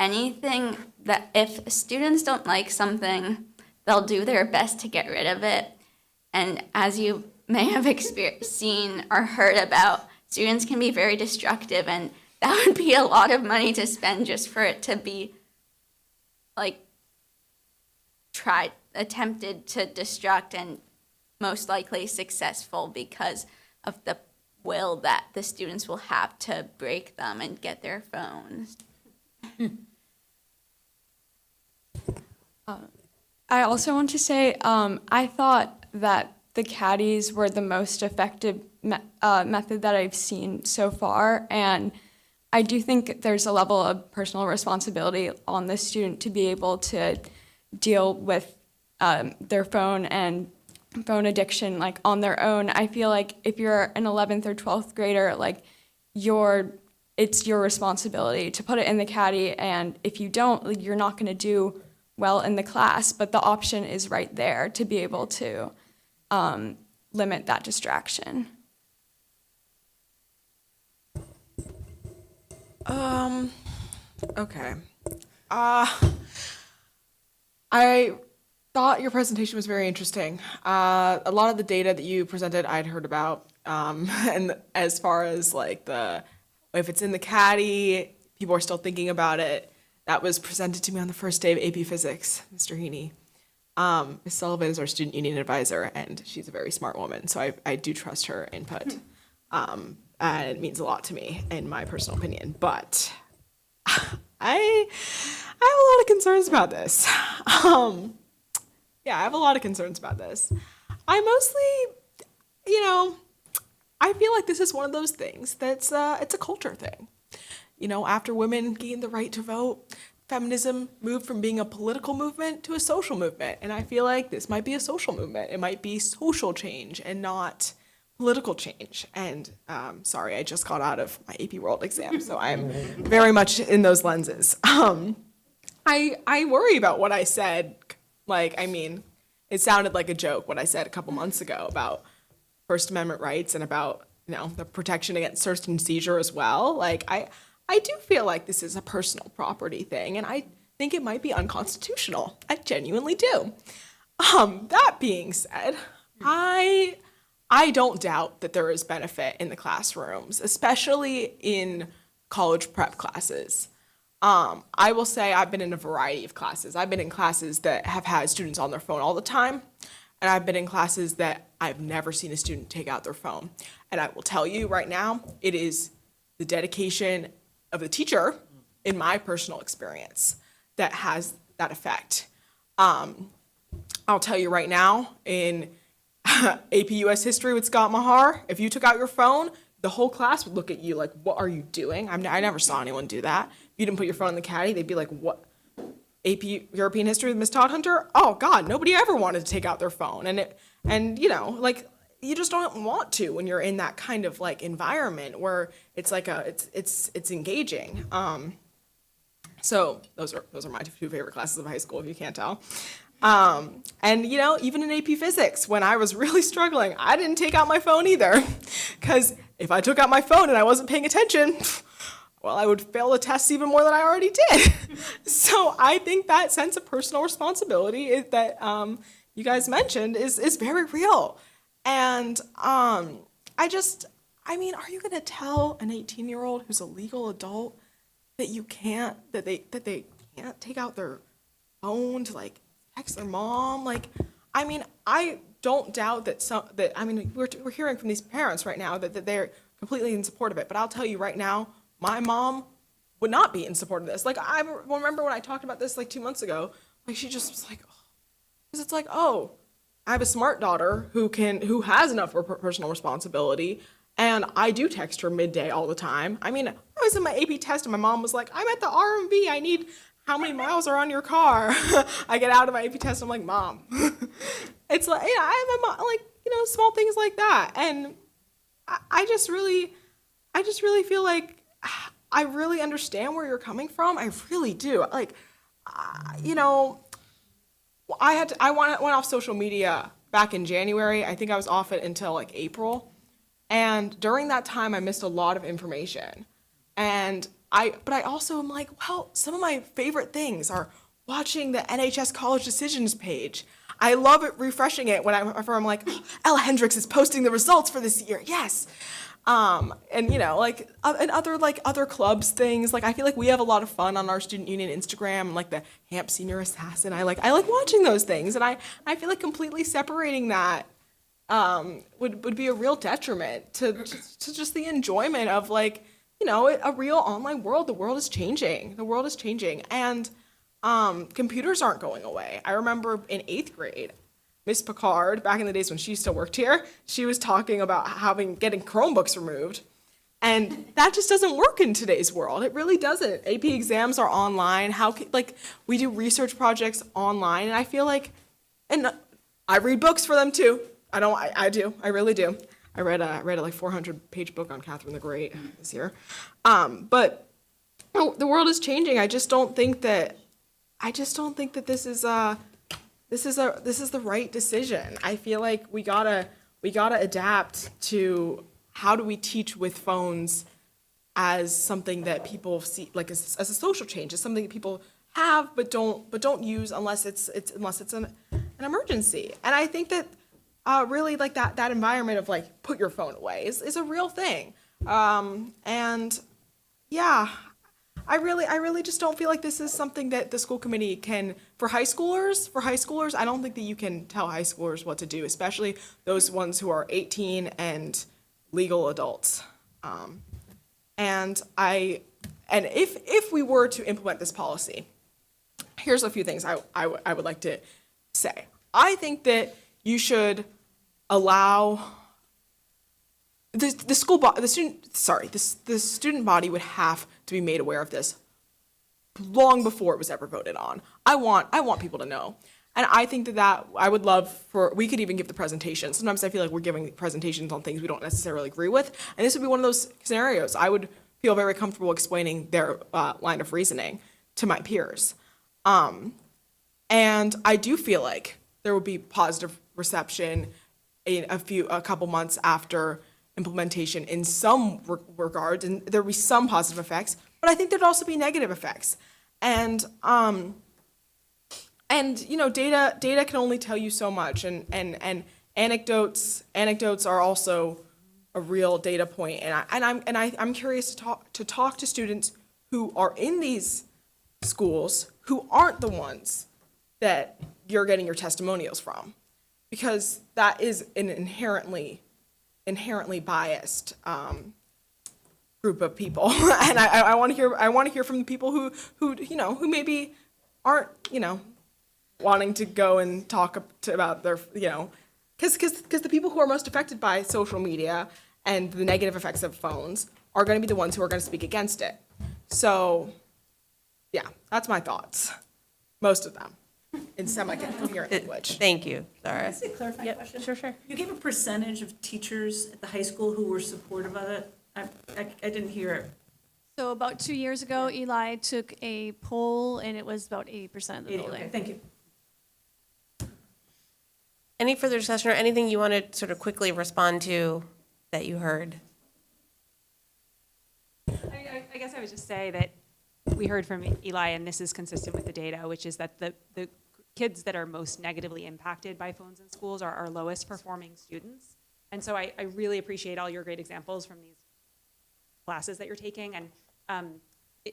anything that if students don't like something, they'll do their best to get rid of it. And as you may have seen or heard about, students can be very destructive, and that would be a lot of money to spend just for it to be like attempted to destruct, and most likely successful because of the will that the students will have to break them and get their phones. I also want to say, I thought that the caddies were the most effective method that I've seen so far, and I do think there's a level of personal responsibility on the student to be able to deal with their phone and phone addiction like on their own. I feel like if you're an 11th or 12th grader, like it's your responsibility to put it in the caddy, and if you don't, like, you're not going to do well in the class, but the option is right there to be able to limit that distraction. Okay. I thought your presentation was very interesting. A lot of the data that you presented, I'd heard about. And as far as like if it's in the caddy, people are still thinking about it. That was presented to me on the first day of AP Physics, Mr. Heaney. Ms. Sullivan is our student union advisor, and she's a very smart woman, so I do trust her input. And it means a lot to me, in my personal opinion. But I have a lot of concerns about this. Yeah, I have a lot of concerns about this. I mostly, I feel like this is one of those things that's, it's a culture thing. After women gained the right to vote, feminism moved from being a political movement to a social movement. And I feel like this might be a social movement. It might be social change and not political change. And sorry, I just got out of my AP World exam, so I'm very much in those lenses. I worry about what I said. It sounded like a joke what I said a couple months ago about First Amendment rights and about, the protection against search and seizure as well. I do feel like this is a personal property thing, and I think it might be unconstitutional. I genuinely do. That being said, I don't doubt that there is benefit in the classrooms, especially in college prep classes. I will say I've been in a variety of classes. I've been in classes that have had students on their phone all the time, and I've been in classes that I've never seen a student take out their phone. And I will tell you right now, it is the dedication of the teacher, in my personal experience, that has that effect. I'll tell you right now, in AP US History with Scott Mahar, if you took out your phone, the whole class would look at you like, what are you doing? I never saw anyone do that. If you didn't put your phone in the caddy, they'd be like, what? AP European History with Miss Todd Hunter? Oh God, nobody ever wanted to take out their phone. You just don't want to when you're in that kind of environment where it's it's engaging. So those are my two favorite classes of high school, if you can't tell. Even in AP Physics, when I was really struggling, I didn't take out my phone either, because if I took out my phone and I wasn't paying attention, well, I would fail the tests even more than I already did. So I think that sense of personal responsibility that you guys mentioned is very real. And are you going to tell an 18-year-old who's a legal adult that they can't take out their phone to text their mom? I don't doubt we're hearing from these parents right now that they're completely in support of it. But I'll tell you right now, my mom would not be in support of this. I remember when I talked about this 2 months ago, she just was like, because it's I have a smart daughter who has enough personal responsibility, and I do text her midday all the time. I was in my AP test and my mom was like, I'm at the RMV, I need how many miles are on your car? I get out of my AP test, I'm like, Mom. It's I have a mom, small things like that. And I just really feel like I really understand where you're coming from. I really do. I went off social media back in January. I think I was off it until April. And during that time, I missed a lot of information. And but I also am like, well, some of my favorite things are watching the NHS College Decisions page. I love it, refreshing it whenever I'm like, oh, Ella Hendricks is posting the results for this year. Yes. And like, and other clubs things. Like, I feel like we have a lot of fun on our student union Instagram, like the Hamp Senior Assassin. I like watching those things. And I feel like completely separating that, would be a real detriment to just the enjoyment of, like, a real online world. The world is changing. And computers aren't going away. I remember in 8th grade, Miss Picard, back in the days when she still worked here, she was talking about getting Chromebooks removed. And that just doesn't work in today's world. It really doesn't. AP exams are online. We do research projects online, and I feel like, and I read books for them too. I do. I really do. I read a 400-page book on Catherine the Great this year. But the world is changing. I just don't think that this is the right decision. I feel like we gotta adapt to how do we teach with phones as something that people see, like as a social change, as something that people have but don't use unless it's an emergency. And I think that really, like, that environment of, like, put your phone away is a real thing. And yeah, I really just don't feel like this is something that the school committee can, for high schoolers, I don't think that you can tell high schoolers what to do, especially those ones who are 18 and legal adults. And if we were to implement this policy, here's a few things I would like to say. I think that you should allow the student body would have to be made aware of this long before it was ever voted on. I want people to know. And I think that I would love we could even give the presentation. Sometimes I feel like we're giving presentations on things we don't necessarily agree with. And this would be one of those scenarios. I would feel very comfortable explaining their line of reasoning to my peers. And I do feel like there would be positive reception in a couple months after implementation in some regards, and there would be some positive effects, but I think there'd also be negative effects. And data can only tell you so much, and anecdotes are also a real data point. And I'm curious to talk to students who are in these schools who aren't the ones that you're getting your testimonials from, because that is an inherently biased group of people. And I want to hear from the people who maybe aren't wanting to go and talk about their because the people who are most affected by social media and the negative effects of phones are going to be the ones who are going to speak against it. So yeah, that's my thoughts. Most of them in semi-coherent language. Thank you, Zara. Can I ask a clarifying question? Sure. You gave a percentage of teachers at the high school who were supportive of it. I didn't hear it. So about 2 years ago, Eli took a poll, and it was about 80% of the building. Okay, thank you. Any further discussion or anything you want to sort of quickly respond to that you heard? I guess I would just say that we heard from Eli, and this is consistent with the data, which is that the kids that are most negatively impacted by phones in schools are our lowest performing students. And so I really appreciate all your great examples from these classes that you're taking. And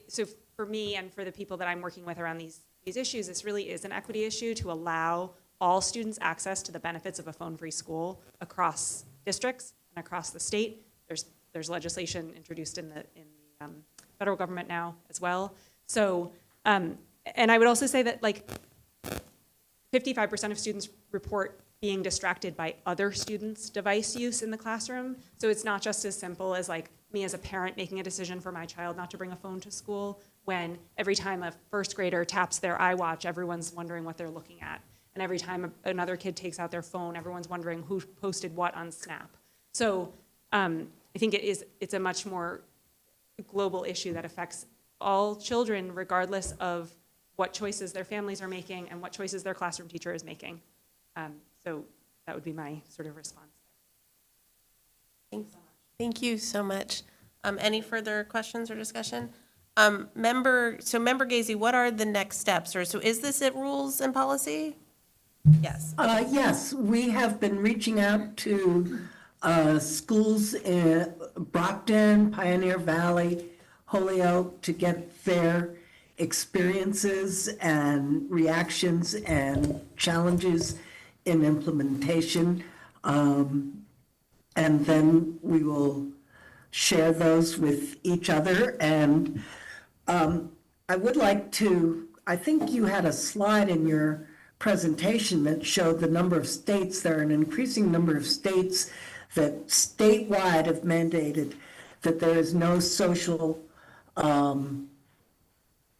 so for me and for the people that I'm working with around these issues, this really is an equity issue to allow all students access to the benefits of a phone-free school across districts and across the state. There's legislation introduced in the federal government now as well. So, and I would also say that, like, 55% of students report being distracted by other students' device use in the classroom. So it's not just as simple as, like, me as a parent making a decision for my child not to bring a phone to school, when every time a first grader taps their iWatch, everyone's wondering what they're looking at. And every time another kid takes out their phone, everyone's wondering who posted what on Snap. So I think it's a much more global issue that affects all children, regardless of what choices their families are making and what choices their classroom teacher is making. So that would be my sort of response. Thank you so much. Any further questions or discussion? Member Gazy, what are the next steps? Or so is this at rules and policy? Yes. Yes, we have been reaching out to schools in Brockton, Pioneer Valley, Holyoke to get their experiences and reactions and challenges in implementation. And then we will share those with each other. And I would like to, I think you had a slide in your presentation that showed the number of states. There are an increasing number of states that statewide have mandated that there is no social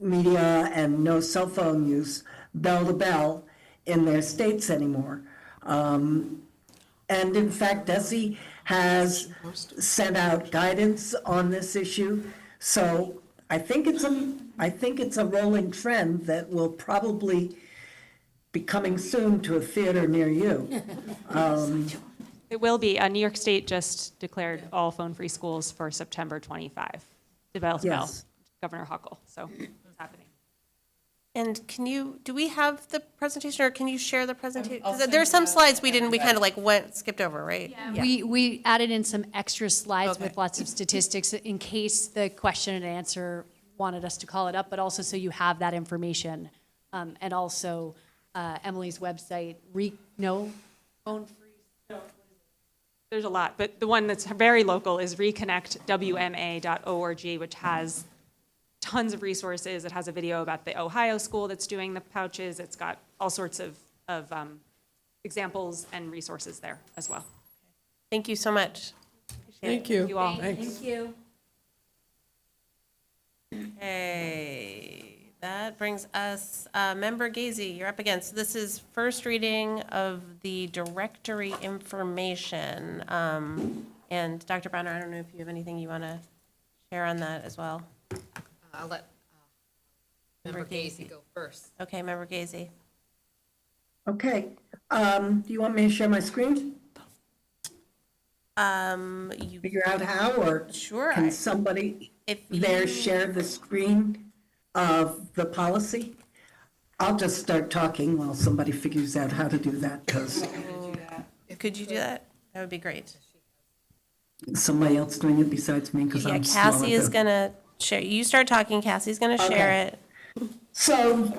media and no cell phone use bell to bell in their states anymore. And in fact, DESE has sent out guidance on this issue. So I think it's a rolling trend that will probably be coming soon to a theater near you. It will be. New York State just declared all phone-free schools for September 25, bell to bell, Yes. Governor Huckle. So it's happening. And do we have the presentation, or can you share the presentation? I'll 'Cause send there are you some that. slides we kind of skipped over, right? Yeah. We added in some extra slides Okay. with lots of statistics in case the question and answer wanted us to call it up, but also so you have that information. And also Emily's website, phone-free. There's a lot, but the one that's very local is reconnectwma.org, which has tons of resources. It has a video about the Ohio school that's doing the pouches. It's got all sorts of examples and resources there as well. Thank you so much. Thank you. Thank you all. Thanks. you. Okay, that brings us, Member Gazy, you're up again. So this is first reading of the directory information. And Dr. Browner, I don't know if you have anything you want to share on that as well. I'll let Member Gazy go first. Okay, Member Gazy. Okay, do you want me to share my screen? You Figure out how, or Sure. can somebody If there you- share the screen of the policy? I'll just start talking while somebody figures out how to do that, because Could you do that? That would be great. somebody else doing it besides me, because Yeah, I'm Cassie is slow. gonna share. You start talking, Cassie's gonna share it. So,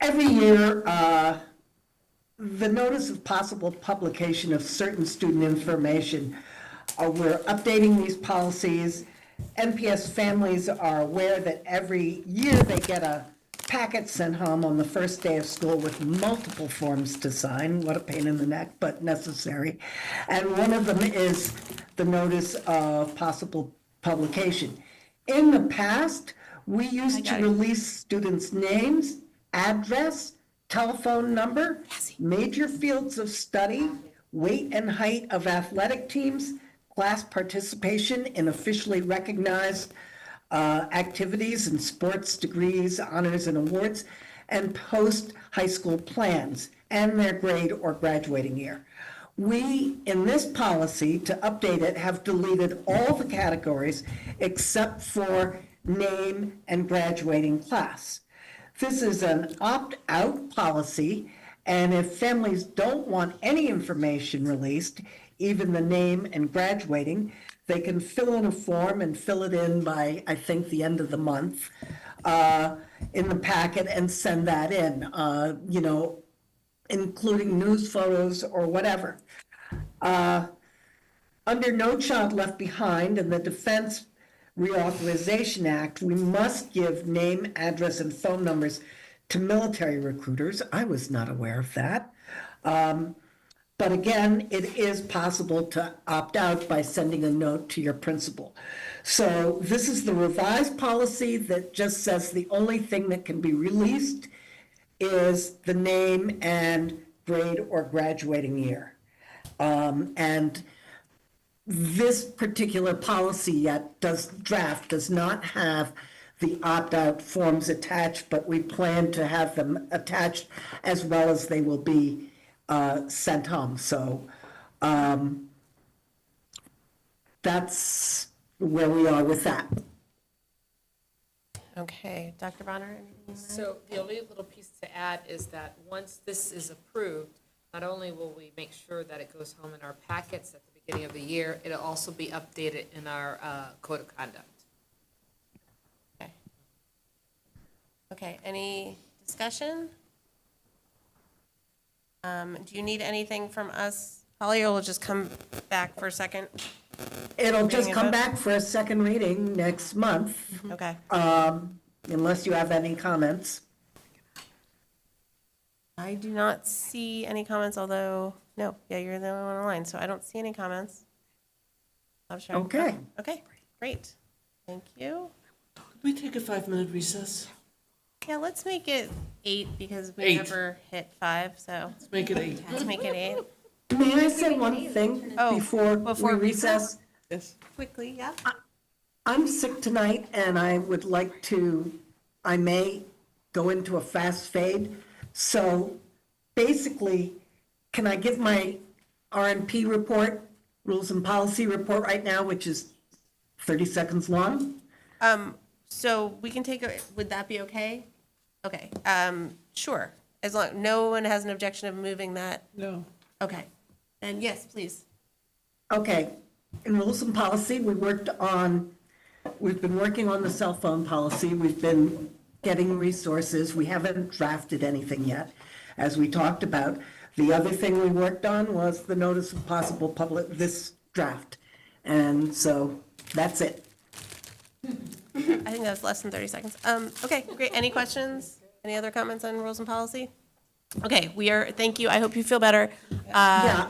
every year, the notice of possible publication of certain student information, we're updating these policies. NPS families are aware that every year they get a packet sent home on the first day of school with multiple forms to sign. What a pain in the neck, but necessary. And one of them is the notice of possible publication. In the past, we used to release students' names, address, telephone number, major fields of study, weight and height of athletic teams, class participation in officially recognized activities and sports, degrees, honors, and awards, and post-high school plans and their grade or graduating year. We, in this policy, to update it, have deleted all the categories except for name and graduating class. This is an opt-out policy, and if families don't want any information released, even the name and graduating, they can fill in a form and fill it in by, I think, the end of the month in the packet and send that in, including news photos or whatever. Under No Child Left Behind and the Defense Reauthorization Act, we must give name, address, and phone numbers to military recruiters. I was not aware of that. But again, it is possible to opt out by sending a note to your principal. So this is the revised policy that just says the only thing that can be released is the name and grade or graduating year. And this particular policy draft does not have the opt-out forms attached, but we plan to have them attached as well as they will be sent home. So that's where we are with that. Okay, Dr. Bonner, anything you wanna add? So the only little piece to add is that once this is approved, not only will we make sure that it goes home in our packets at the beginning of the year, it'll also be updated in our code of conduct. Okay, any discussion? Do you need anything from us, Polly, or will it just come back for a second? It'll just Reading come it? back for a second reading next month, Okay. unless you have any comments. I do not see any comments, although, no, yeah, you're the only one online, so I don't see any comments. I'm sure. Okay. Okay, great. Thank you. Could we take a 5-minute recess? Yeah, let's make it 8 because we 8. never hit 5, so. Let's make it 8. Let's make it 8. May I say one thing before we recess? Yes. Quickly, yeah. I'm sick tonight and I would like to, I may go into a fast fade. So basically, can I give my RNP report, rules and policy report right now, which is 30 seconds long? So we can take, would that be okay? Okay, sure. As long, no one has an objection of moving that? No. Okay. And yes, please. Okay, in rules and policy, we've been working on the cell phone policy. We've been getting resources. We haven't drafted anything yet, as we talked about. The other thing we worked on was the notice of possible public, this draft. And so that's it. I think that was less than 30 seconds. Okay, great. Any questions? Any other comments on rules and policy? Okay, thank you. I hope you feel better. Yeah,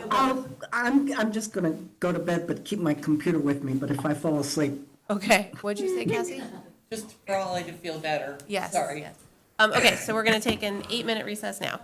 I'm just gonna go to bed, but keep my computer with me, but if I fall asleep. Okay, what'd you say, Cassie? Just for Ollie to feel better. Yes. Sorry. Yes. Okay, so we're gonna take an 8-minute recess now.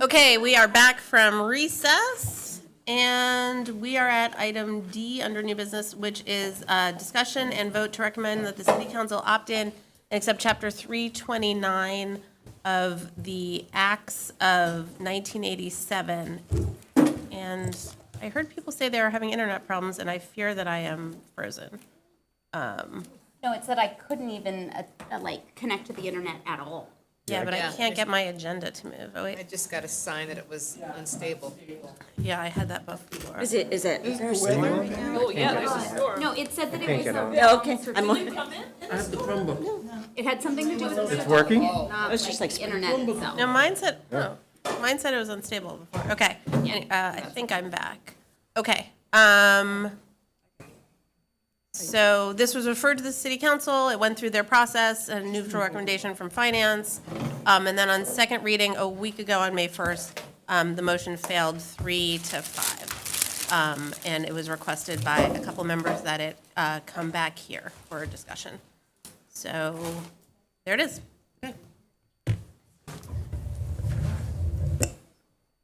Okay, we are back from recess, and we are at item D under new business, which is discussion and vote to recommend that the city council opt in and accept chapter 329 of the Acts of 1987. And I heard people say they are having internet problems, and I fear that I am frozen. No, it said I couldn't even, connect to the internet at all. Yeah, but I can't get my agenda to move. Oh, I wait. just got a sign that it was unstable. Yeah, I had that before. Is it, is there a storm? Oh, yeah, there's a storm. No, it said that it Can't was get on. Yeah, okay, I'm on. I have the Chromebook. It had something to do with It's working? not It's just like the internet itself. No, mine said it was unstable before. Okay, I think I'm back. Okay. So this was referred to the city council. It went through their process, a neutral recommendation from finance. And then on second reading a week ago on May 1st, the motion failed 3-5. And it was requested by a couple members that it come back here for a discussion. So there it is. Okay.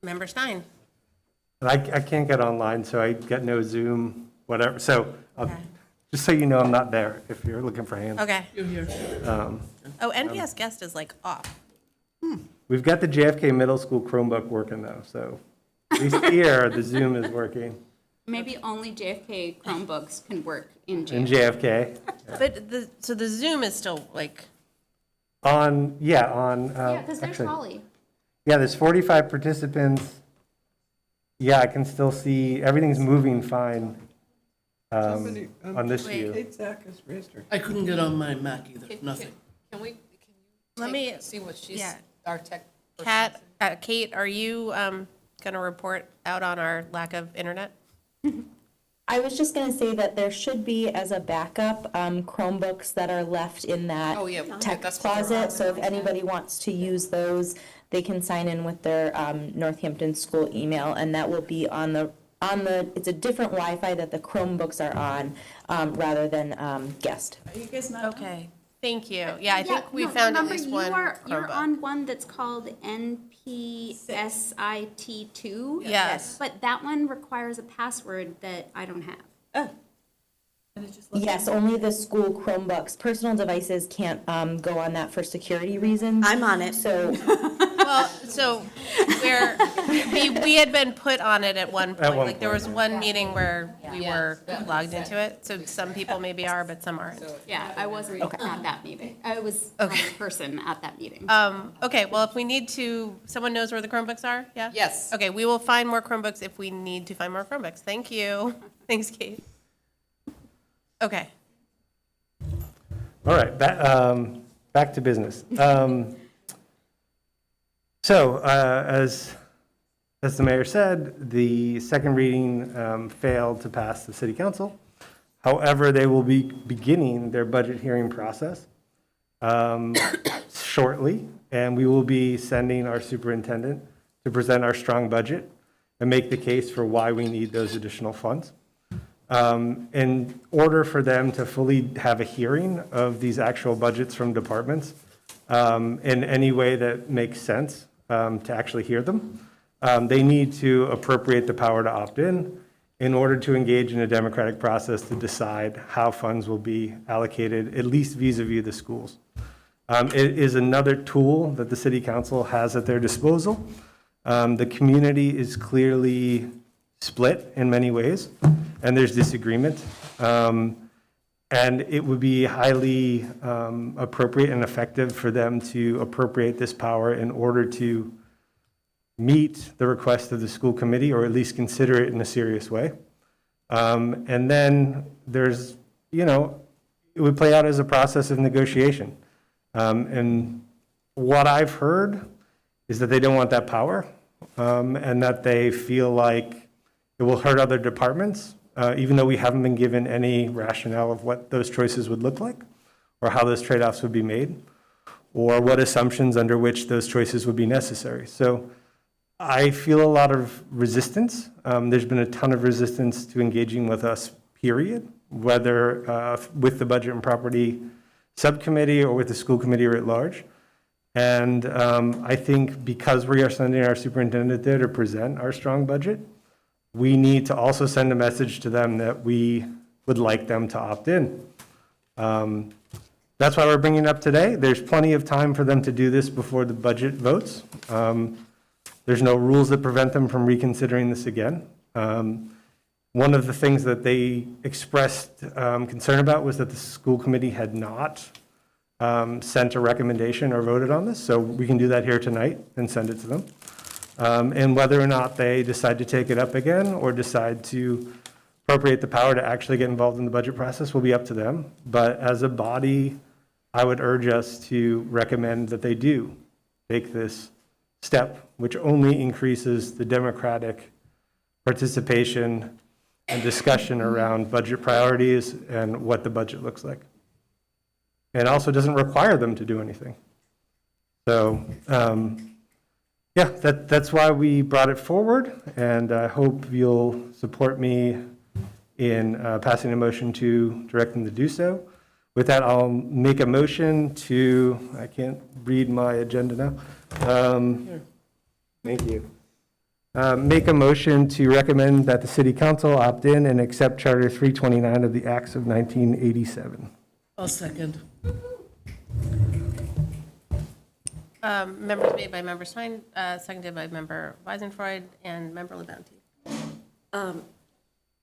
Member Stein. I can't get online, so I get no Zoom, whatever. So just so you know, I'm not there if you're looking for hands. Okay. You're here. Oh, NPS guest is like off. We've got the JFK Middle School Chromebook working though, so at least here, the Zoom is working Maybe only JFK Chromebooks can work in in JFK. JFK. But the Zoom is still like, Yeah, because there's actually, Holly. yeah, there's 45 participants. Yeah, I can still see, everything's moving fine on this view. Kate Zach has raised her. I couldn't get on my Mac either, nothing. Can you Let me- see what she's, yeah. our tech person? Kate, are you going to report out on our lack of internet? I was just going to say that there should be, as a backup, Chromebooks that are left in that Oh, yeah, tech that's what they're closet. So if anybody wants to use those, they can sign in with their Northampton school email, and that will be on the it's a different Wi-Fi that the Chromebooks are on, rather than guest. You guys not? Okay, thank you. Yeah, I think we found at least one You're Chromebook. on one that's called NPSIT2. Yes. But that one requires a password that I don't have. Yes, only the school Chromebooks. Personal devices can't go on that for security reasons. I'm on it. So Well, so we had been put on it at one point. one Like there was one meeting where we were logged into it. So some people maybe are, but some aren't. Yeah, I wasn't at that meeting. I was a person at that meeting. Okay, well, if we need to, someone knows where the Chromebooks are? Yeah? Yes. Okay, we will find more Chromebooks if we need to find more Chromebooks. Thank you. Thanks, Kate. Okay. All right, back to business. So, as the mayor said, the second reading failed to pass the city council. However, they will be beginning their budget hearing process shortly, and we will be sending our superintendent to present our strong budget and make the case for why we need those additional funds. In order for them to fully have a hearing of these actual budgets from departments in any way that makes sense to actually hear them, they need to appropriate the power to opt in order to engage in a democratic process to decide how funds will be allocated, at least vis-a-vis the schools. It is another tool that the city council has at their disposal. The community is clearly split in many ways, and there's disagreement. And it would be highly appropriate and effective for them to appropriate this power in order to meet the request of the school committee, or at least consider it in a serious way. And then there's, it would play out as a process of negotiation. And what I've heard is that they don't want that power, and that they feel like it will hurt other departments, even though we haven't been given any rationale of what those choices would look like, or how those trade-offs would be made, or what assumptions under which those choices would be necessary. So I feel a lot of resistance. There's been a ton of resistance to engaging with us, period, whether with the Budget and Property Subcommittee or with the school committee or at large. And I think because we are sending our superintendent there to present our strong budget, we need to also send a message to them that we would like them to opt in. That's why we're bringing it up today. There's plenty of time for them to do this before the budget votes. There's no rules that prevent them from reconsidering this again. One of the things that they expressed concern about was that the school committee had not sent a recommendation or voted on this, so we can do that here tonight and send it to them. And whether or not they decide to take it up again or decide to appropriate the power to actually get involved in the budget process will be up to them. But as a body, I would urge us to recommend that they do take this step, which only increases the democratic participation and discussion around budget priorities and what the budget looks like. And also doesn't require them to do anything. So, yeah, that's why we brought it forward, and I hope you'll support me in passing a motion to direct them to do so. With that, I'll make a motion to, I can't read my agenda now. Thank you. Make a motion to recommend that the City Council opt in and accept Charter 329 of the Acts of 1987. I'll second. Members made by Member Stein, seconded by Member Weisenfreud and Member LeBounty.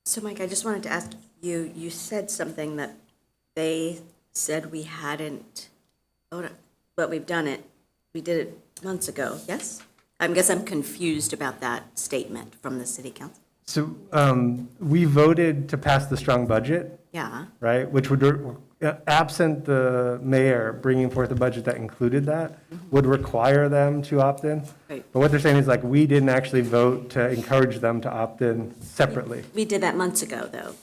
So Mike, I just wanted to ask you, you said something that they said we hadn't, but we've done it. We did it months ago, yes? I guess I'm confused about that statement from the City Council. So we voted to pass the strong budget. Yeah. Right, which would, absent the mayor bringing forth a budget that included that, would require them to opt in. Right. But what they're saying is like, we didn't actually vote to encourage them to opt in separately. We did that months ago, though.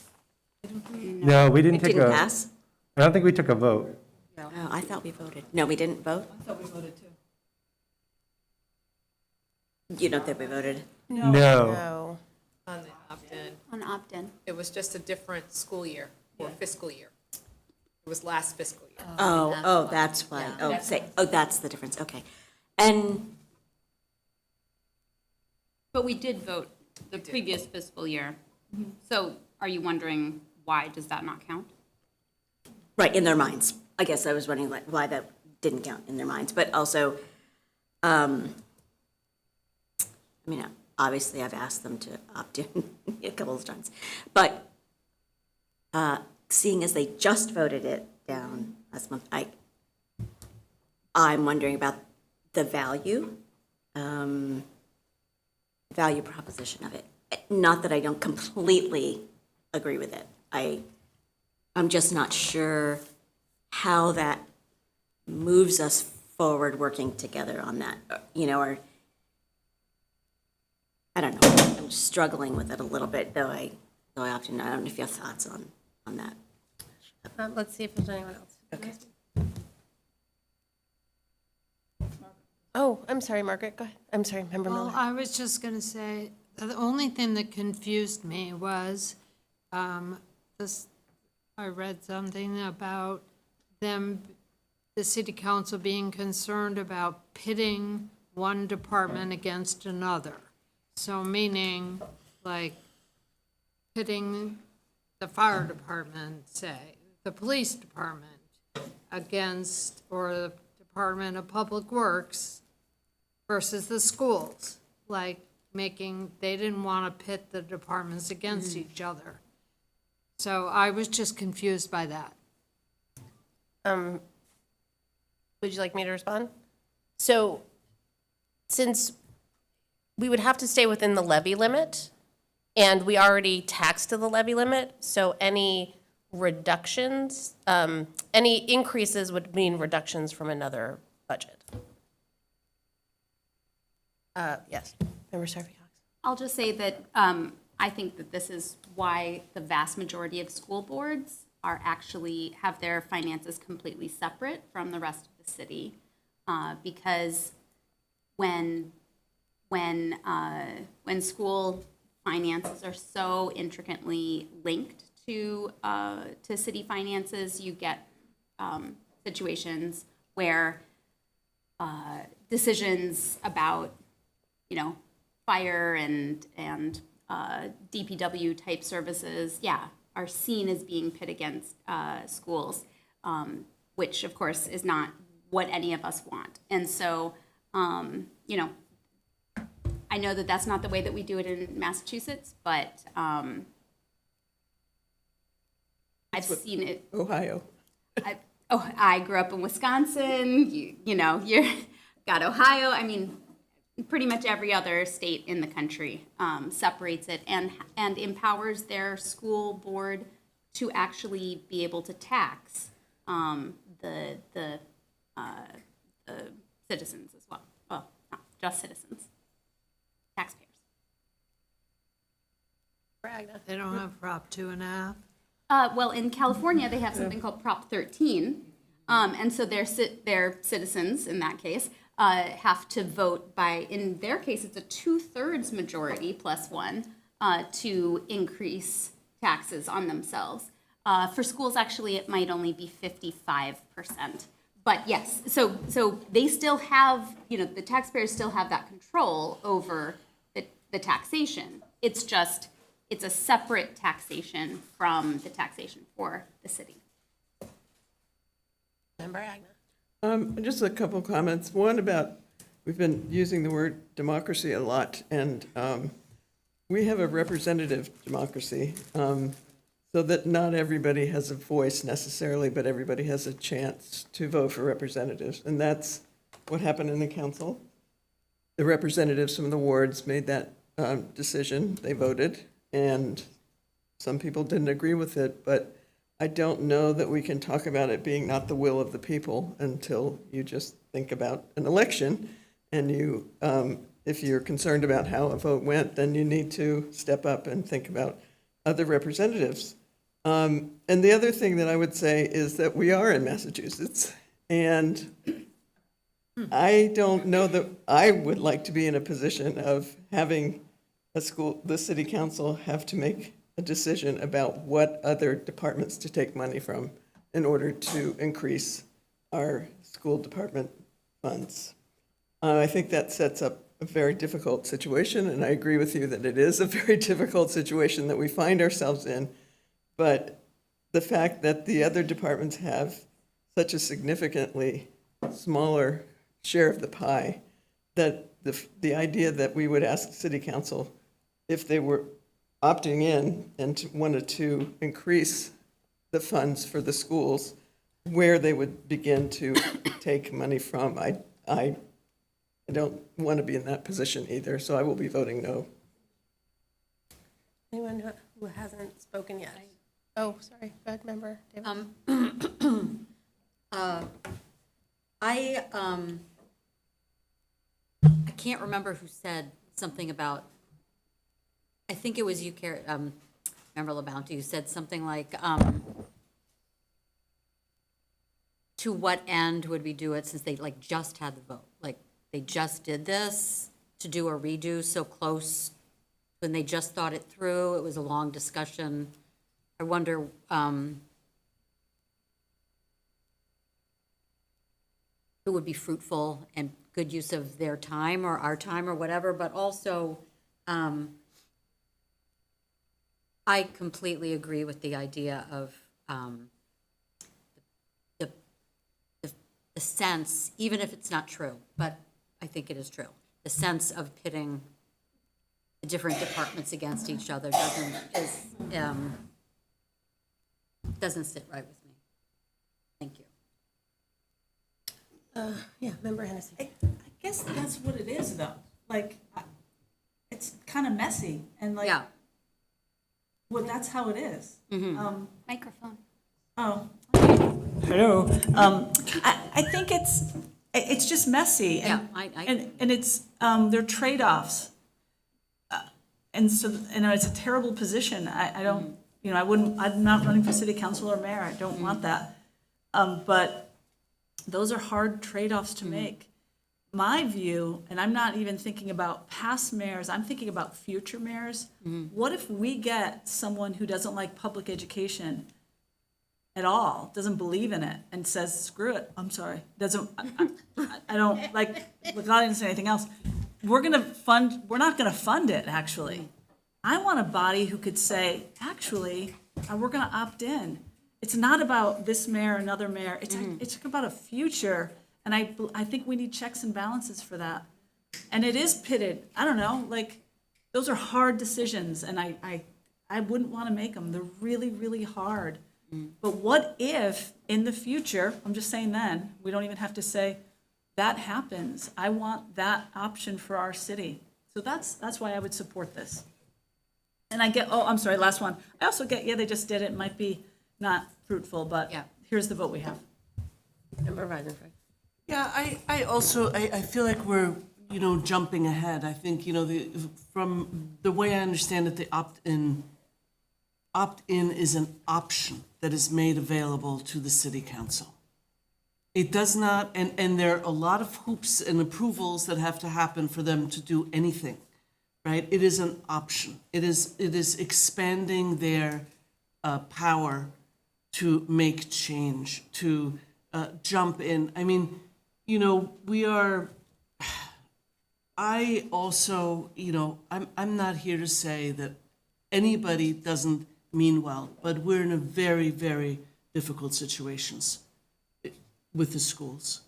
No, we didn't It take didn't a. pass? I don't think we took a vote. Oh, I thought we voted. No, we didn't vote? I thought we voted too. You don't think we voted? No. No. On the opt-in. On opt-in. It was just a different school year or fiscal year. It was last fiscal year. Oh, that's why. That's the difference, okay. And But we did vote the previous fiscal year. So are you wondering why does that not count? right, in their minds. I guess I was wondering like why that didn't count in their minds, but also, I mean, obviously I've asked them to opt in a couple of times, but seeing as they just voted it down last month, I'm wondering about the value proposition of it. Not that I don't completely agree with it. I'm just not sure how that moves us forward working together on that, or I don't know. I'm struggling with it a little bit, though I often, I don't know if you have thoughts on that. Let's see if there's anyone else. Okay. Oh, I'm sorry, Margaret, go ahead. I'm sorry, Member Miller. Well, I was just going to say, the only thing that confused me was I read something about the city council being concerned about pitting one department against another. So meaning, like, pitting the fire department, say, the police department against, or the Department of Public Works versus the schools, like they didn't want to pit the departments against each other. So I was just confused by that. Would you like me to respond? So, since we would have to stay within the levy limit, and we already taxed to the levy limit, so any reductions, any increases would mean reductions from another budget. Yes, Member Sarvi-Cox. I'll just say that I think that this is why the vast majority of school boards are actually have their finances completely separate from the rest of the city, because when school finances are so intricately linked to city finances, you get situations where decisions about, you know, fire and DPW type services, yeah, are seen as being pit against schools, which of course is not what any of us want. And so, you know, I know that that's not the way that we do it in Massachusetts, but I've seen it. Ohio. I grew up in Wisconsin. You know, you're got Ohio. I mean, pretty much every other state in the country separates it and empowers their school board to actually be able to tax the citizens as well. Well, not just citizens, taxpayers. They don't have Prop 2.5? Well, in California, they have something called Prop 13, and so their citizens, in that case, have to vote by, in their case, it's a 2/3 majority plus one to increase taxes on themselves. For schools, actually, it might only be 55%. But yes, so they still have, you know, the taxpayers still have that control over the taxation. It's just, it's a separate taxation from the taxation for the city. Member Agnew. Just a couple of comments. One about, we've been using the word democracy a lot, and we have a representative democracy, so that not everybody has a voice necessarily, but everybody has a chance to vote for representatives. And that's what happened in the council. The representatives from the wards made that decision. They voted, and some people didn't agree with it, but I don't know that we can talk about it being not the will of the people until you just think about an election. And you, if you're concerned about how a vote went, then you need to step up and think about other representatives. And the other thing that I would say is that we are in Massachusetts, and I don't know that I would like to be in a position of having the city council have to make a decision about what other departments to take money from in order to increase our school department funds. I think that sets up a very difficult situation, and I agree with you that it is a very difficult situation that we find ourselves in. But the fact that the other departments have such a significantly smaller share of the pie, that the idea that we would ask city council if they were opting in and wanted to increase the funds for the schools, where they would begin to take money from, I don't want to be in that position either, so I will be voting no. Anyone who hasn't spoken yet? Oh, sorry. Go ahead, Member Davis. I can't remember who said something about, I think it was you, Member LaBounty, who said something like, to what end would we do it since they like just had the vote? Like they just did this to do a redo so close when they just thought it through. It was a long discussion. I wonder, it would be fruitful and good use of their time or our time or whatever, but also, I completely agree with the idea of the sense, even if it's not true, but I think it is true, the sense of pitting the different departments against each other doesn't sit right with me. Thank you. Yeah, Member Hennessy. I guess that's what it is, though. Like, it's kind of messy, and like, Yeah. well, that's how it is. Microphone. Oh. Hello. I think it's just messy. And, Yeah, and it's there are trade-offs, and so it's a terrible position. I don't, I'm not running for city council or mayor. I don't want that. But those are hard trade-offs to make. My view, and I'm not even thinking about past mayors, I'm thinking about future mayors. What if we get someone who doesn't like public education at all, doesn't believe in it, and says, screw it, I'm sorry, doesn't, I don't, like, without even saying anything else, we're not gonna fund it, actually. I want a body who could say, actually, we're gonna opt in. It's not about this mayor, another mayor, it's about a future, and I think we need checks and balances for that. And it is pitted, I don't know, like, those are hard decisions, and I wouldn't wanna make them, they're really, really hard. But what if, in the future, I'm just saying then, we don't even have to say, that happens. I want that option for our city. So that's why I would support this. And I get, I'm sorry, last one. I also get, they just did it, it might be not fruitful, but here's the vote we have. Member Weisenfeld. Yeah, I also, I feel like we're, jumping ahead. I think, from the way I understand it, the opt-in is an option that is made available to the city council. It does not, and there are a lot of hoops and approvals that have to happen for them to do anything, right? It is an option. It is expanding their power to make change, to jump in. I mean, I also, I'm not here to say that anybody doesn't mean well, but we're in a very, very difficult situations with the schools.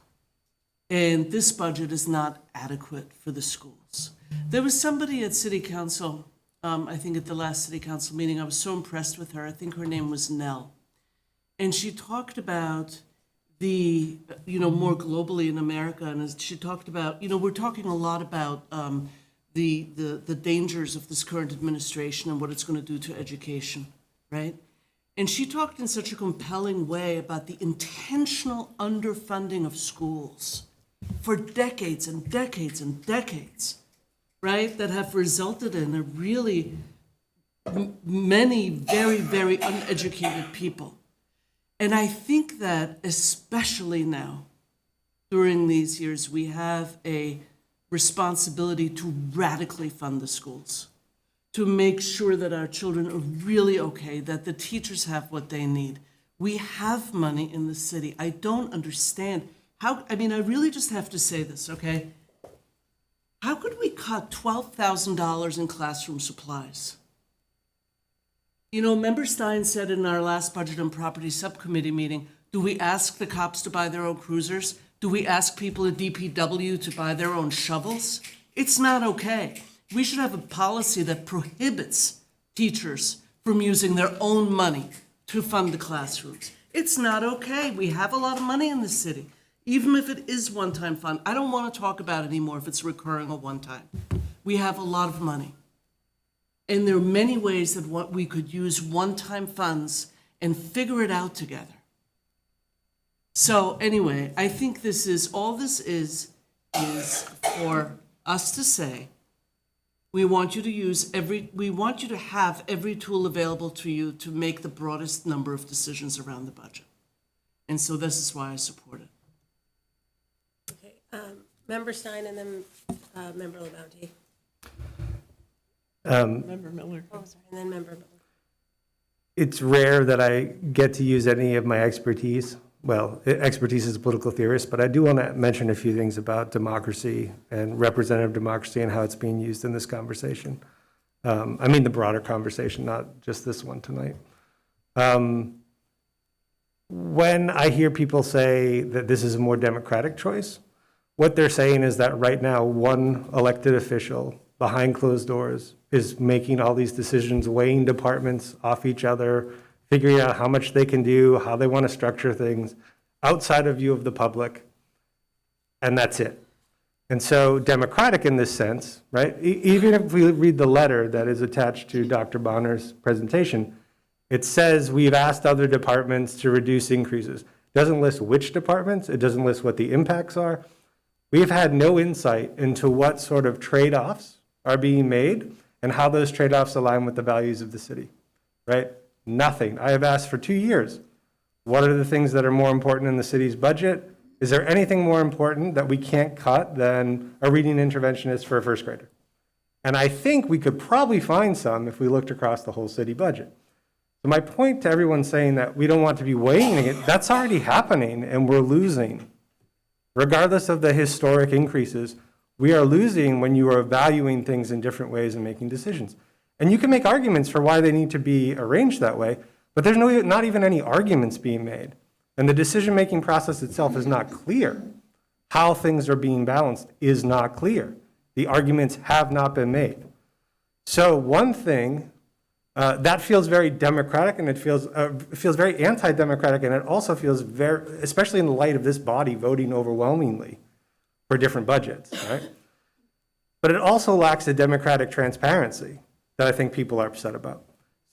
And this budget is not adequate for the schools. There was somebody at City Council, I think at the last City Council meeting, I was so impressed with her. I think her name was Nell. And she talked about the, more globally in America, and as she talked about, we're talking a lot about the dangers of this current administration and what it's going to do to education, right? And she talked in such a compelling way about the intentional underfunding of schools for decades and decades and decades, right? That have resulted in a really many very, very uneducated people. And I think that especially now, during these years, we have a responsibility to radically fund the schools, to make sure that our children are really okay, that the teachers have what they need. We have money in the city. I don't understand how, I really just have to say this, okay? How could we cut $12,000 in classroom supplies? Member Stein said in our last Budget and Property Subcommittee meeting, do we ask the cops to buy their own cruisers? Do we ask people at DPW to buy their own shovels? It's not okay. We should have a policy that prohibits teachers from using their own money to fund the classrooms. It's not okay. We have a lot of money in the city, even if it is one-time fund. I don't want to talk about it anymore if it's recurring or one-time. We have a lot of money. And there are many ways that what we could use one-time funds and figure it out together. So anyway, I think all this is for us to say, we want you to have every tool available to you to make the broadest number of decisions around the budget. And so this is why I support it. Okay, Member Stein and then Member LaBounty. Member Miller. Oh, sorry, and then Member Miller. It's rare that I get to use any of my expertise. Well, expertise as a political theorist, but I do want to mention a few things about democracy and representative democracy and how it's being used in this conversation. The broader conversation, not just this one tonight. When I hear people say that this is a more democratic choice, what they're saying is that right now, one elected official behind closed doors is making all these decisions, weighing departments off each other, figuring out how much they can do, how they want to structure things outside of view of the public, and that's it. And so democratic in this sense, right? Even if we read the letter that is attached to Dr. Bonner's presentation, it says we've asked other departments to reduce increases. It doesn't list which departments, it doesn't list what the impacts are. We have had no insight into what sort of trade-offs are being made and how those trade-offs align with the values of the city, right? Nothing. I have asked for 2 years. What are the things that are more important in the city's budget? Is there anything more important that we can't cut than a reading interventionist for a first grader? And I think we could probably find some if we looked across the whole city budget. So my point to everyone saying that we don't want to be weighing it, that's already happening and we're losing. Regardless of the historic increases, we are losing when you are valuing things in different ways and making decisions. And you can make arguments for why they need to be arranged that way, but there's not even any arguments being made. And the decision-making process itself is not clear. How things are being balanced is not clear. The arguments have not been made. So one thing, that feels very democratic, and it feels very anti-democratic, and it also feels very, especially in the light of this body voting overwhelmingly for different budgets, right? But it also lacks a democratic transparency that I think people are upset about.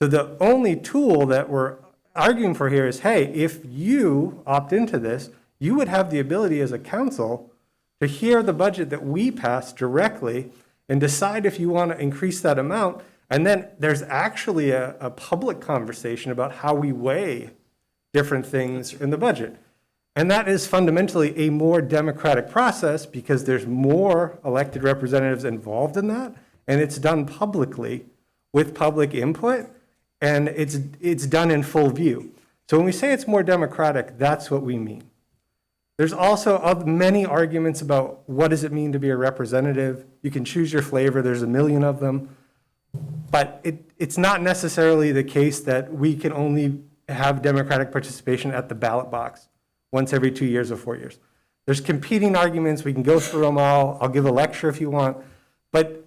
So the only tool that we're arguing for here is, hey, if you opt into this, you would have the ability as a council to hear the budget that we pass directly and decide if you want to increase that amount. And then there's actually a public conversation about how we weigh different things in the budget. And that is fundamentally a more democratic process because there's more elected representatives involved in that, and it's done publicly with public input, and it's done in full view. So when we say it's more democratic, that's what we mean. There's also many arguments about what does it mean to be a representative. You can choose your flavor, there's a million of them. But it's not necessarily the case that we can only have democratic participation at the ballot box once every 2 years or 4 years. There's competing arguments, we can go through them all, I'll give a lecture if you want. But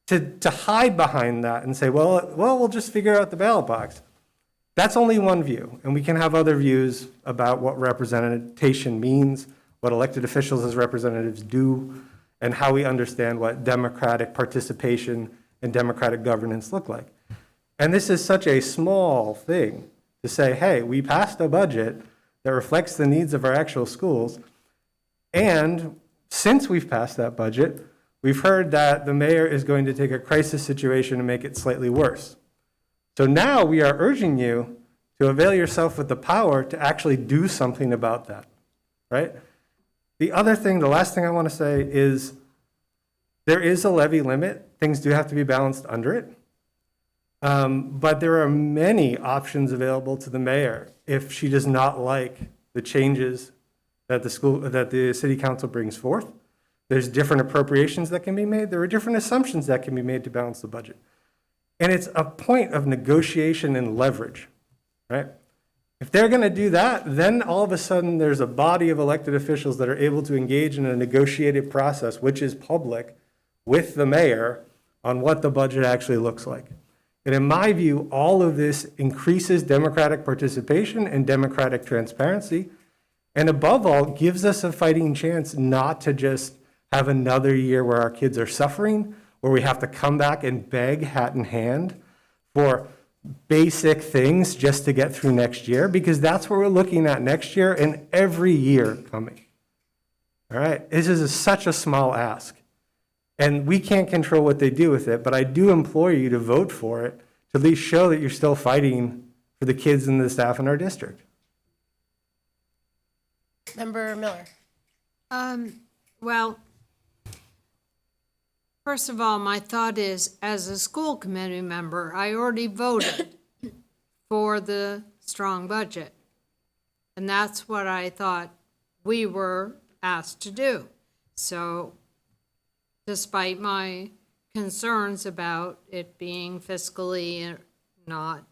to hide behind that and say, well, we'll just figure out the ballot box, that's only one view. And we can have other views about what representation means, what elected officials as representatives do, and how we understand what democratic participation and democratic governance look like. And this is such a small thing to say, hey, we passed a budget that reflects the needs of our actual schools. And since we've passed that budget, we've heard that the mayor is going to take a crisis situation and make it slightly worse. So now we are urging you to avail yourself with the power to actually do something about that, right? The last thing I want to say is there is a levy limit. Things do have to be balanced under it. But there are many options available to the mayor if she does not like the changes that the city council brings forth. There's different appropriations that can be made. There are different assumptions that can be made to balance the budget. And it's a point of negotiation and leverage, right? If they're going to do that, then all of a sudden there's a body of elected officials that are able to engage in a negotiated process, which is public, with the mayor on what the budget actually looks like. And in my view, all of this increases democratic participation and democratic transparency, and above all, gives us a fighting chance not to just have another year where our kids are suffering, where we have to come back and beg hat in hand for basic things just to get through next year, because that's what we're looking at next year and every year coming. All right, this is such a small ask. And we can't control what they do with it, but I do implore you to vote for it, to at least show that you're still fighting for the kids and the staff in our district. Member Miller. Well, first of all, my thought is, as a school committee member, I already voted for the strong budget. And that's what I thought we were asked to do. So despite my concerns about it being fiscally not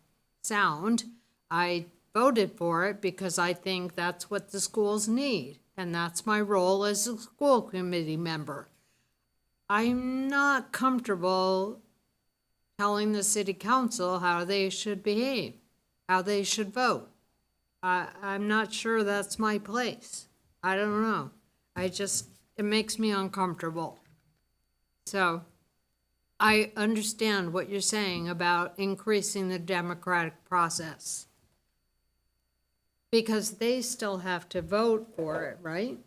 sound, I voted for it because I think that's what the schools need. And that's my role as a school committee member. I'm not comfortable telling the city council how they should behave, how they should vote. I'm not sure that's my place. I don't know. It makes me uncomfortable. So I understand what you're saying about increasing the democratic process. Because they still have to vote for it, right?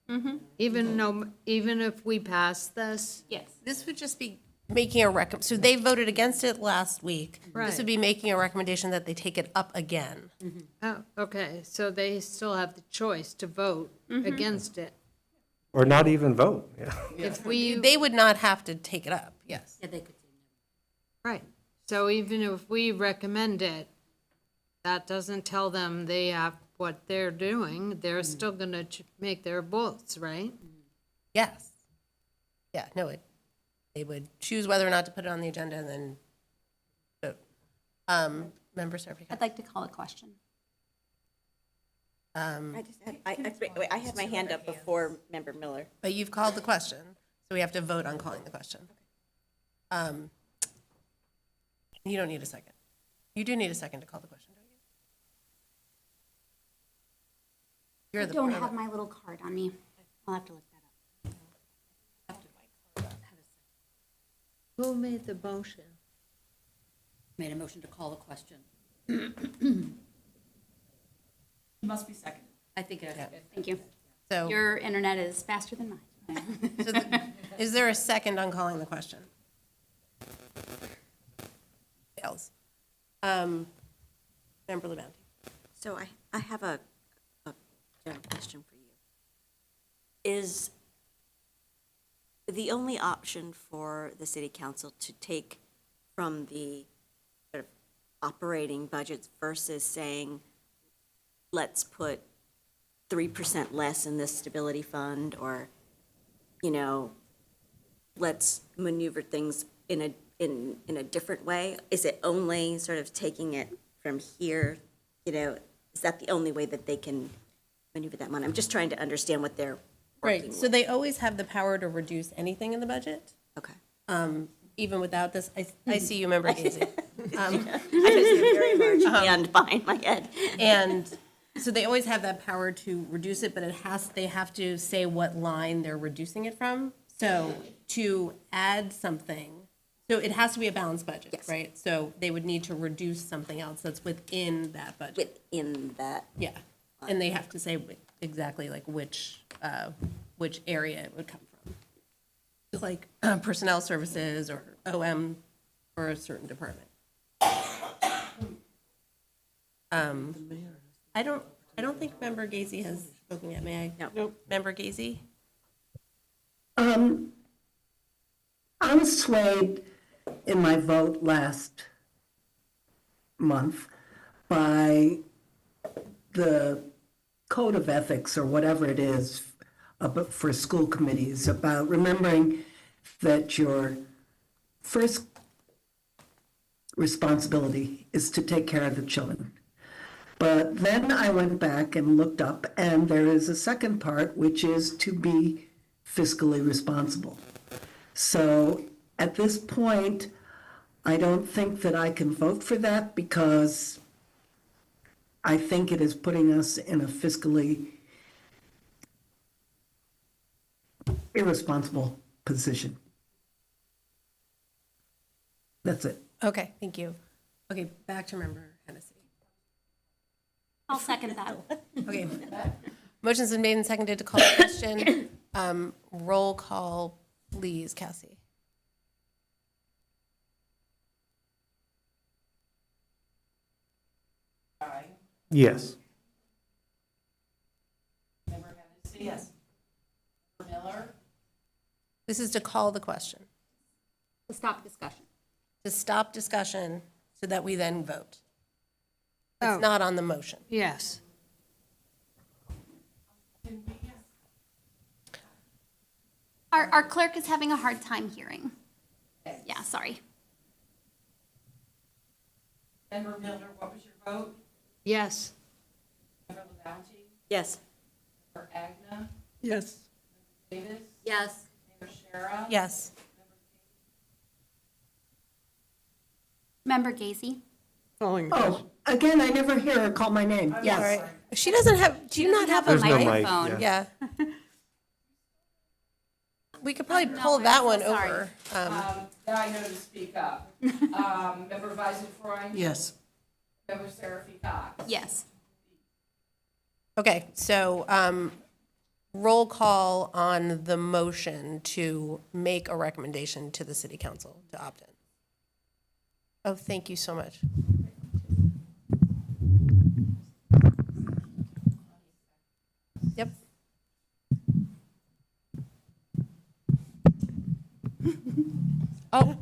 Mm-hmm. Even if we pass this? Yes. This would just be making so they voted against it last week. Right. This would be making a recommendation that they take it up again. Mm-hmm. Oh, okay, so they still have the choice to vote against it. Or not even vote. Yeah. If we, They would not have to take it up, yes. Yeah, they could. right, so even if we recommend it, that doesn't tell them they have what they're doing. They're still gonna make their votes, right? Yes. Yeah, no, they would choose whether or not to put it on the agenda and then vote. Member Seraphy? I'd like to call a question. I had my hand up before Member Miller. But you've called the question, so we have to vote on calling the question. You don't need a second. You do need a second to call the question, don't you? I don't have my little card on me. I'll have to look that up. Who made the motion? Made a motion to call the question. Must be second. I think it is. Thank you. So, Your internet is faster than mine. is there a second on calling the question? Fails. Member LeBounty. So I have a general question for you. Is the only option for the city council to take from the sort of operating budgets versus saying, let's put 3% less in this stability fund, or, let's maneuver things in a different way? Is it only sort of taking it from here? Is that the only way that they can maneuver that money? I'm just trying to understand what they're working Right, so with. they always have the power to reduce anything in the budget. Okay. Even without this, I see you, Member Gazy. I just see very large hand behind my head. And so they always have that power to reduce it, but they have to say what line they're reducing it from. So to add something, so it has to be a balanced budget, right? So they would need to reduce something else that's within that budget. Within that. Yeah, and they have to say exactly like which area it would come from. Just like personnel services or OM for a certain department. I don't think Member Gazy has spoken yet, may I? No. Nope. Member Gazy? I was swayed in my vote last month by the code of ethics or whatever it is for school committees, about remembering that your first responsibility is to take care of the children. But then I went back and looked up, and there is a second part, which is to be fiscally responsible. So at this point, I don't think that I can vote for that, because I think it is putting us in a fiscally irresponsible position. That's it. Okay, thank you. Okay, back to Member Hennessy. I'll second that. Okay. Motion's been made and seconded to call the question. Roll call, please, Cassie. Yes. Member Hennessy? Yes. Member Miller? This is to call the question, To stop discussion. to stop discussion so that we then vote. Oh. It's not on the motion. Yes. Our clerk is having a hard time hearing. Yeah, sorry. Member Miller, what was your vote? Yes. Member LeBounty? Yes. Member Agna? Yes. Davis? Yes. Mayor Shara? Yes. Member Gazy? Calling the question. Oh, again, I never hear her call my name. Yes. All right. She doesn't have, do you not have a There's no mic, microphone? yeah. Yeah. We could probably pull that one sorry. over. Now I know to speak up. Member Weisenfreund? Yes. Member Seraphy Cox? Yes. Okay, so roll call on the motion to make a recommendation to the city council to opt in. Oh, thank you so much. Yep. Oh.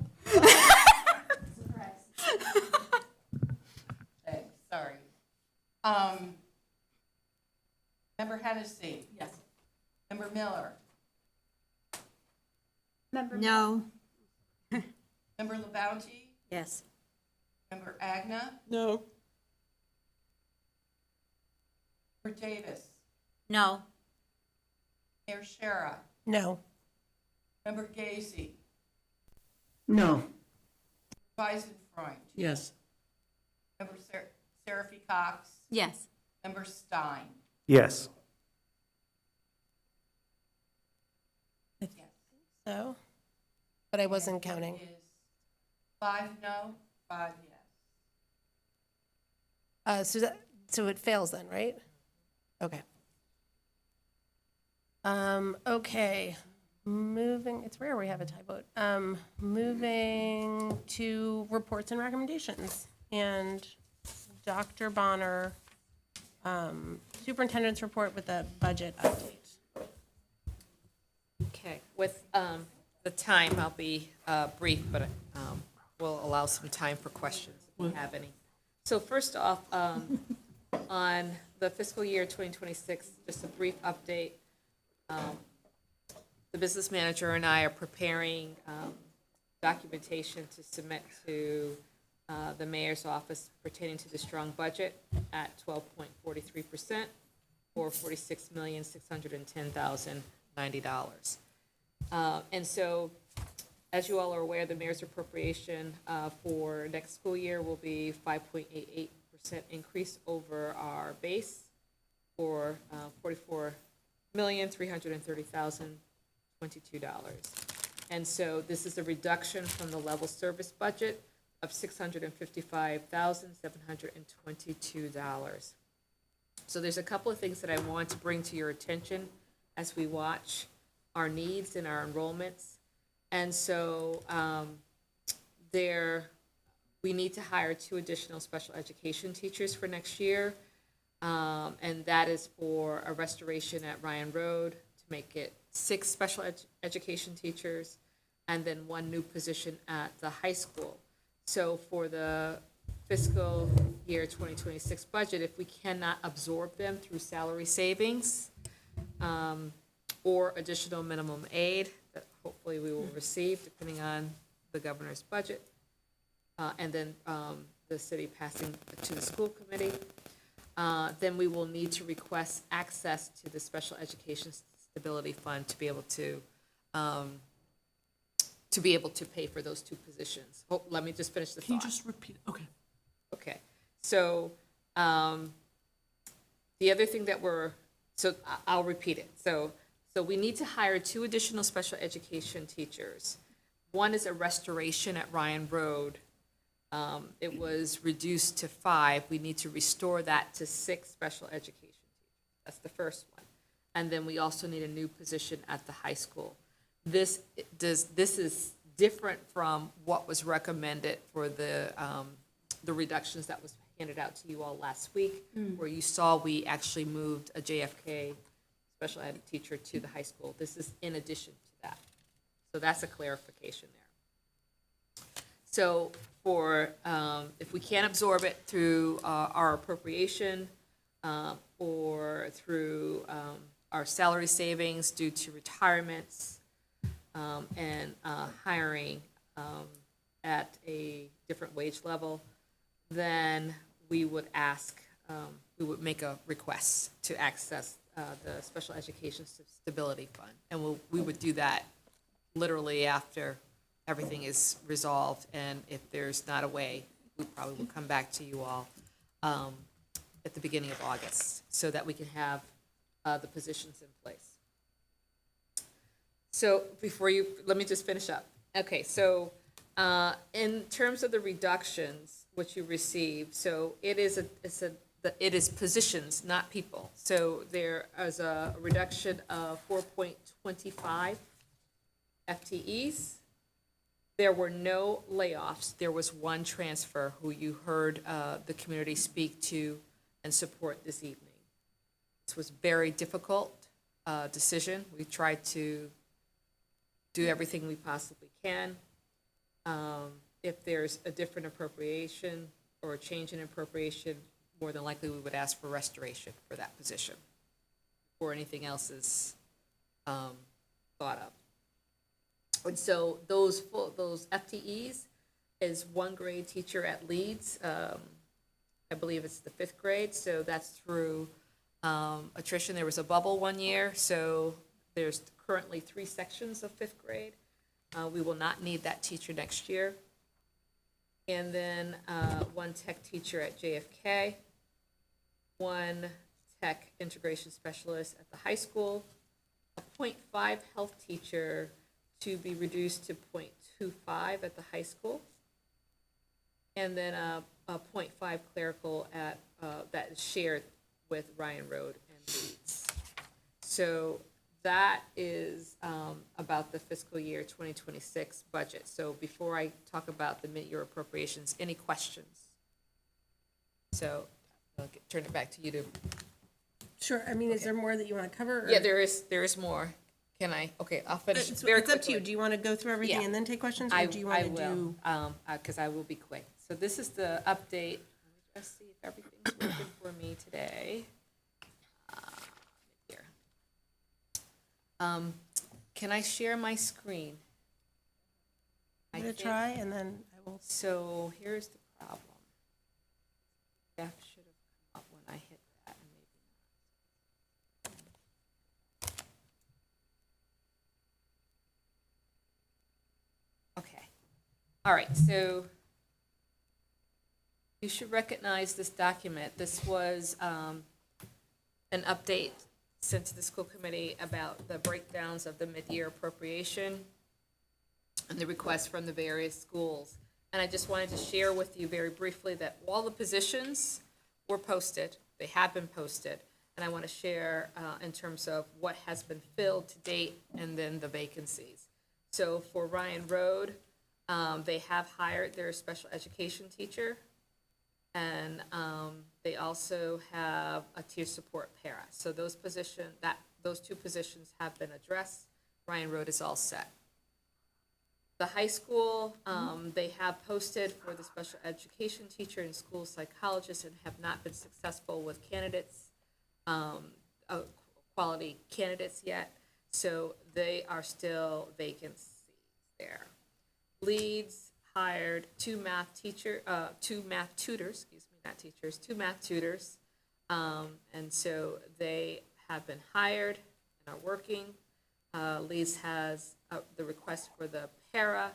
Thanks, sorry. Member Hennessy? Yes. Member Miller? No. Member LaBounty? Yes. Member Agna? No. Member Davis? No. Mayor Shara? No. Member Gazy? No. Weisenfreund? Yes. Member Seraphy Cox? Yes. Member Stein? Yes. So, but I wasn't counting. Is 5 no, 5 yes. So it fails then, right? Okay. Okay, moving, it's rare we have a tie vote. Moving to reports and recommendations. And Dr. Bonner, superintendent's report with a budget update. Okay, with the time, I'll be brief, but we'll allow some time for questions if you have any. So first off, on the fiscal year 2026, just a brief update. The business manager and I are preparing documentation to submit to the mayor's office pertaining to the strong budget at 12.43% or $46,610,090. And so, as you all are aware, the mayor's appropriation for next school year will be 5.88% increase over our base for $44,330,022. And so this is a reduction from the level service budget of $655,722. So there's a couple of things that I want to bring to your attention as we watch our needs and our enrollments. And so we need to hire 2 additional special education teachers for next year. And that is for a restoration at Ryan Road to make it 6 special education teachers and then 1 new position at the high school. So for the fiscal year 2026 budget, if we cannot absorb them through salary savings or additional minimum aid that hopefully we will receive depending on the governor's budget, and then the city passing to the school committee, then we will need to request access to the Special Education Stability Fund to be able to pay for those 2 positions. Oh, let me just finish the thought. Can you just repeat? Okay. Okay, so the other thing that I'll repeat it. So we need to hire 2 additional special education teachers. One is a restoration at Ryan Road. It was reduced to 5. We need to restore that to 6 special education teachers. That's the first one. And then we also need a new position at the high school. This is different from what was recommended for the reductions that was handed out to you all last week, where you saw we actually moved a JFK special ed teacher to the high school. This is in addition to that. So that's a clarification there. So if we can't absorb it through our appropriation or through our salary savings due to retirements and hiring at a different wage level, then we would we would make a request to access the Special Education Stability Fund. And we would do that literally after everything is resolved. And if there's not a way, we probably will come back to you all at the beginning of August so that we can have the positions in place. So let me just finish up. Okay, so in terms of the reductions, what you received, so it is positions, not people. So there is a reduction of 4.25 FTEs. There were no layoffs. There was 1 transfer who you heard the community speak to and support this evening. This was a very difficult decision. We tried to do everything we possibly can. If there's a different appropriation or a change in appropriation, more than likely we would ask for restoration for that position before anything else is thought of. And so those FTEs is 1 grade teacher at Leeds. I believe it's the 5th grade, so that's through attrition. There was a bubble one year, so there's currently 3 sections of 5th grade. We will not need that teacher next year. And then 1 tech teacher at JFK, 1 tech integration specialist at the high school, a 0.5 health teacher to be reduced to 0.25 at the high school, and then a 0.5 clerical at that is shared with Ryan Road and Leeds. So that is about the fiscal year 2026 budget. So before I talk about the mid-year appropriations, any questions? So I'll turn it back to you to. Sure, I mean, is there more that you want to cover? Or? Yeah, there is more. Can I? Okay, I'll finish It's very up to you. quickly. Do you want to go through everything Yeah. and then take questions, or do you want to do? Because I will be quick. So this is the update. Let me just see if everything's working for me today. Here. Can I share my screen? I'm going to try, and then I will. So here's the problem. Jeff should have come up when I hit that, and maybe not. Okay. All right, so you should recognize this document. This was an update sent to the school committee about the breakdowns of the mid-year appropriation and the requests from the various schools. And I just wanted to share with you very briefly that all the positions were posted. They have been posted. And I want to share in terms of what has been filled to date and then the vacancies. So for Ryan Road, they have hired their special education teacher. And they also have a tier support para. So those two positions have been addressed. Ryan Road is all set. The high school, they have posted for the special education teacher and school psychologist and have not been successful with candidates, quality candidates yet. So they are still vacancies there. Leeds hired two math tutors, and so they have been hired and are working. Leeds has the request for the para,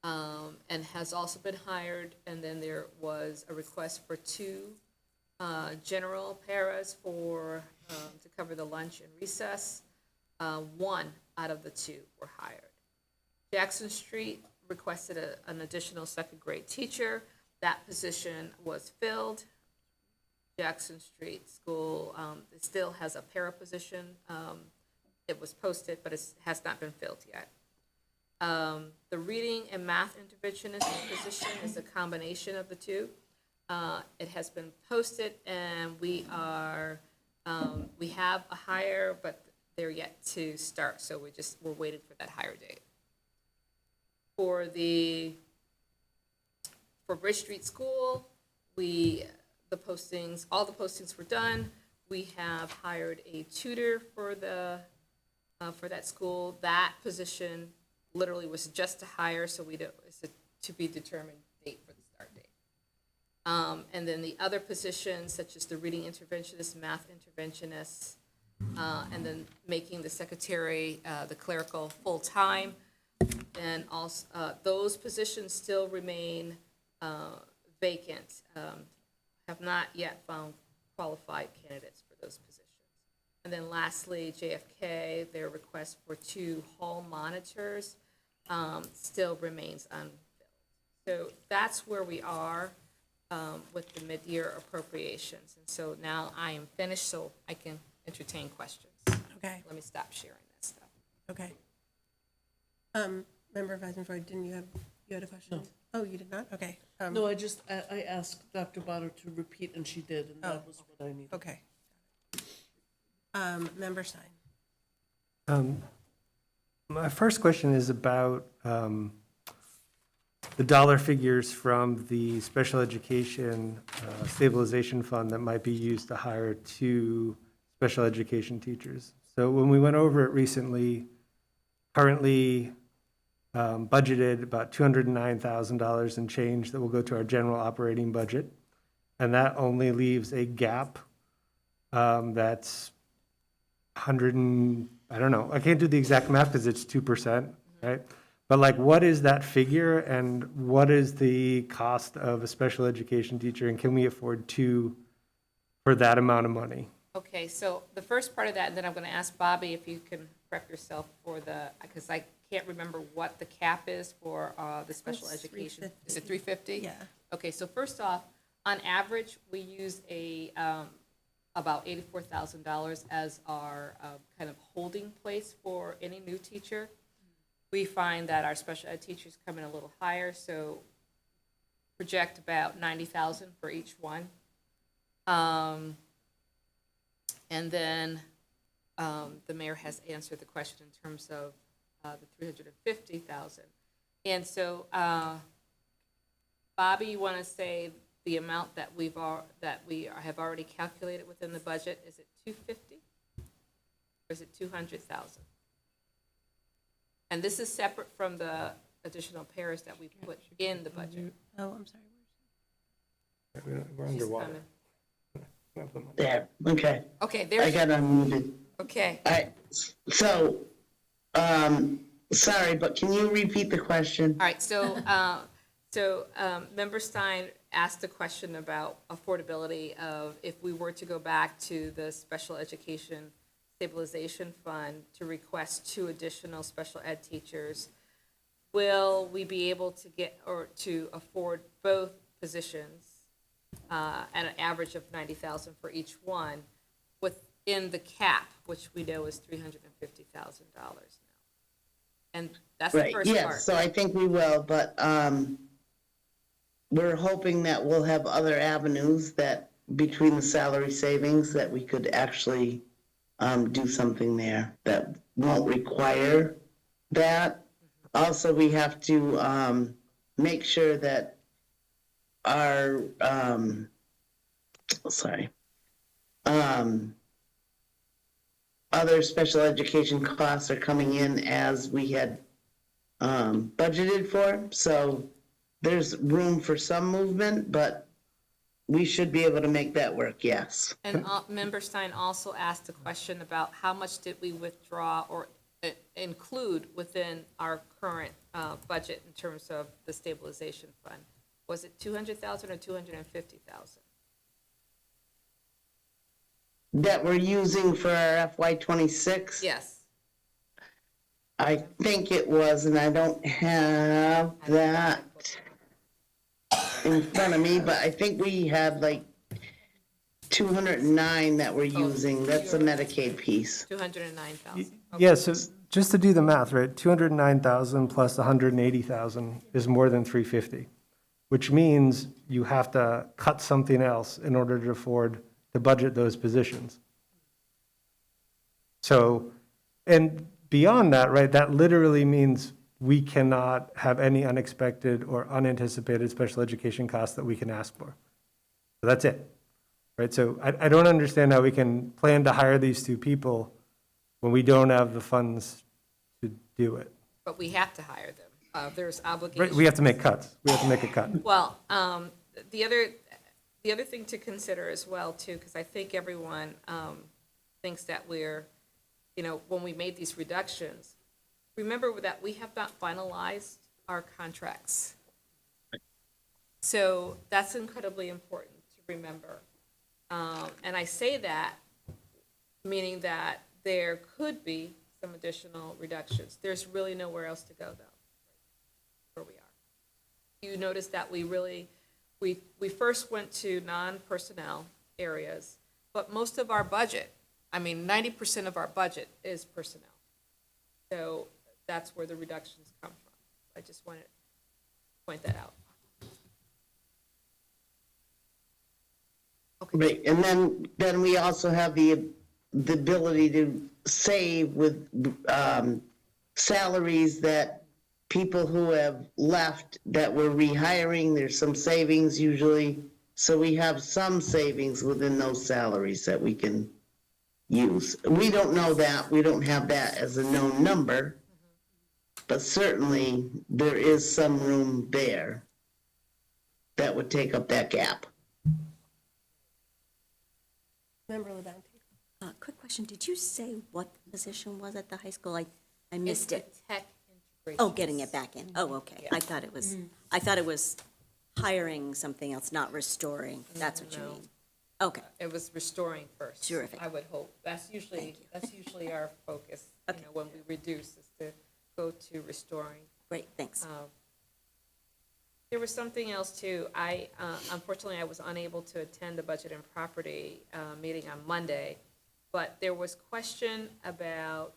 and has also been hired, and then there was a request for 2 general paras for to cover the lunch and recess. 1 out of the 2 were hired. Jackson Street requested an additional 2nd grade teacher. That position was filled. Jackson Street School it still has a para position. It was posted, but it has not been filled yet. The reading and math interventionist position is a combination of the 2. It has been posted, and we have a hire, but they're yet to start, so we're waiting for that hire date. For Bridge Street School, all the postings were done. We have hired a tutor for that school. That position literally was just a hire, so it's a to be determined date for the start date. And then the other positions, such as the reading interventionist, math interventionist, and then making the secretary, the clerical full-time. And also, those positions still remain vacant, have not yet found qualified candidates for those positions. And then lastly, JFK, their request for 2 hall monitors still remains unfilled. So that's where we are with the mid-year appropriations. And so now I am finished, so I can entertain questions. Okay. Let me stop sharing that stuff. Okay. Member Weisenfreud, didn't you had a question? No. Oh, you did not? Okay. No, I asked Dr. Bonner to repeat, and she did, and that was what I needed. Okay. Member Stein. My first question is about the dollar figures from the special education stabilization fund that might be used to hire 2 special education teachers. So when we went over it recently, currently budgeted about $209,000 and change that will go to our general operating budget. And that only leaves a gap that's 100 and, I don't know, I can't do the exact math because it's 2%, right? But like, what is that figure and what is the cost of a special education teacher, and can we afford 2 for that amount of money? Okay, so the first part of that, and then I'm going to ask Bobby if you can prep yourself for the, because I can't remember what the cap is for the special education. Is it 350? Yeah. Okay, so first off, on average, we use about $84,000 as our kind of holding place for any new teacher. We find that our special ed teachers come in a little higher, so project about $90,000 for each one. And then the mayor has answered the question in terms of the $350,000. And so, Bobby, you want to say the amount that we have already calculated within the budget? Is it 250, or is it 200,000? And this is separate from the additional pairs that we put in the budget. Oh, I'm sorry. We're She's underwater. coming. There, okay. Okay, there. I got unmuted. Okay. All right, so, sorry, but can you repeat the question? All right, so, Member Stein asked a question about affordability of if we were to go back to the Special Education Stabilization Fund to request 2 additional special ed teachers, will we be able to get, or to afford both positions at an average of $90,000 for each one within the cap, which we know is $350,000 now? And that's the Right, first part. yes, so I think we will, but, we're hoping that we'll have other avenues that, between the salary savings, that we could actually, do something there that won't require that. Also, we have to, make sure that our, other special education costs are coming in as we had budgeted for. So there's room for some movement, but we should be able to make that work, yes. And Member Stein also asked a question about how much did we withdraw or include within our current budget in terms of the stabilization fund? Was it 200,000 or 250,000? That we're using for our FY26? Yes. I think it was, and I don't have that in front of me, but I think we had like 209 that we're using. That's the Medicaid piece. 209,000. Yeah, so just to do the math, right, 209,000 plus 180,000 is more than 350, which means you have to cut something else in order to afford to budget those positions. So, and beyond that, right, that literally means we cannot have any unexpected or unanticipated special education costs that we can ask for. So that's it, right? So I don't understand how we can plan to hire these 2 people when we don't have the funds to do it. But we have to hire them. There's Right, obligations. we have to make cuts. We have to make a cut. Well, the other thing to consider as well too, because I think everyone thinks that we're, when we made these reductions, remember that we have not finalized our contracts. So that's incredibly important to remember. And I say that meaning that there could be some additional reductions. There's really nowhere else to go though, where we are. You notice that we first went to non-personnel areas, but most of our budget, 90% of our budget is personnel. So that's where the reductions come from. I just wanted to point that out. Right, and then we also have the ability to save with salaries that people who have left that we're rehiring. There's some savings usually. So we have some savings within those salaries that we can use. We don't know that. We don't have that as a known number. But certainly there is some room there that would take up that gap. Member Levante. Quick question, did you say what the position was at the high school? I missed it. Tech integration. Oh, getting it back in. Oh, okay. I thought it was hiring something else, not restoring. That's what you No. mean. Okay. It was restoring first. Terrific. I would hope. That's usually our focus, you know, when we reduce, is to go to restoring. Great, thanks. There was something else too. Unfortunately, I was unable to attend the Budget and Property meeting on Monday, but there was question about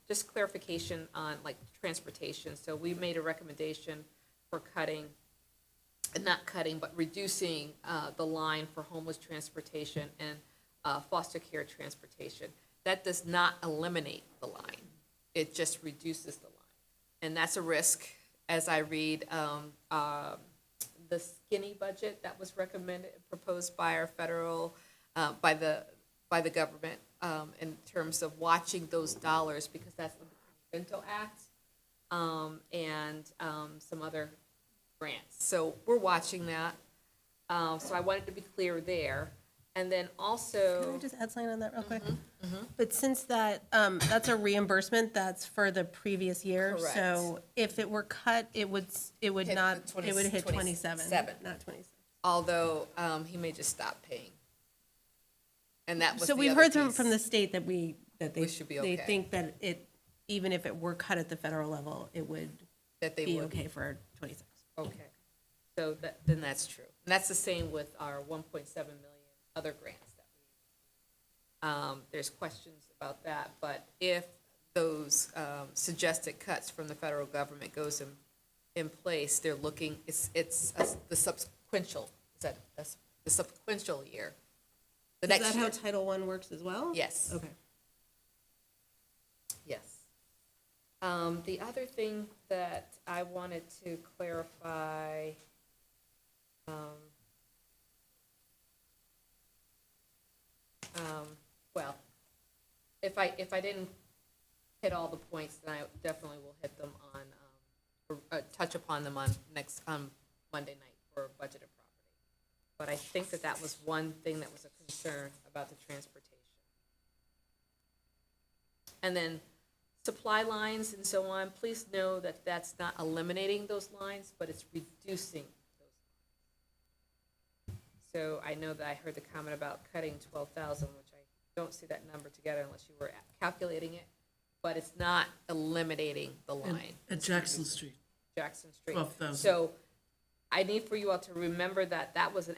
just clarification on like transportation. So we made a recommendation for reducing the line for homeless transportation and foster care transportation. That does not eliminate the line. It just reduces the line. And that's a risk as I read the skinny budget that was proposed by our federal, by the government in terms of watching those dollars, because that's the Pinto Act and some other grants. So we're watching that. So I wanted to be clear there. And then also. Can I just add something on that real quick? But since that's a reimbursement, that's for the previous year. Correct. So if it were cut, it would not, it would hit 27, not 27. Although he may just stop paying. And that was So the we've other heard piece. from the state that they should be they okay. think that even if it were cut at the federal level, it would That they be would. okay for 26. Okay, so then that's true. And that's the same with our 1.7 million other grants that we, there's questions about that, but if those suggested cuts from the federal government goes in place, they're looking, the subsequential, that's the subsequential year. The Is next that how year. Title I works as well? Yes. Okay. Yes. The other thing that I wanted to clarify, well, if I didn't hit all the points, then I definitely will hit them on, or touch upon them on Monday night for budget and property. But I think that was one thing that was a concern about the transportation. And then supply lines and so on, please know that that's not eliminating those lines, but it's reducing those lines. So I know that I heard the comment about cutting 12,000, which I don't see that number together unless you were calculating it, but it's not eliminating the line. At Jackson Street. Jackson Street. 12,000. So I need for you all to remember that that was an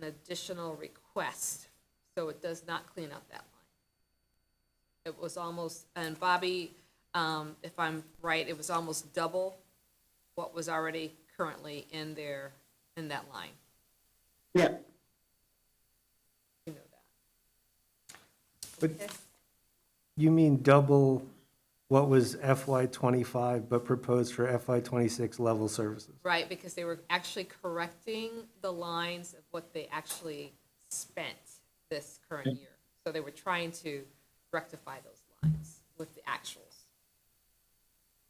additional request, so it does not clean up that line. It was almost, and Bobby, if I'm right, it was almost double what was already currently in that line. Yeah. You know that. But Okay. you mean double what was FY '25 but proposed for FY '26 level services? Right, because they were actually correcting the lines of what they actually spent this current year. So they were trying to rectify those lines with the actuals.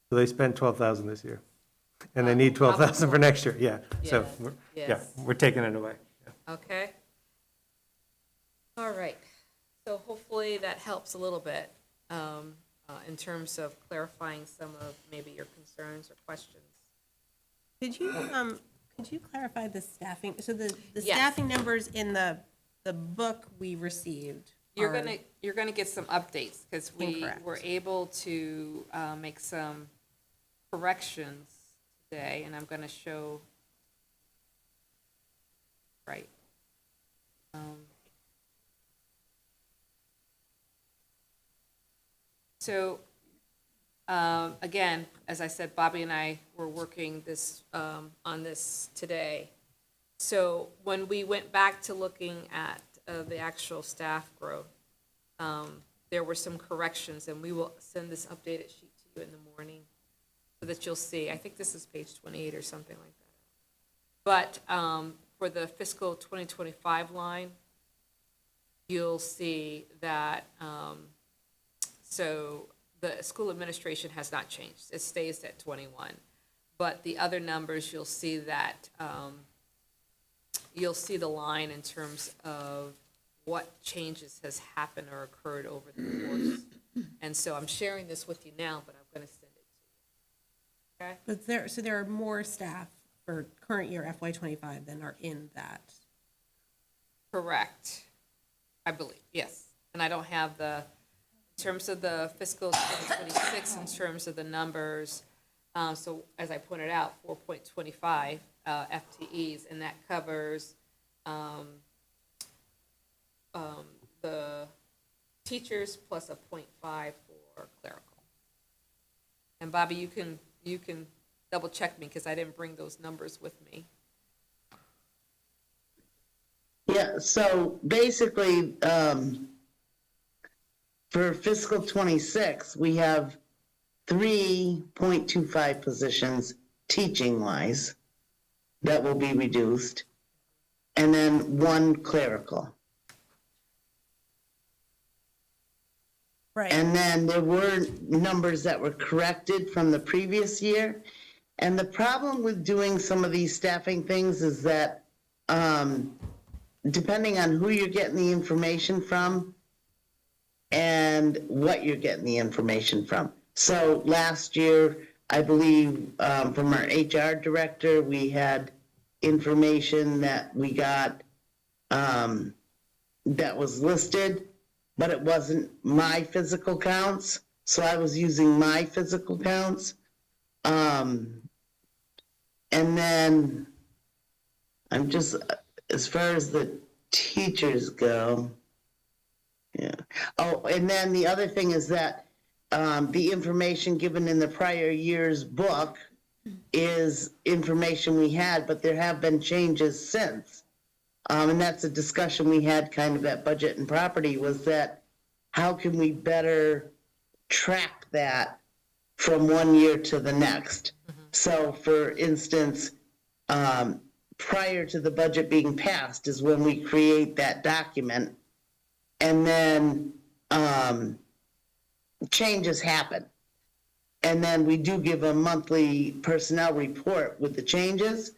So they spent 12,000 this year, and they need 12,000 for next year, yeah. So, Yes. we're taking it away. Yeah. Okay? All right. So hopefully that helps a little bit in terms of clarifying some of maybe your concerns or questions. Could you clarify the staffing? So the Yes. staffing numbers in the book we received You're are- gonna get some updates, because we Incorrect. were able to make some corrections today, and I'm gonna show, right. So, again, as I said, Bobby and I were working on this today. So when we went back to looking at the actual staff growth, there were some corrections, and we will send this updated sheet to you in the morning so that you'll see. I think this is page 28 or something like that. But for the fiscal 2025 line, you'll see that, so the school administration has not changed. It stays at 21. But the other numbers, you'll see that, you'll see the line in terms of what changes has happened or occurred over the course. And so I'm sharing this with you now, but I'm going to send it to you. Okay? But there are more staff for current year FY '25 than are in that. Correct. I believe, yes. And I don't have in terms of the fiscal 2026, in terms of the numbers, so as I pointed out, 4.25 FTEs, and that covers the teachers plus a 0.5 for clerical. And Bobby, you can double check me because I didn't bring those numbers with me. Yeah, so basically, for fiscal '26, we have 3.25 positions teaching-wise that will be reduced, and then 1 clerical. Right. And then there were numbers that were corrected from the previous year. And the problem with doing some of these staffing things is that depending on who you're getting the information from and what you're getting the information from. So last year, I believe from our HR director, we had information that we got that was listed, but it wasn't my physical counts. So I was using my physical counts. And then I'm just, as far as the teachers go, yeah. Oh, and then the other thing is that the information given in the prior year's book is information we had, but there have been changes since. And that's a discussion we had kind of at Budget and Property, was that how can we better track that from one year to the next? So for instance, prior to the budget being passed is when we create that document, and then changes happen. And then we do give a monthly personnel report with the changes,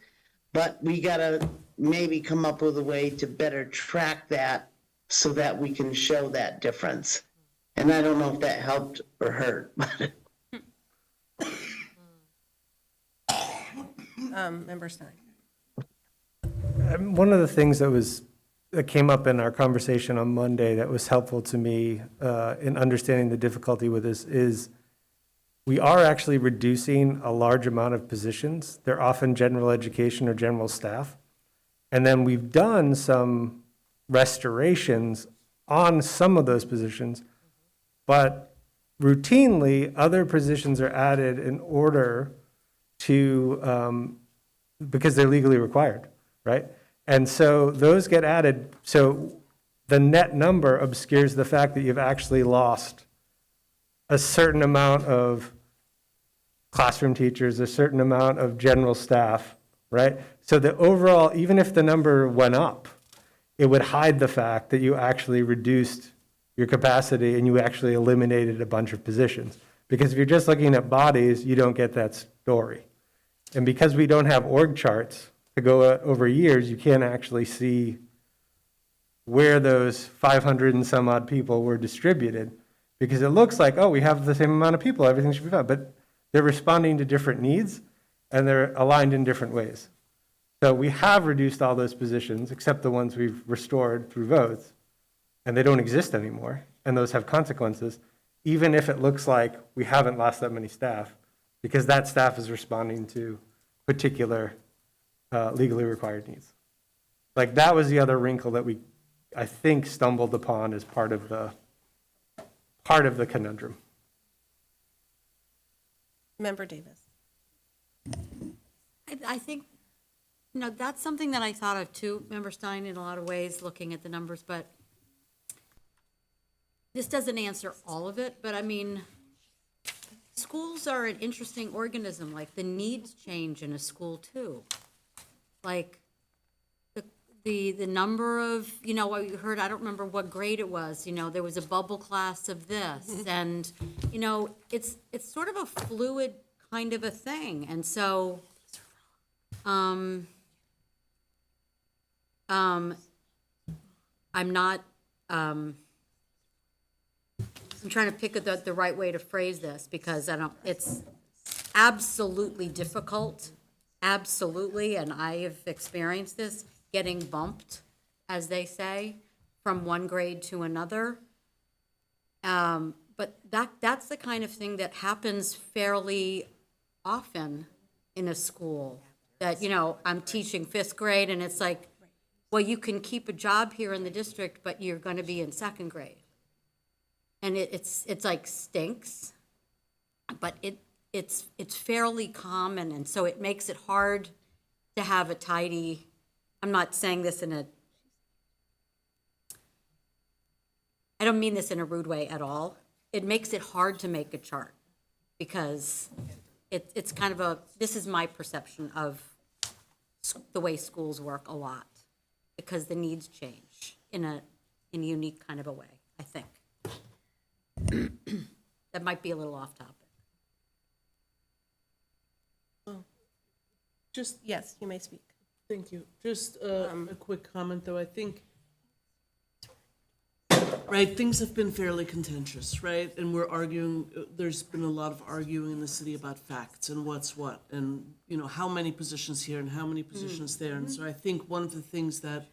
but we gotta maybe come up with a way to better track that so that we can show that difference. And I don't know if that helped or hurt, but. Member Stein. One of the things that came up in our conversation on Monday that was helpful to me in understanding the difficulty with this is we are actually reducing a large amount of positions. They're often general education or general staff. And then we've done some restorations on some of those positions, but routinely other positions are added in order to, because they're legally required, right? And so those get added, so the net number obscures the fact that you've actually lost a certain amount of classroom teachers, a certain amount of general staff, right? So the overall, even if the number went up, it would hide the fact that you actually reduced your capacity and you actually eliminated a bunch of positions. Because if you're just looking at bodies, you don't get that story. And because we don't have org charts to go over years, you can't actually see where those 500 and some odd people were distributed. Because it looks like, oh, we have the same amount of people, everything should be fine. But they're responding to different needs and they're aligned in different ways. So we have reduced all those positions, except the ones we've restored through votes, and they don't exist anymore, and those have consequences, even if it looks like we haven't lost that many staff, because that staff is responding to particular legally required needs. Like, that was the other wrinkle that we, I think, stumbled upon as part of the conundrum. Member Davis. I think, you know, that's something that I thought of too, Member Stein, in a lot of ways, looking at the numbers, but this doesn't answer all of it, but I mean, schools are an interesting organism, like the needs change in a school too. Like, the number of, what you heard, I don't remember what grade it was, there was a bubble class of this, and, it's sort of a fluid kind of a thing, and so, I'm not, I'm trying to pick the right way to phrase this, because it's absolutely difficult, absolutely, and I have experienced this, getting bumped, as they say, from one grade to another. But that's the kind of thing that happens fairly often in a school. That, I'm teaching 5th grade, and it's like, well, you can keep a job here in the district, but you're going to be in 2nd grade. And it's like stinks, but it's fairly common, and so it makes it hard to have a tidy. I'm not saying this I don't mean this in a rude way at all. It makes it hard to make a chart, because it's kind of this is my perception of the way schools work a lot, because the needs change in a unique kind of a way, I think. That might be a little off topic. Yes, you may speak. Thank you. Just a quick comment, though. I think, right, things have been fairly contentious, right? And we're arguing, there's been a lot of arguing in the city about facts and what's what, and, how many positions here and how many positions there. And so I think one of the things that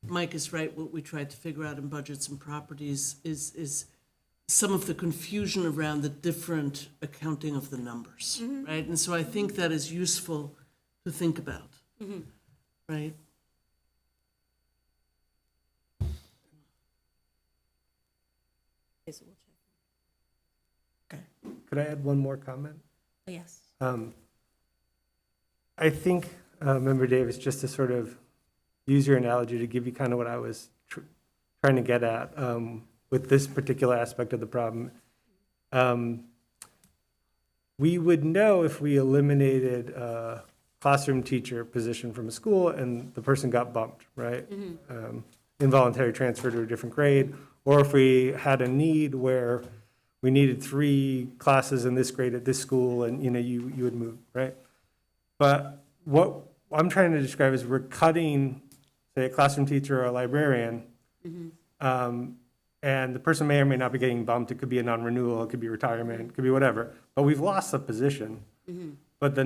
Mike is right, what we tried to figure out in budgets and properties is some of the confusion around the different accounting of the numbers, right? And so I think that is useful to think about. Right. Okay. Could I add one more comment? Yes. I think, Member Davis, just to sort of use your analogy to give you kind of what I was trying to get at with this particular aspect of the problem, we would know if we eliminated classroom teacher position from a school and the person got bumped, right? Involuntary transfer to a different grade, or if we had a need where we needed 3 classes in this grade at this school, and you would move, right? But what I'm trying to describe is we're cutting, say, a classroom teacher or a librarian, and the person may or may not be getting bumped. It could be a non-renewal, it could be retirement, it could be whatever, but we've lost the position. But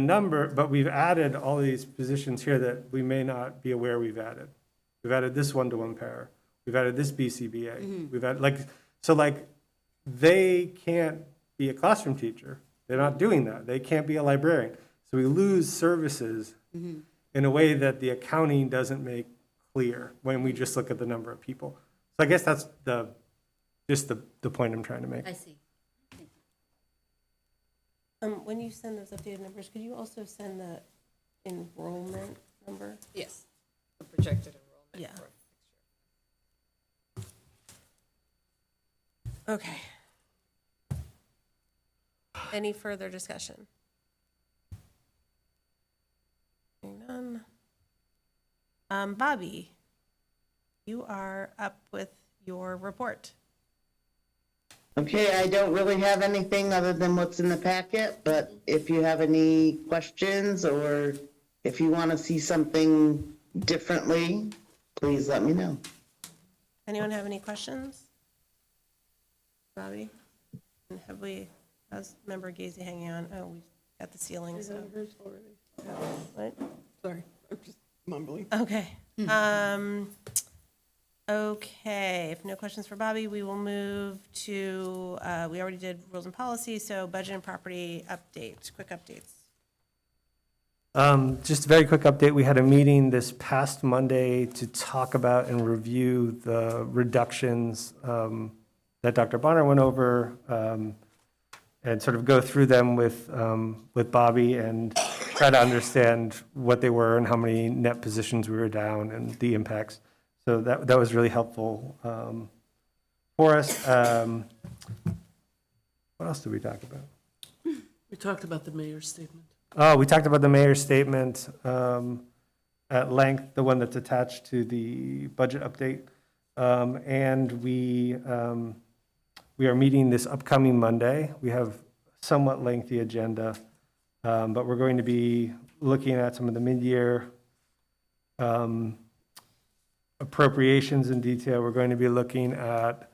we've added all these positions here that we may not be aware we've added. We've added this one-to-one pair. We've added this BCBA. We've added, they can't be a classroom teacher. They're not doing that. They can't be a librarian. So we lose services in a way that the accounting doesn't make clear when we just look at the number of people. So I guess that's the point I'm trying to make. I see. When you send those updated numbers, could you also send the enrollment number? Yes, the projected enrollment. Yeah. Okay. Any further discussion? Hearing none. Bobby, you are up with your report. Okay, I don't really have anything other than what's in the packet, but if you have any questions or if you want to see something differently, please let me know. Anyone have any questions? Bobby? And how's Member Gazy hanging on? Oh, we got the ceiling, so. What? Sorry, I'm just mumbling. Okay. Okay, if no questions for Bobby, we will move to, we already did rules and policy, so budget and property update, quick updates. Just a very quick update. We had a meeting this past Monday to talk about and review the reductions that Dr. Bonner went over, and sort of go through them with Bobby and try to understand what they were and how many net positions we were down and the impacts. So that was really helpful for us. What else did we talk about? We talked about the mayor's statement. Oh, we talked about the mayor's statement at length, the one that's attached to the budget update. And we are meeting this upcoming Monday. We have a somewhat lengthy agenda, but we're going to be looking at some of the mid-year appropriations in detail. We're going to be looking at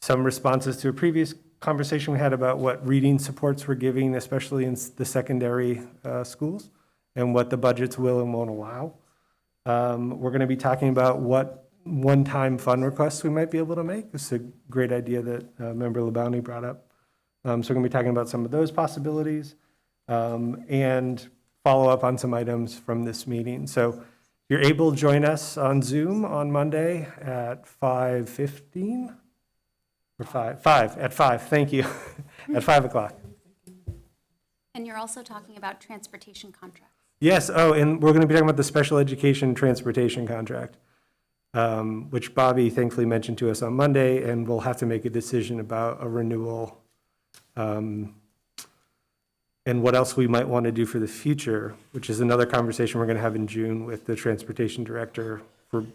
some responses to a previous conversation we had about what reading supports we're giving, especially in the secondary schools, and what the budgets will and won't allow. We're going to be talking about what one-time fund requests we might be able to make. It's a great idea that Member Labounty brought up. So we're going to be talking about some of those possibilities and follow up on some items from this meeting. So if you're able to join us on Zoom on Monday at 5:15 or 5, thank you, at 5 o'clock. And you're also talking about transportation contracts. Yes, and we're going to be talking about the special education transportation contract, which Bobby thankfully mentioned to us on Monday, and we'll have to make a decision about a renewal and what else we might want to do for the future, which is another conversation we're going to have in June with the transportation director for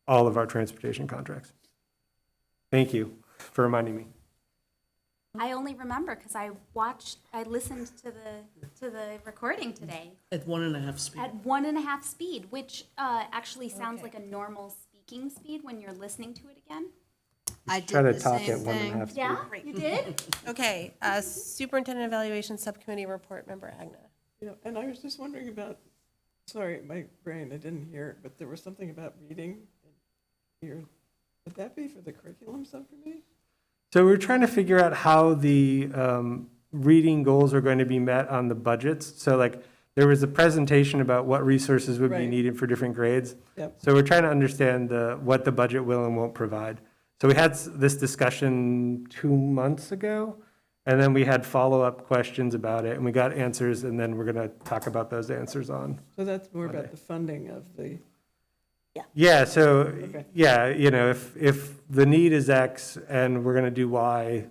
all of our transportation contracts. Thank you for reminding me. I only remember because I listened to the recording today. At 1.5 speed. At 1.5 speed, which actually sounds like a normal speaking speed when you're listening to it again. I did Try to the talk same at 1.5 thing. speed. Yeah, you did? Okay, Superintendent Evaluation Subcommittee report, Member Agna. Yeah, and I was just wondering about, sorry, my brain, I didn't hear it, but there was something about reading here. Would that be for the curriculum subcommittee? So we're trying to figure out how the reading goals are going to be met on the budgets. So like there was a presentation about what resources would be Right. needed for different grades. Yep. So we're trying to understand what the budget will and won't provide. So we had this discussion 2 months ago, and then we had follow-up questions about it, and we got answers, and then we're going to talk about those answers on. So that's more about the funding of the, Yeah, so, Okay. yeah, if the need is X and we're gonna do Y,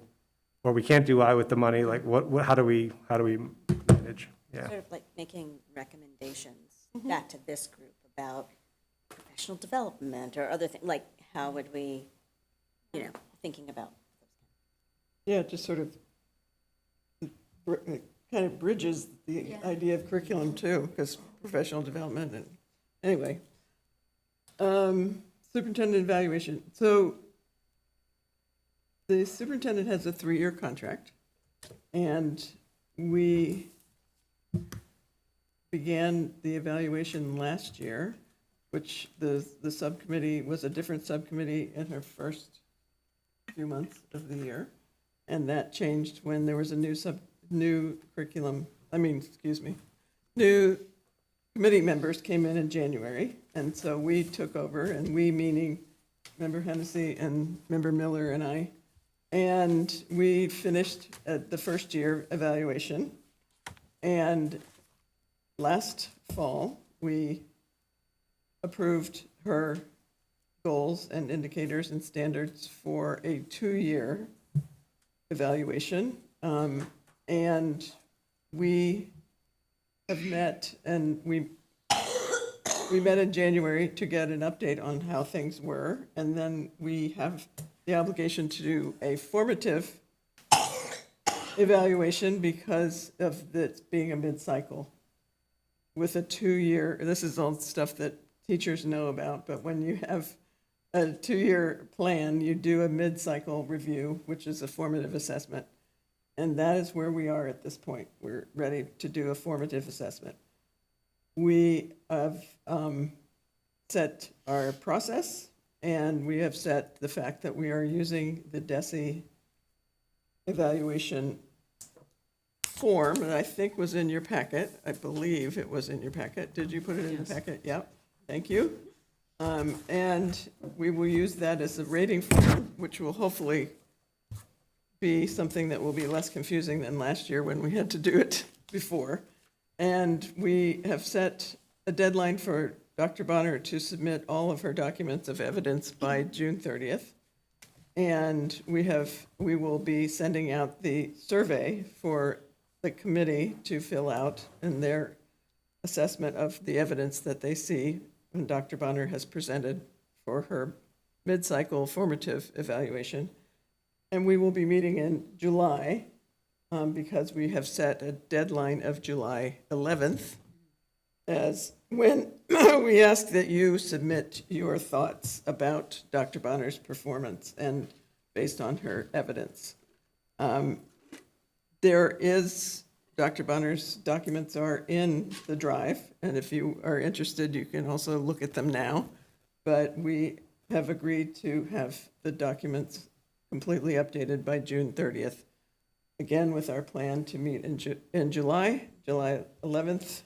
or we can't do Y with the money, like how do we manage? Yeah. Sort of like making recommendations back to this group about professional development or other things, like how would we, thinking about. yeah, just sort of, it kind of bridges the idea of curriculum too, because professional development and, anyway. Superintendent evaluation. So the superintendent has a 3-year contract, and we began the evaluation last year, which the subcommittee was a different subcommittee in her first few months of the year, and that changed when there was a new committee members came in January, and so we took over, and we meaning Member Hennessy and Member Miller and I, and we finished the first year evaluation, and last fall, we approved her goals and indicators and standards for a 2-year evaluation, and we have met, and we met in January to get an update on how things were, and then we have the obligation to do a formative evaluation because of it being a mid-cycle. With a 2-year, this is all stuff that teachers know about, but when you have a 2-year plan, you do a mid-cycle review, which is a formative assessment. And that is where we are at this point. We're ready to do a formative assessment. We have set our process, and we have set the fact that we are using the DESE evaluation form that I think was in your packet. I believe it was in your packet. Did you put it in the packet? Yep. Thank you. And we will use that as a rating form, which will hopefully be something that will be less confusing than last year when we had to do it before. And we have set a deadline for Dr. Bonner to submit all of her documents of evidence by June 30th. And we will be sending out the survey for the committee to fill out in their assessment of the evidence that they see when Dr. Bonner has presented for her mid-cycle formative evaluation. And we will be meeting in July because we have set a deadline of July 11th as when we ask that you submit your thoughts about Dr. Bonner's performance and based on her evidence. Dr. Bonner's documents are in the drive, and if you are interested, you can also look at them now. But we have agreed to have the documents completely updated by June 30th. Again, with our plan to meet in July 11th,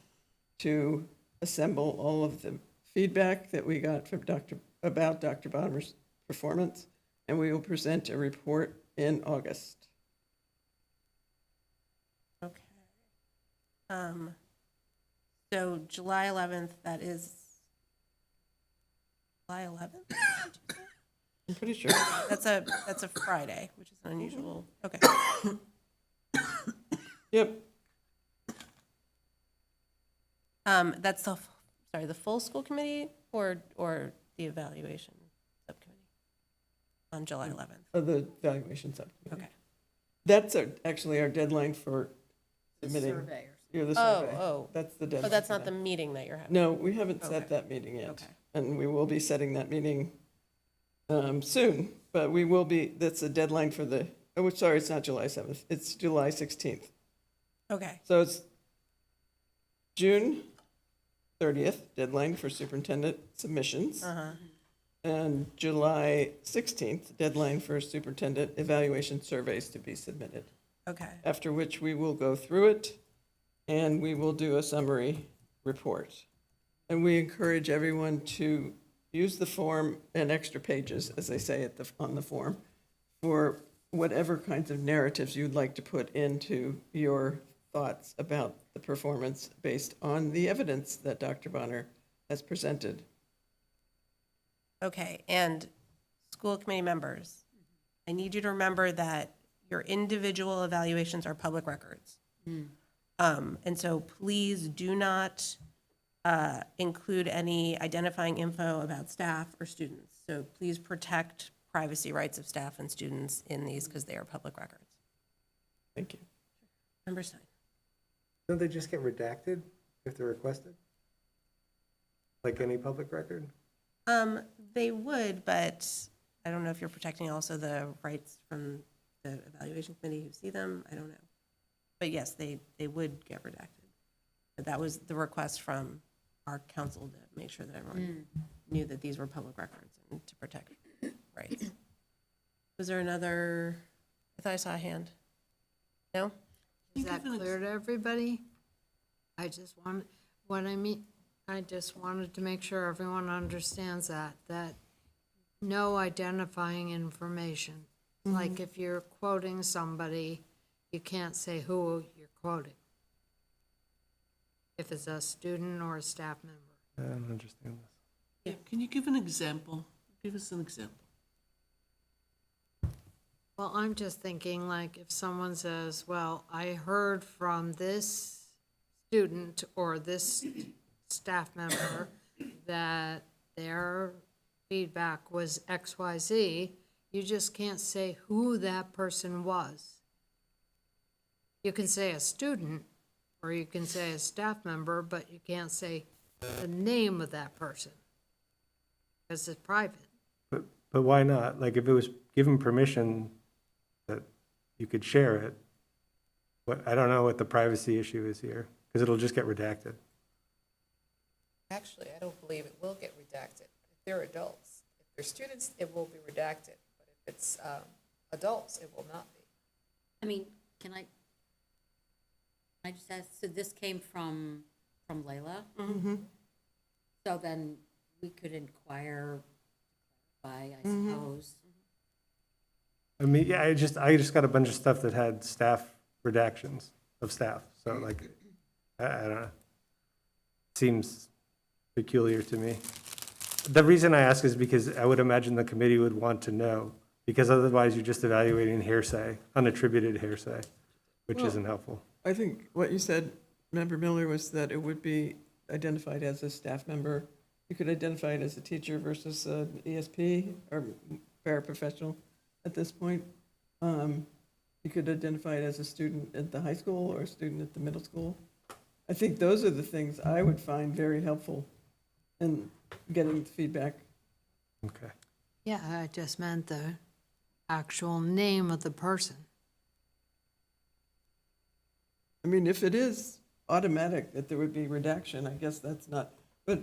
to assemble all of the feedback that we got from about Dr. Bonner's performance, and we will present a report in August. Okay. So July 11th, that is July 11th? I'm pretty sure. That's a Friday, which is unusual. Okay. Yep. That's the full school committee or the evaluation subcommittee on July 11th? The evaluation subcommittee. Okay. That's actually our deadline for submitting. survey. You're the survey. Oh. That's the deadline. Oh, that's for not that. the meeting that you're having? No, we haven't set Okay. that meeting yet. Okay. And we will be setting that meeting soon, but we will be, that's a deadline for sorry, it's not July 7th, it's July 16th. Okay. So it's June 30th, deadline for superintendent submissions. Uh-huh. And July 16th, deadline for superintendent evaluation surveys to be submitted. Okay. After which we will go through it and we will do a summary report. And we encourage everyone to use the form and extra pages, as they say on the form, for whatever kinds of narratives you'd like to put into your thoughts about the performance based on the evidence that Dr. Bonner has presented. Okay, and school committee members, I need you to remember that your individual evaluations are public records. And so please do not include any identifying info about staff or students. So please protect privacy rights of staff and students in these because they are public records. Thank you. Member Stein. Don't they just get redacted if they're requested? Like any public record? They would, but I don't know if you're protecting also the rights from the evaluation committee who see them. I don't know. But yes, they would get redacted. But that was the request from our council to make sure that everyone knew that these were public records and to protect rights. Was there another? I thought I saw a hand. No? Is that clear to everybody? I just wanted to make sure everyone understands that no identifying information. Like if you're quoting somebody, you can't say who you're quoting. If it's a student or a staff member. I don't understand this. Yeah, can you give an example? Give us an example. Well, I'm just thinking, like, if someone says, well, I heard from this student or this staff member that their feedback was XYZ, you just can't say who that person was. You can say a student, or you can say a staff member, but you can't say the name of that person, because it's private. But why not? Like, if it was given permission that you could share it, I don't know what the privacy issue is here, because it'll just get redacted. Actually, I don't believe it will get redacted. If they're adults. If they're students, it will be redacted. But if it's adults, it will not be. I mean, can I just ask, so this came from Layla? Mm-hmm. So then we could inquire, I suppose. I mean, yeah, I just got a bunch of stuff that had staff redactions of staff. So like, I don't know. Seems peculiar to me. The reason I ask is because I would imagine the committee would want to know, because otherwise you're just evaluating hearsay, unattributed hearsay, which isn't helpful. I think what you said, Member Miller, was that it would be identified as a staff member. You could identify it as a teacher versus an ESP or paraprofessional at this point. You could identify it as a student at the high school or a student at the middle school. I think those are the things I would find very helpful in getting feedback. Okay. Yeah, I just meant the actual name of the person. I mean, if it is automatic that there would be redaction, I guess that's not, but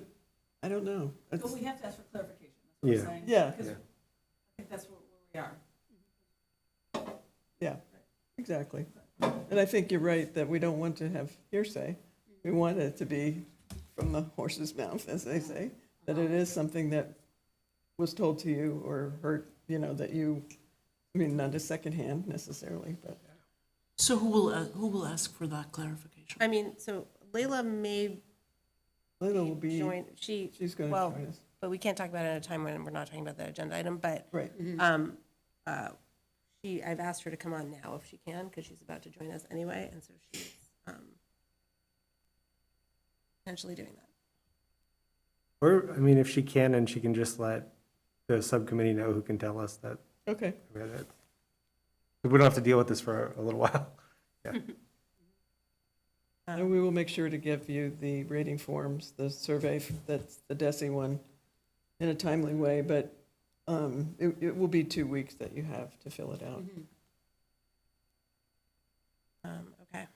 I don't know. But we have to ask for clarification, that's what Yeah. I'm saying. Yeah. Because I think that's where we are. Yeah, exactly. And I think you're right that we don't want to have hearsay. We want it to be from the horse's mouth, as they say, that it is something that was told to you or heard, that you, I mean, not a secondhand necessarily, but. So who will ask for that clarification? I mean, so Layla may Layla will be, join, she's going to well, join us. but we can't talk about it at a time when we're not talking about the agenda item, but Right. I've asked her to come on now if she can, because she's about to join us anyway, and so she's potentially doing that. Or, I mean, if she can, and she can just let the subcommittee know who can tell us that. Okay. We don't have to deal with this for a little while. Yeah. And we will make sure to give you the rating forms, the survey, that's the DESI one, in a timely way, but it will be 2 weeks that you have to fill it out. Okay.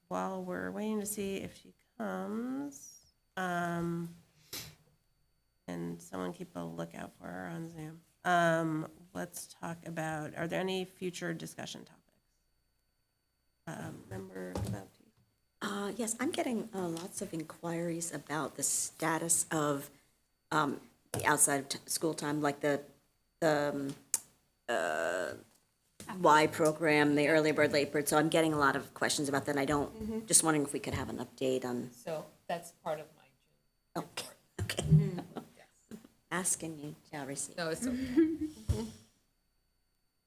While we're waiting to see if she comes, and someone keep a lookout for her on Zoom. Let's talk about, are there any future discussion topics? Member Baptiste? Yes, I'm getting lots of inquiries about the status of the outside of school time, like the Y program, the early bird, late bird. So I'm getting a lot of questions about that. And just wondering if we could have an update on. So that's part of my June. Okay. Asking you shall receive. No, it's okay.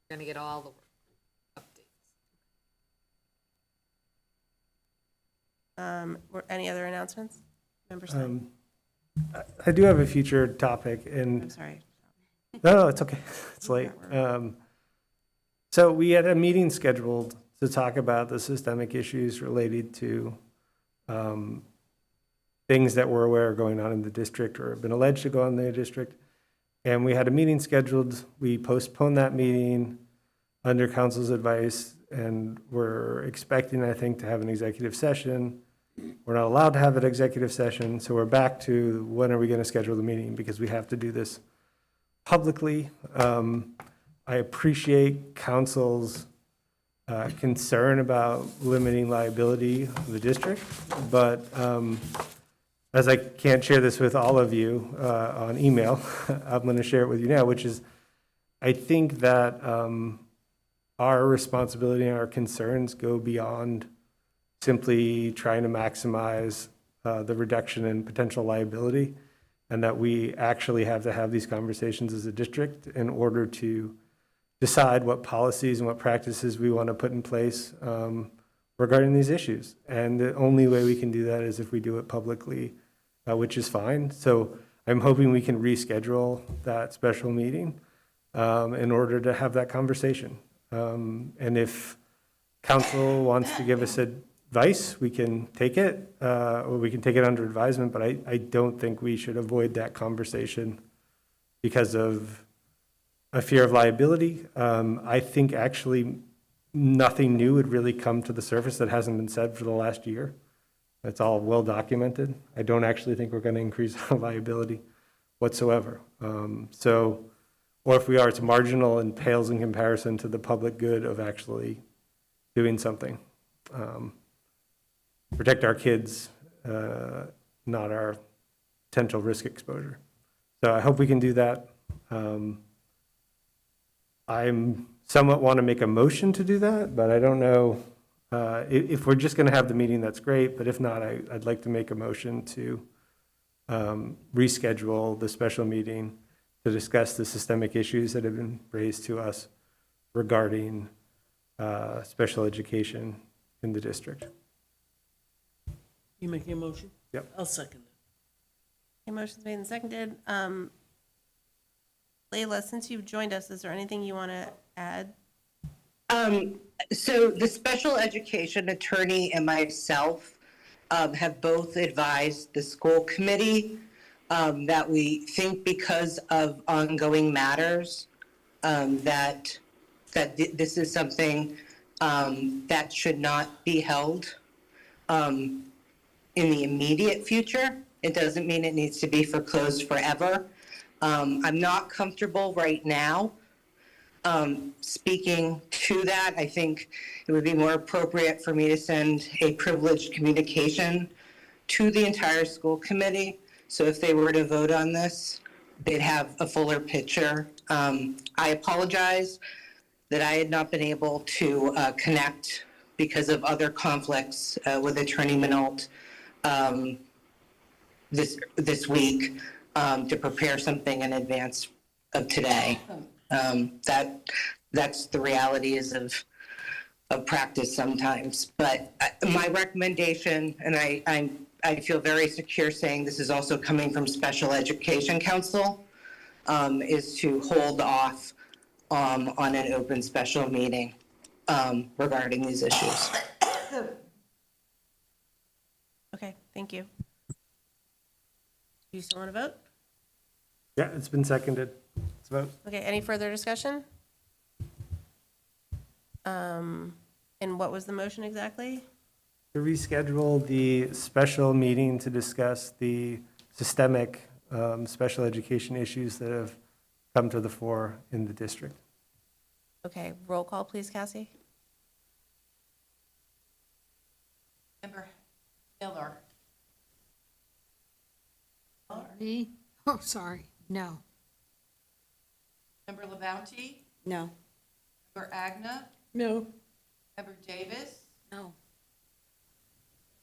Going to get all the work. Any other announcements? Member Stein? I do have a future topic, and I'm sorry. No, it's okay. It's late. So we had a meeting scheduled to talk about the systemic issues related to things that we're aware are going on in the district or have been alleged to go on in the district. And we had a meeting scheduled. We postponed that meeting under council's advice, and we're expecting, I think, to have an executive session. We're not allowed to have an executive session, so we're back to when are we going to schedule the meeting, because we have to do this publicly. I appreciate council's concern about limiting liability of the district, but as I can't share this with all of you on email, I'm going to share it with you now, which is I think that our responsibility and our concerns go beyond simply trying to maximize the reduction in potential liability, and that we actually have to have these conversations as a district in order to decide what policies and what practices we want to put in place regarding these issues. And the only way we can do that is if we do it publicly, which is fine. So I'm hoping we can reschedule that special meeting in order to have that conversation. And if council wants to give us advice, we can take it, or we can take it under advisement, but I don't think we should avoid that conversation because of a fear of liability. I think actually nothing new would really come to the surface that hasn't been said for the last year. It's all well documented. I don't actually think we're going to increase our liability whatsoever. Or if we are, it's marginal and pales in comparison to the public good of actually doing something. Protect our kids, not our potential risk exposure. So I hope we can do that. I'm somewhat want to make a motion to do that, but I don't know. If we're just going to have the meeting, that's great. But if not, I'd like to make a motion to reschedule the special meeting to discuss the systemic issues that have been raised to us regarding special education in the district. You making a motion? Yep. I'll second it. Okay, motion's made and seconded. Layla, since you've joined us, is there anything you want to add? So the special education attorney and myself have both advised the school committee that we think because of ongoing matters that this is something that should not be held in the immediate future. It doesn't mean it needs to be foreclosed forever. I'm not comfortable right now speaking to that. I think it would be more appropriate for me to send a privileged communication to the entire school committee. So if they were to vote on this, they'd have a fuller picture. I apologize that I had not been able to connect because of other conflicts with Attorney Minalt this week to prepare something in advance of today. That's the realities of practice sometimes. But my recommendation, and I feel very secure saying this is also coming from Special Education Council, is to hold off on an open special meeting regarding these issues. Okay, thank you. Do you still want to vote? Yeah, it's been seconded. Let's vote. Okay, any further discussion? And what was the motion exactly? To reschedule the special meeting to discuss the systemic special education issues that have come to the fore in the district. Okay, roll call, please, Cassie. Member Miller. Me? Oh, sorry, no. Member LaBounty. No. Member Agna. No. Member Davis. No.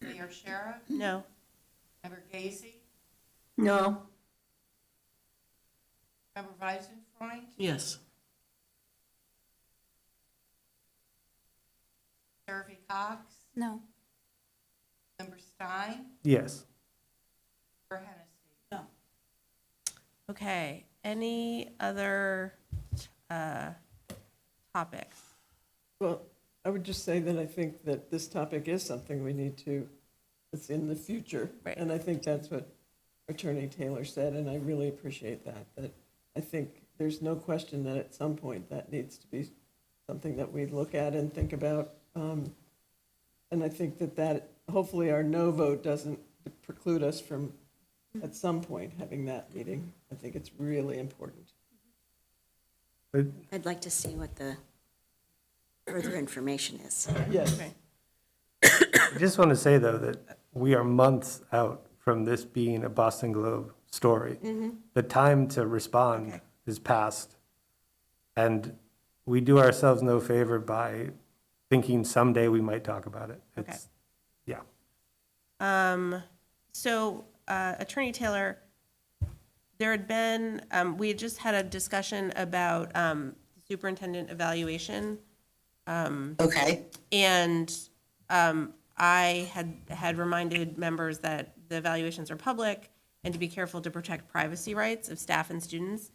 Mayor Shara. No. Member Gazy. No. Member Weisenfreund. Yes. Sheriff Cox. No. Member Stein. Yes. Member Hennessy. No. Okay, any other topics? Well, I would just say that I think that this topic is something we need to, it's in the future. Right. And I think that's what Attorney Taylor said, and I really appreciate that I think there's no question that at some point that needs to be something that we look at and think about. And I think that hopefully our no vote doesn't preclude us from, at some point, having that meeting. I think it's really important. I'd like to see what the further information is. Yes. I just want to say, though, that we are months out from this being a Boston Globe story. The time to respond is past. And we do ourselves no favor by thinking someday we might talk about it. It's, yeah. So, Attorney Taylor, there had been, we had just had a discussion about superintendent evaluation. Okay. And I had reminded members that the evaluations are public and to be careful to protect privacy rights of staff and students.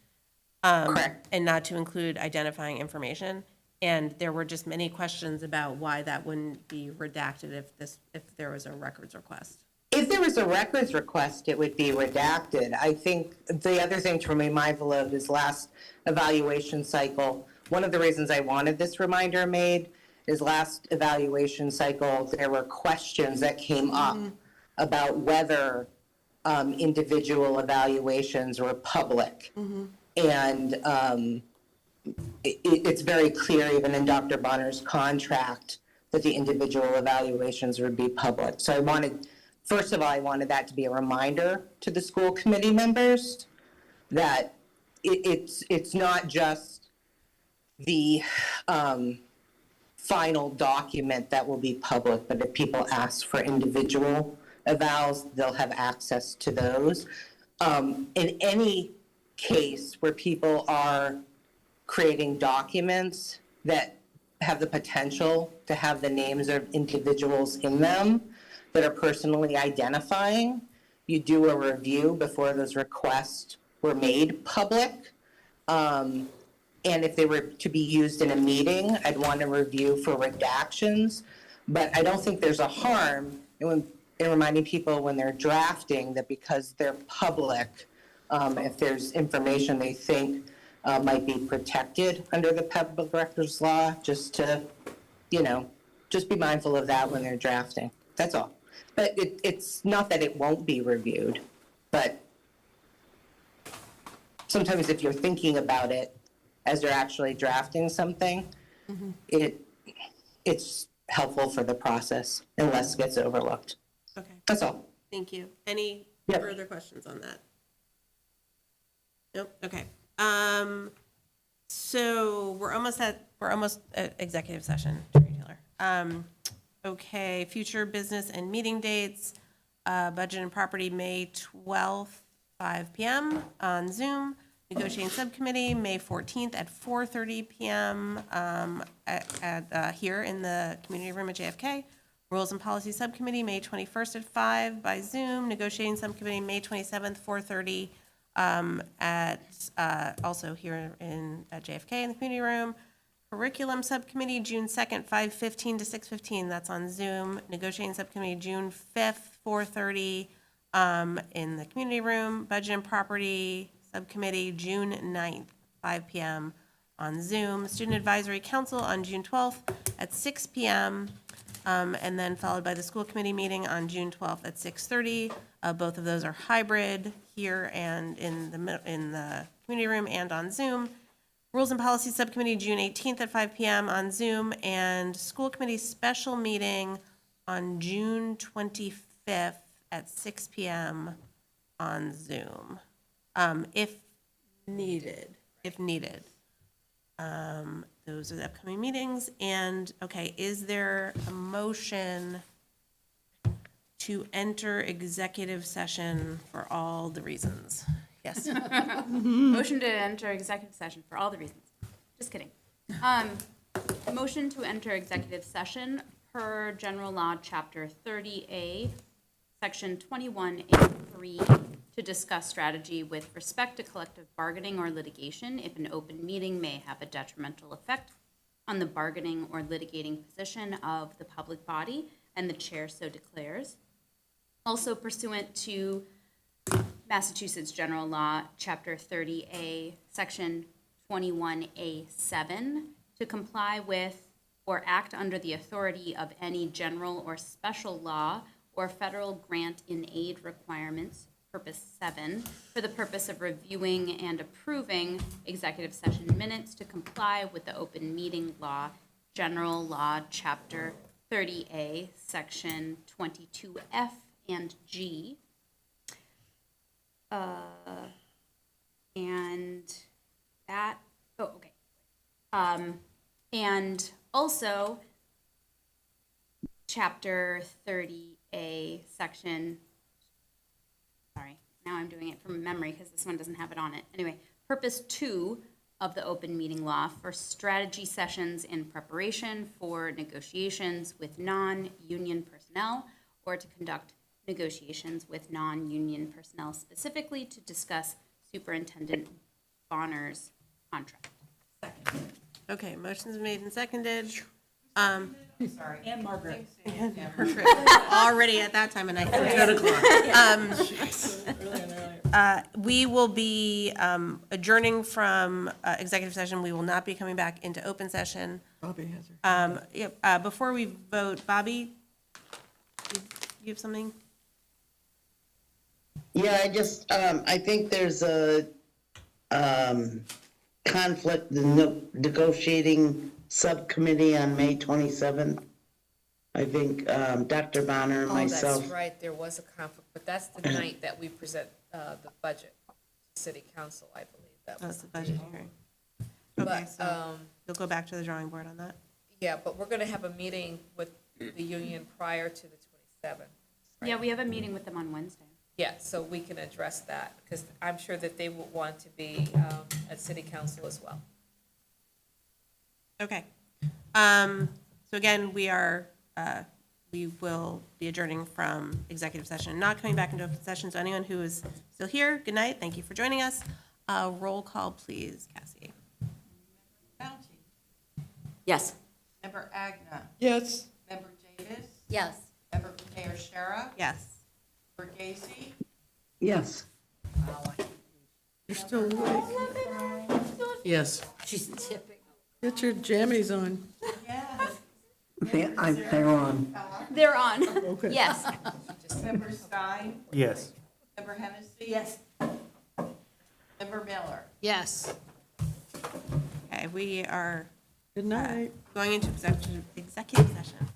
Correct. And not to include identifying information. And there were just many questions about why that wouldn't be redacted if there was a records request. If there was a records request, it would be redacted. I think the other thing to remain mindful of is last evaluation cycle. One of the reasons I wanted this reminder made is last evaluation cycle, there were questions that came up about whether individual evaluations were public. And it's very clear, even in Dr. Bonner's contract, that the individual evaluations would be public. So I wanted, first of all, I wanted that to be a reminder to the school committee members that it's not just the final document that will be public, but if people ask for individual evals, they'll have access to those. In any case where people are creating documents that have the potential to have the names of individuals in them that are personally identifying. You do a review before those requests were made public. And if they were to be used in a meeting, I'd want to review for redactions. But I don't think there's a harm in reminding people when they're drafting that because they're public, if there's information they think might be protected under the public records law, just to, just be mindful of that when they're drafting. That's all. But it's not that it won't be reviewed, but sometimes if you're thinking about it as you're actually drafting something, it's helpful for the process and less gets overlooked. Okay. That's all. Thank you. Any Yep. further questions on that? Nope. Okay. So we're almost at executive session, Terry Taylor. Okay, future business and meeting dates, budget and property, May 12th, 5 p.m. on Zoom. Negotiating subcommittee, May 14th at 4:30 p.m. Here in the community room at JFK. Rules and Policy Subcommittee, May 21st at 5 by Zoom. Negotiating Subcommittee, May 27th, 4:30 also here at JFK in the community room. Curriculum Subcommittee, June 2nd, 5:15 to 6:15. That's on Zoom. Negotiating Subcommittee, June 5th, 4:30 in the community room. Budget and Property Subcommittee, June 9th, 5 p.m. on Zoom. Student Advisory Council on June 12th at 6 p.m. And then followed by the school committee meeting on June 12th at 6:30. Both of those are hybrid here and in the community room and on Zoom. Rules and Policy Subcommittee, June 18th at 5 p.m. on Zoom, and school committee special meeting on June 25th at 6 p.m. on Zoom, if needed. Those are the upcoming meetings. And, okay, is there a motion to enter executive session for all the reasons? Yes. Motion to enter executive session for all the reasons. Just kidding. Motion to enter executive session per General Law, Chapter 30A, Section 21A3, to discuss strategy with respect to collective bargaining or litigation if an open meeting may have a detrimental effect on the bargaining or litigating position of the public body, and the chair so declares. Also pursuant to Massachusetts General Law, Chapter 30A, Section 21A7, to comply with or act under the authority of any general or special law or federal grant in aid requirements, Purpose 7, for the purpose of reviewing and approving executive session minutes to comply with the open meeting law, General Law, Chapter 30A, Section 22F and G. And that, okay. And also, Chapter 30A, Section, sorry, now I'm doing it from memory because this one doesn't have it on it. Anyway, Purpose 2 of the open meeting law for strategy sessions in preparation for negotiations with non-union personnel or to conduct negotiations with non-union personnel specifically to discuss Superintendent Bonner's contract. Okay, motion's made and seconded. Sorry, and Margaret. Already at that time of night. 10 o'clock. We will be adjourning from executive session. We will not be coming back into open session. Bobby has her. Before we vote, Bobby, you have something? Yeah, I think there's a conflict in the negotiating subcommittee on May 27th. I think Dr. Bonner and myself. Oh, that's right, there was a conflict, but that's the night that we present the budget to City Council, I believe. That was the budget hearing. Okay, But, so you'll go back to the drawing board on that? yeah, but we're gonna have a meeting with the union prior to the 27th. Yeah, we have a meeting with them on Wednesday. Yeah, so we can address that, because I'm sure that they will want to be at City Council as well. Okay. So again, we will be adjourning from executive session and not coming back into open session. So anyone who is still here, good night. Thank you for joining us. Roll call, please, Cassie. Bounty. Yes. Member Agna. Yes. Member Davis. Yes. Member Mayor Shara. Yes. Member Gacy. Yes. You're still awake. Yes. She's tipping. Get your jammies on. They're on. They're on. Okay. Yes. Member Stein. Yes. Member Hennessy. Yes. Member Miller. Yes. Okay, we are Good night. going into executive session.